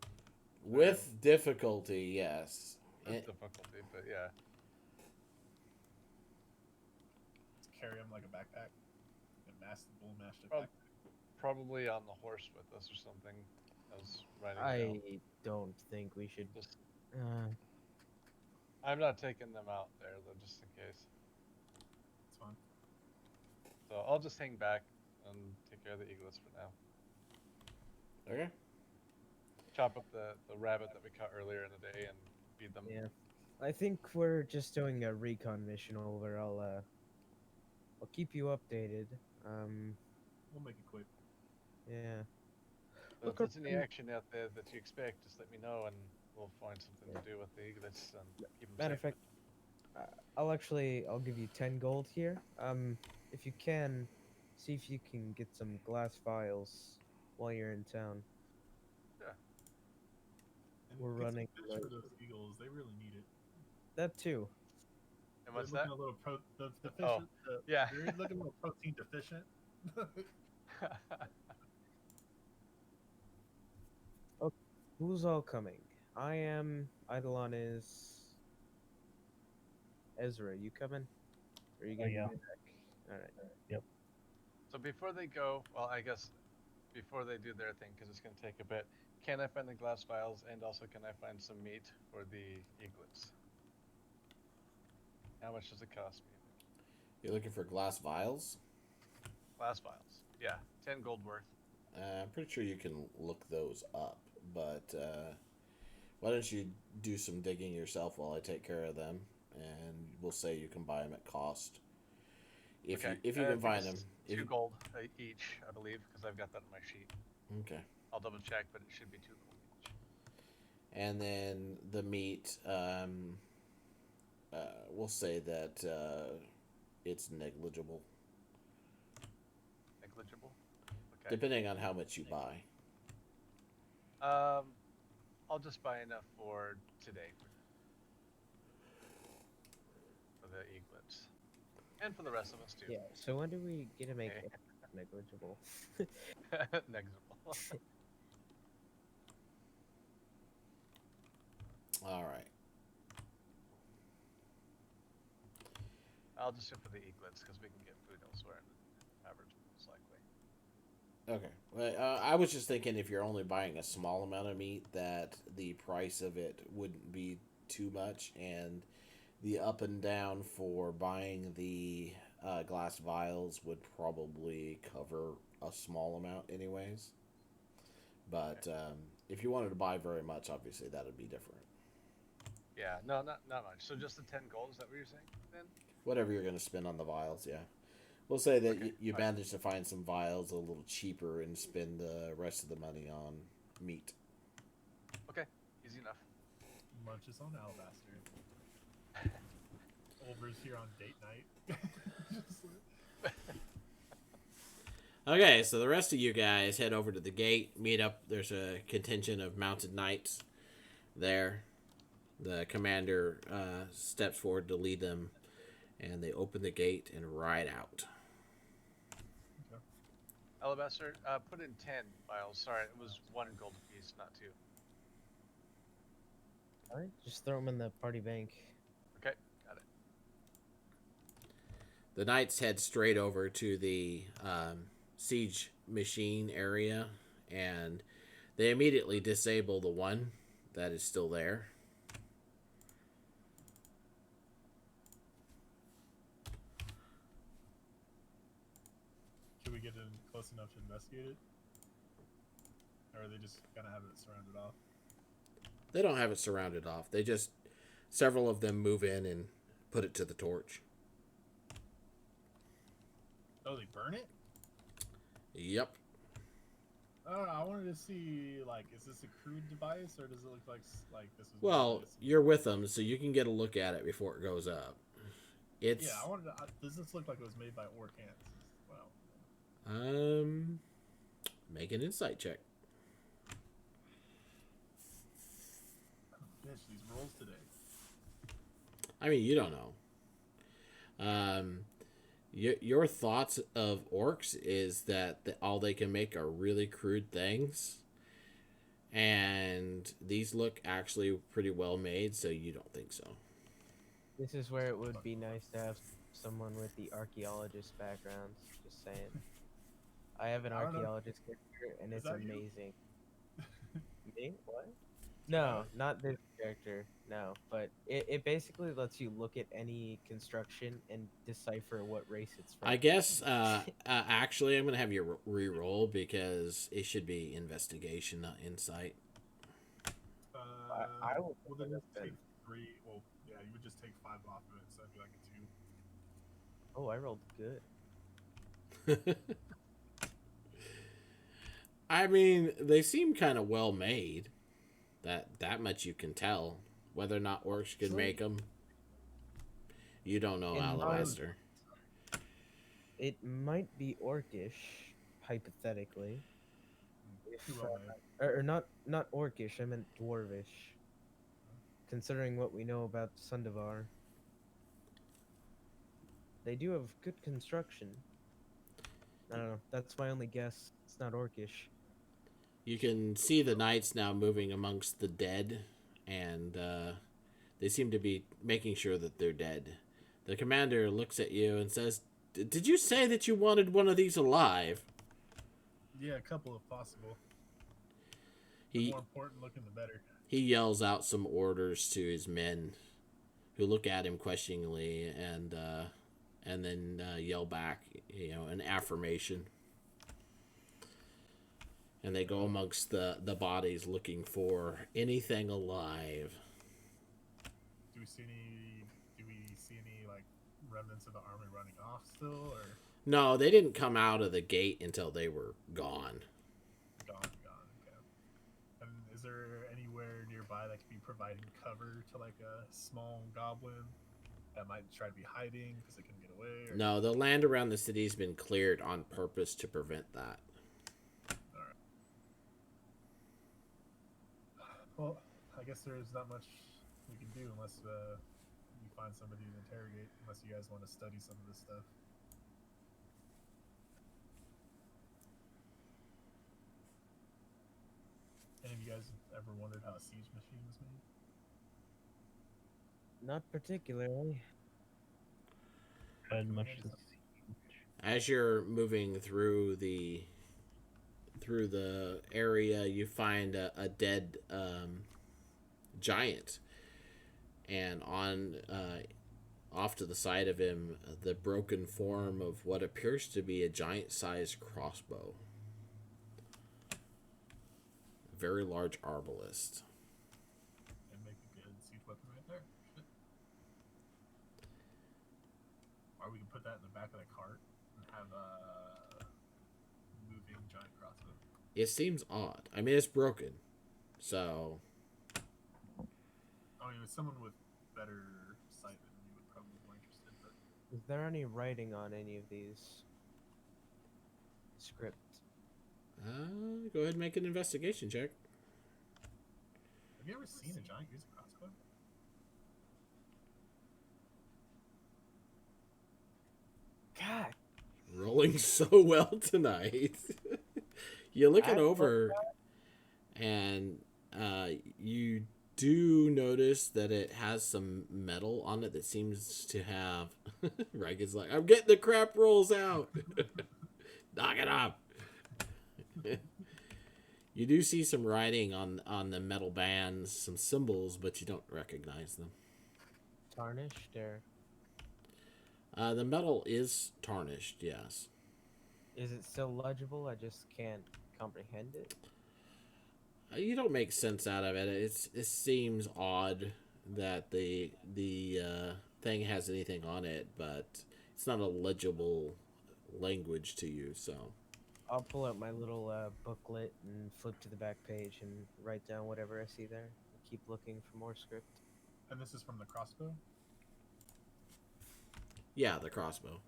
With difficulty, yes. With difficulty, but yeah. to carry him like a backpack, and bull mashed it Prob- back. Probably on the horse with us or something. As riding down. I don't think we should. Just, Uh, I'm not taking them out there though, just in case. It's fine. So I'll just hang back and take care of the eaglets for now. Okay. Chop up the rabbit that we caught earlier in the day and feed them. yeah, I think we're just doing a recon mission over. I'll keep you updated. We'll make it quick. Yeah. But Look if there's any around. action out there that you expect, just let me know and we'll find something to do with the eaglets and keep them Matter of safe. fact, I'll give you 10 gold here. If you can, see if you can get some glass vials while you're in town. And We're get some running fish low. for those eagles. They really need it. That too. And what's They're that? looking a little the fish. Oh, yeah. They're looking a little protein deficient. Who's all coming? I am. Eidolon is. Ezra, you coming? Or are you gonna yeah. be back? All right. So before they go, well, I guess before they do their thing, because it's going to take a bit, can I find the glass vials and also can I find some meat for the eaglets? How much does it cost me? You're looking for glass vials? Glass vials. Yeah, 10 gold worth. I'm pretty sure you can look those up, but why don't you do some digging yourself while I take care of them, and we'll say you can buy them at cost. If Okay. you can find them. It's 2 gold each, I believe, because I've got that in my sheet. Okay. I'll double check, but it should be 2 gold each. And then the meat, we'll say that it's negligible, Negligible. Okay. depending on how much you buy. I'll just buy enough for today for the eaglets, and for the rest of us too. Yeah. So when do we get to make Okay. it negligible? Negligible. All right. I'll just shoot for the eaglets because we can get food elsewhere in average, most likely. Okay. Well, I was just thinking if you're only buying a small amount of meat, that the price of it wouldn't be too much, and the up and down for buying the glass vials would probably cover a small amount, anyways. But if you wanted to buy very much, obviously that would be different. Yeah, no, not much. So just the 10 gold, is that what you're saying then? Whatever you're going to spend on the vials, yeah. We'll say that Okay, you fine. managed to find some vials a little cheaper and spend the rest of the money on meat. Okay, easy enough. Munches on alabaster. Olver's here on date night. Just like- Okay, so the rest of you guys head over to the gate, meet up. There's a contingent of mounted knights there. The commander steps forward to lead them, and they open the gate and ride out. Alabaster, put in 10 vials. Sorry, it was 1 gold piece, not 2. All right. Just throw them in the party bank. Okay, got it. The knights head straight over to the siege machine area, and they immediately disable the one that is still there. get in close enough to investigate it? Or are they just gonna have it surrounded off? They don't have it surrounded off. They just, several of them move in and put it to the torch. Oh, they burn it? Yep. I don't know. I wanted to see, like, is this a crude device, or does it look like this was? Well, you're with them, so you can get a look at it before it goes up. It's Yeah, I wanted to. Does this look like it was made by orc hands? Wow. Make an insight check. Bitch, these rolls today. I mean, you don't know. Your thoughts of orcs is that all they can make are really crude things, and these look actually pretty well made, so you don't think so. This is where it would be nice to have someone with the archaeologist background. Just saying. I have an I don't know. archaeologist character, and Is it's that you? amazing. Me? What? No, not this character. No, but it basically lets you look at any construction and decipher what race it's from. I guess, actually, I'm going to have you re-roll because it should be investigation, not insight. I will Well, then take just that. take 3. Well, yeah, you would just take 5 off of it, so it'd be like a 2. Oh, I rolled good. I mean, they seem kind of well made. That much you can tell. Whether or not orcs could make them, you don't know, In Alabaster. It might be orcish, hypothetically. Too If, well made. or not orcish. I meant dwarvish. Considering what we know about Sundavar, they do have good construction. I don't know. That's my only guess. It's not orcish. You can see the knights now moving amongst the dead, and they seem to be making sure that they're dead. The commander looks at you and says, "Did you say that you wanted one of these alive?" Yeah, a couple if possible. The He more important looking, the better. he yells out some orders to his men, who look at him questioningly, and then yell back, an affirmation. And they go amongst the bodies looking for anything alive. Do we see any like remnants of the army running off still, or No, they didn't come out of the gate until they were gone. gone? Okay. And is there anywhere nearby that could be providing cover to like a small goblin that might try to be hiding because they couldn't get away? Or... No, the land around the city has been cleared on purpose to prevent that. Well, I guess there's not much we can do unless you find somebody to interrogate, unless you guys want to study some of this stuff. Any of you guys ever wondered how a siege machine was made? Not particularly. Had much to As you're moving through the area, you find a dead giant, and on off to the side of him, the broken form of what appears to be a giant-sized crossbow. A very large arbalist. And make a good siege weapon right there. Shit. Or we can put that in the back of the cart and have a moving giant crossbow. It seems odd. I mean, it's broken, so. I mean, with someone with better sight than me would probably be more interested, but Is there any writing on any of these? Script. Go ahead and make an investigation check. have you ever seen a giant use a crossbow? God. Rolling so well tonight. You look it I over, and you do notice that it has some metal on it that seems to have. Reagan's like, "I'm getting the crap rolls out. Knock it off." You do see some writing on the metal bands, some symbols, but you don't recognize them. Tarnished or The metal is tarnished, yes. Is it still legible? I just can't comprehend it. You don't make sense out of it. It seems odd that the thing has anything on it, but it's not a legible language to you. So I'll pull out my little booklet and flip to the back page and write down whatever I see there. Keep looking for more script. And this is from the crossbow? yeah, the crossbow.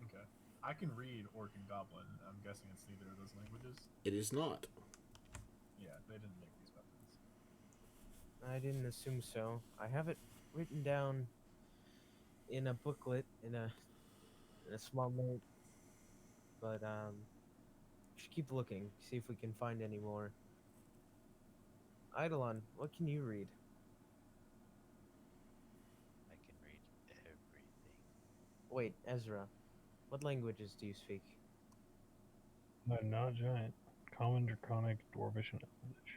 Okay. I can read Orc and Goblin. I'm guessing it's neither of those languages. It is not. Yeah, they didn't make these weapons. I didn't assume so. I have it written down in a booklet in a small note, but just keep looking, see if we can find any more. Eidolon, what can you read? I can read everything. Wait, Ezra, what languages do you speak? I'm not giant. Common, Draconic, Dwarvish, and Elvish.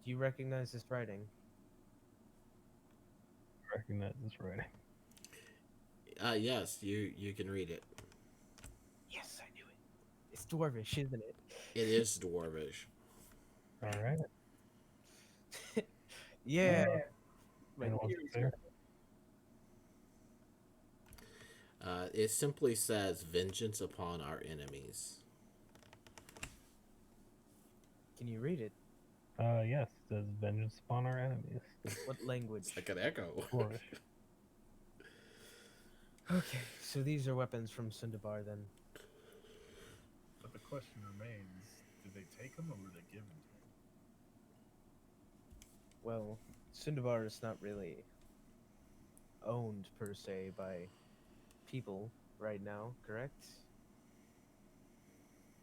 Do you recognize this writing? Recognize this writing. Yes, you can read it. Yes, I knew it. It's Dwarvish, isn't it? It is Dwarvish. All right. Yeah. My And what's theory's there? It simply says vengeance upon our enemies. Can you read it? Yes, it says vengeance upon our enemies. What language? It's like an echo. Dwarvish. Okay, so these are weapons from Sundabar then. But the question remains, did they take them or were they given to them? Well, Sundabar is not really owned per se by people right now, correct?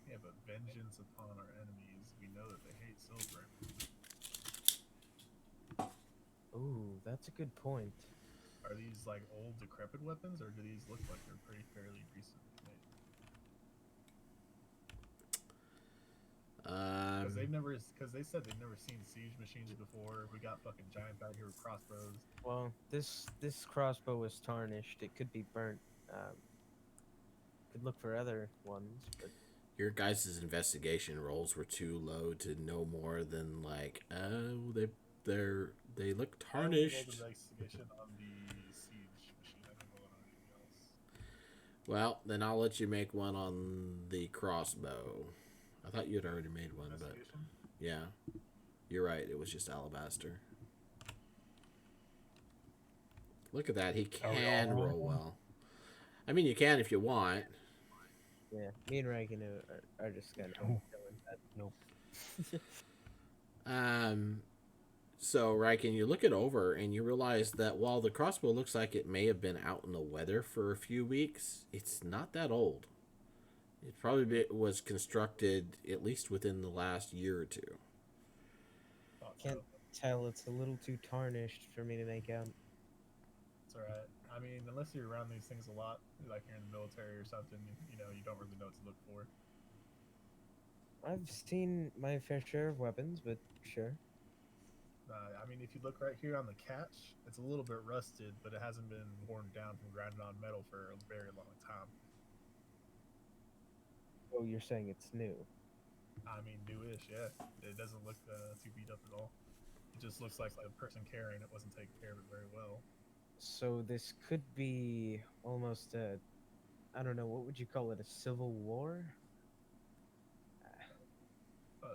Yeah, but vengeance upon our enemies. We know that they hate silver. Ooh, that's a good point. Are these like old decrepit weapons, or do these look like they're pretty fairly recent made? Because they said they've never seen siege machines before. We got fucking giants out here with crossbows. Well, this crossbow was tarnished. It could be burnt. Could look for other ones, but Your guys' investigation rolls were too low to know more than like, oh, they look I rolled tarnished. investigation on the siege machine. I didn't roll it on anything else. Well, then I'll let you make one on the crossbow. I thought you had already made one, but Investigation? yeah, you're right. It was just alabaster. Look at that. He Are we all can rolling? roll well. I mean, you can if you want. yeah, me and Reagan are just kind of Oh. doing that. Nope. So, Riken, you look it over and you realize that while the crossbow looks like it may have been out in the weather for a few weeks, it's not that old. It probably was constructed at least within the last year or two. Thought Can't so. tell. It's a little too tarnished for me to make out. It's alright. I mean, unless you're around these things a lot, like you're in the military or something, you know, you don't really know what to look for. I've seen my fair share of weapons, but sure. I mean, if you look right here on the catch, it's a little bit rusted, but it hasn't been worn down from grinding on metal for a very long time. Oh, you're saying it's new. I mean, newish, yeah. It doesn't look too beat up at all. It just looks like the person carrying it wasn't taking care of it very well. So this could be almost a, I don't know, what would you call it? A civil war?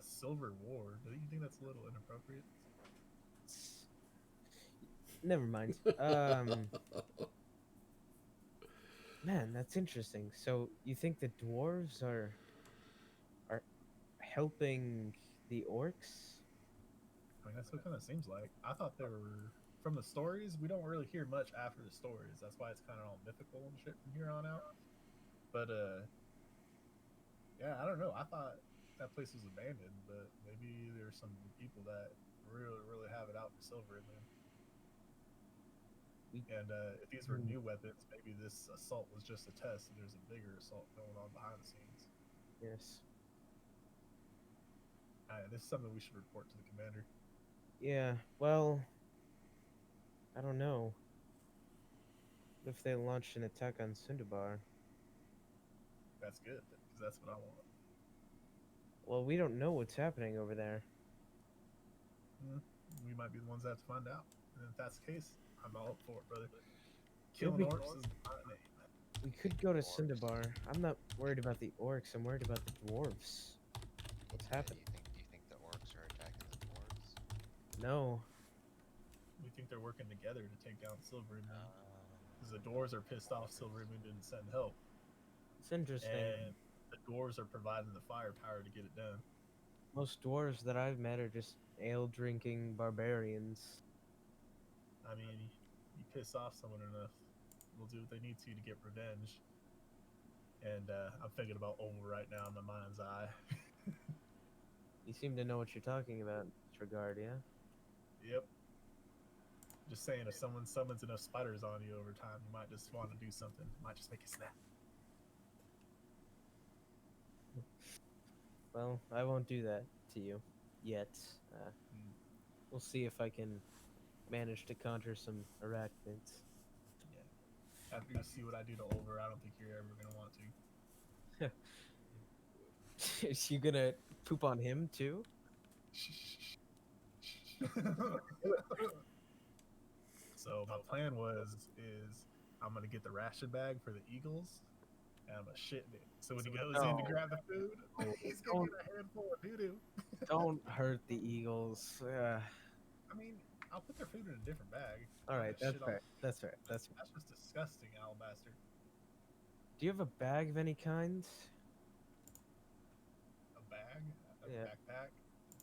Silver War. Do you think that's a little inappropriate? Never mind. Man, that's interesting. So you think the dwarves are helping the orcs? I mean, that's what it kind of seems like. I thought they were from the stories. We don't really hear much after the stories. That's why it's kind of all mythical and shit from here on out. But yeah, I don't know. I thought that place was abandoned, but maybe there's some people that really have it out for silver in them. And if these were new weapons, maybe this assault was just a test, and there's a bigger assault going on behind the scenes. Yes. This is something we should report to the commander. Yeah, well, I don't know. What if they launched an attack on Sundabar? that's good because that's what I want. Well, we don't know what's happening over there. We might be the ones that have to find out. And if that's the case, I'm all up for it, brother. It'd Killing be- orcs is my name. We could go to Orcs. Cindabar. I'm not worried about the orcs. I'm worried about the dwarves. What's Yeah, happening? you think the orcs are attacking the dwarves? No. We think they're working together to take down Silvery Moon. Uh, Because the dwarves are pissed off Silvery Moon didn't send help. It's interesting. And the dwarves are providing the firepower to get it done. Most dwarves that I've met are just ale drinking barbarians. I mean, you piss off someone enough, they'll do what they need to get revenge. And I'm thinking about Oval right now in my mind's eye. You seem to know what you're talking about in this regard, yeah? Yep. Just saying, if someone summons enough spiders on you over time, you might just want to do something. Might just make you snap. Well, I won't do that to you yet. We'll see if I can manage to conjure some arachnids. Yeah. After you see what I do to Over, I don't think you're ever gonna want to. Is you gonna poop on him too? So my plan is I'm gonna get the ration bag for the eagles, and I'm gonna shit in it. So when he goes in to No. grab the food, Oh, he's gonna get a handful of doo doo. Don't hurt the eagles. I mean, I'll put their food in a different bag. All right, Shit that's on- fair. That's fair. That's fair. That's just disgusting, Alabaster. Do you have a bag of any kind? A bag, a Yeah. backpack.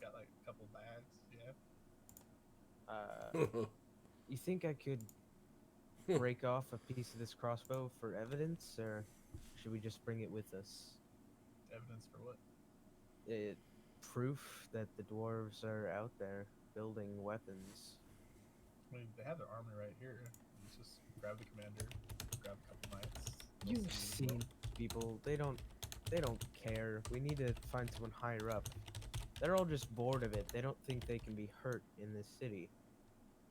Got like a couple bags. Yeah. You think I could break off a piece of this crossbow for evidence, or should we just bring it with us? Evidence for what? Proof that the dwarves are out there building weapons. I mean, they have their armor right here. Let's just grab the commander, grab a couple knights. They'll You've see what seen people. They don't care. We need to find someone higher up. They're all just bored of it. They don't think they can be hurt in this city.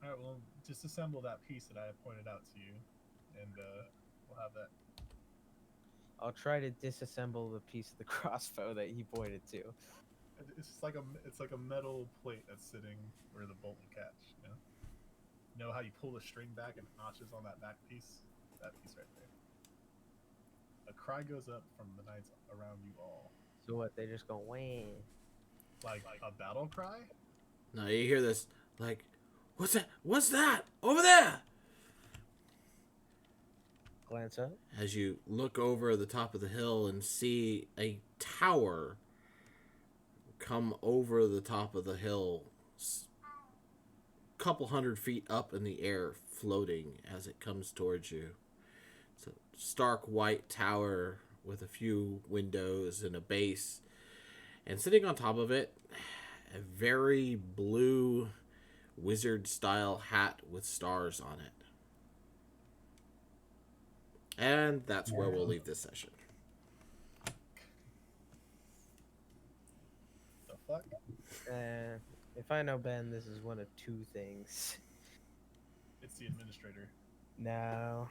All right, well, just assemble that piece that I pointed out to you, and we'll have that. I'll try to disassemble the piece of the crossbow that he pointed to. It's just like a metal plate that's sitting where the bolt will catch. You know how you pull the string back and it notches on that back piece? That piece right there. A cry goes up from the knights around you all, So what? They just go wah. like a battle cry. Now you hear this, like, what's that? What's that? Over there! Glance up. As you look over the top of the hill and see a tower come over the top of the hill, couple 100 feet up in the air, floating as it comes towards you. It's a stark white tower with a few windows and a base, and sitting on top of it, a very blue wizard-style hat with stars on it. And that's where we'll leave this session. The fuck? If I know Ben, this is one of two things. It's the administrator. No.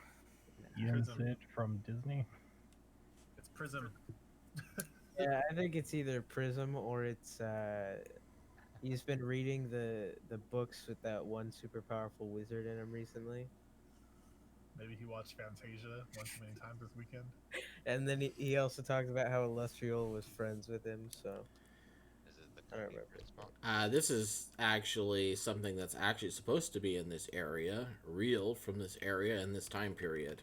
Ian Prism. Sid from Disney. It's Prism. Yeah, I think it's either Prism or it's he's been reading the books with that one super powerful wizard in them recently. Maybe he watched Fantasia one too many times this weekend. And then he also talks about how Illustrial was friends with him, so Is it the I don't Cookie remember. Prince book? This is actually something that's actually supposed to be in this area, real from this area in this time period.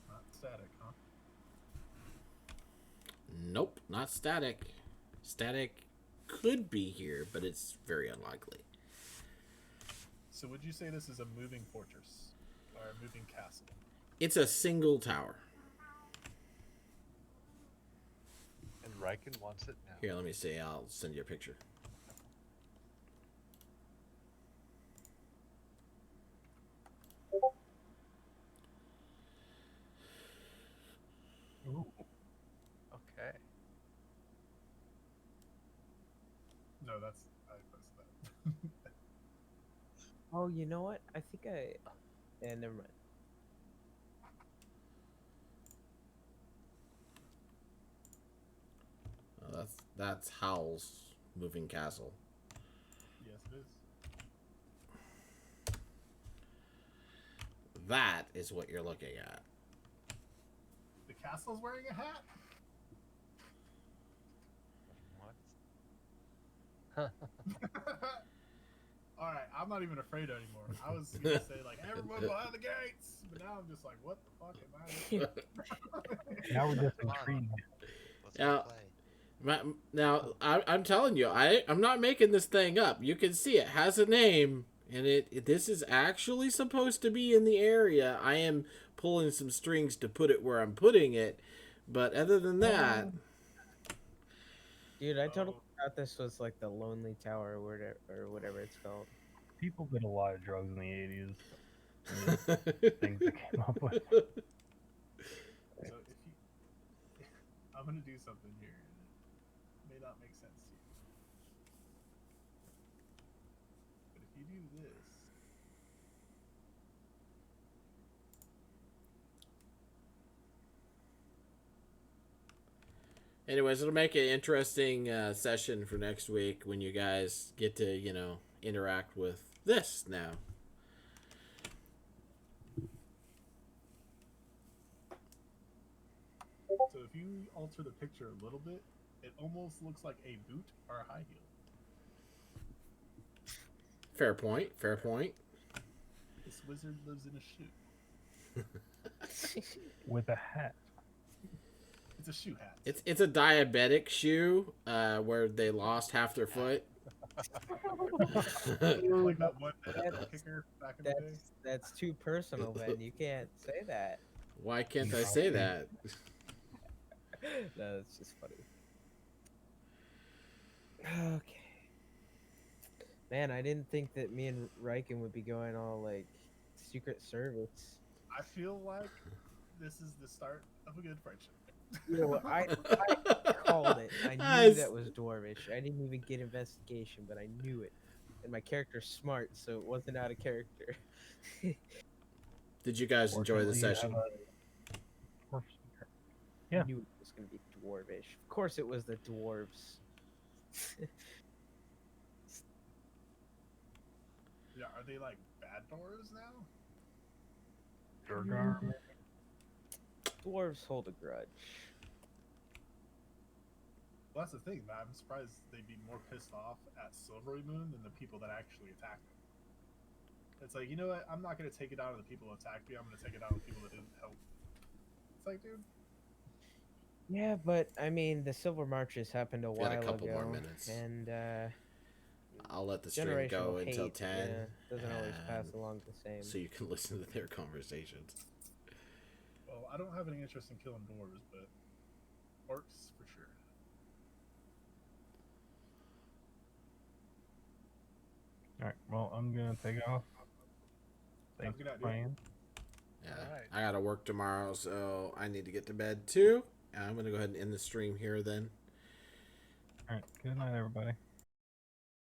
Not static, huh? Nope, not static. Static could be here, but it's very unlikely. So would you say this is a moving fortress or a moving castle? It's a single tower. And Riken wants it now. Here, let me see. I'll send you a picture. Ooh. Okay. No, that's I posted that. Oh, you know what? I think yeah, never mind. That's Howl's moving castle. Yes, it is. That is what you're looking at. The castle's wearing a hat? What? Alright, I'm not even afraid anymore. I was gonna say, like, everyone behind the gates! But now I'm just like, what the fuck am I? Now we're just Come on. intrigued. Let's Yeah. go play. Now, I'm telling you, I'm not making this thing up. You can see it has a name, and this is actually supposed to be in the area. I am pulling some strings to put it where I'm putting it, but other than that, Dude, I totally Oh. thought this was like the Lonely Tower or whatever it's called. People did a lot of drugs in the 80s. Things they came up with. So if you... I'm gonna do something here, and it may not make sense to you. But if you do this... anyways, it'll make an interesting session for next week when you guys get to, interact with this now. So if you alter the picture a little bit, it almost looks like a boot or a high heel. Fair point. Fair point. This wizard lives in a shoe. With a hat. It's a shoe hat. It's a diabetic shoe where they lost half their foot. Like that one kicker back in the day. That's too personal, Ben. You can't say that. Why can't I say that? No, it's just funny. Okay. Man, I didn't think that me and Riken would be going all like Secret Service. I feel like this is the start of a good friendship. You know what? I called it. I knew Nice. that was dwarvish. I didn't even get investigation, but I knew it. And my character's smart, so it wasn't out of character. Did you guys enjoy the Fortunately, you session? have a dwarf speaker. Yeah. I knew it was going to be dwarvish. Of course, it was the dwarves. Yeah, are they like bad doors now? Durgar. Dwarves hold a grudge. Well, that's the thing, man. I'm surprised they'd be more pissed off at Silvery Moon than the people that actually attacked them. It's like, you know what? I'm not going to take it out of the people who attacked me. I'm going to take it out of the people that didn't help. It's like, dude. Yeah, but I mean, the Silver Marches happened a We got while a couple ago, more minutes. and I'll let the stream generational go hate until 10. doesn't always pass and along the same. so you can listen to their conversations. Well, I don't have any interest in killing dwarves, but orcs for sure. Alright, well, I'm gonna take off. Thanks good for idea. playing. Yeah, Alright. I gotta work tomorrow, so I need to get to bed too. I'm gonna go ahead and end the stream here then. Alright, good night, everybody.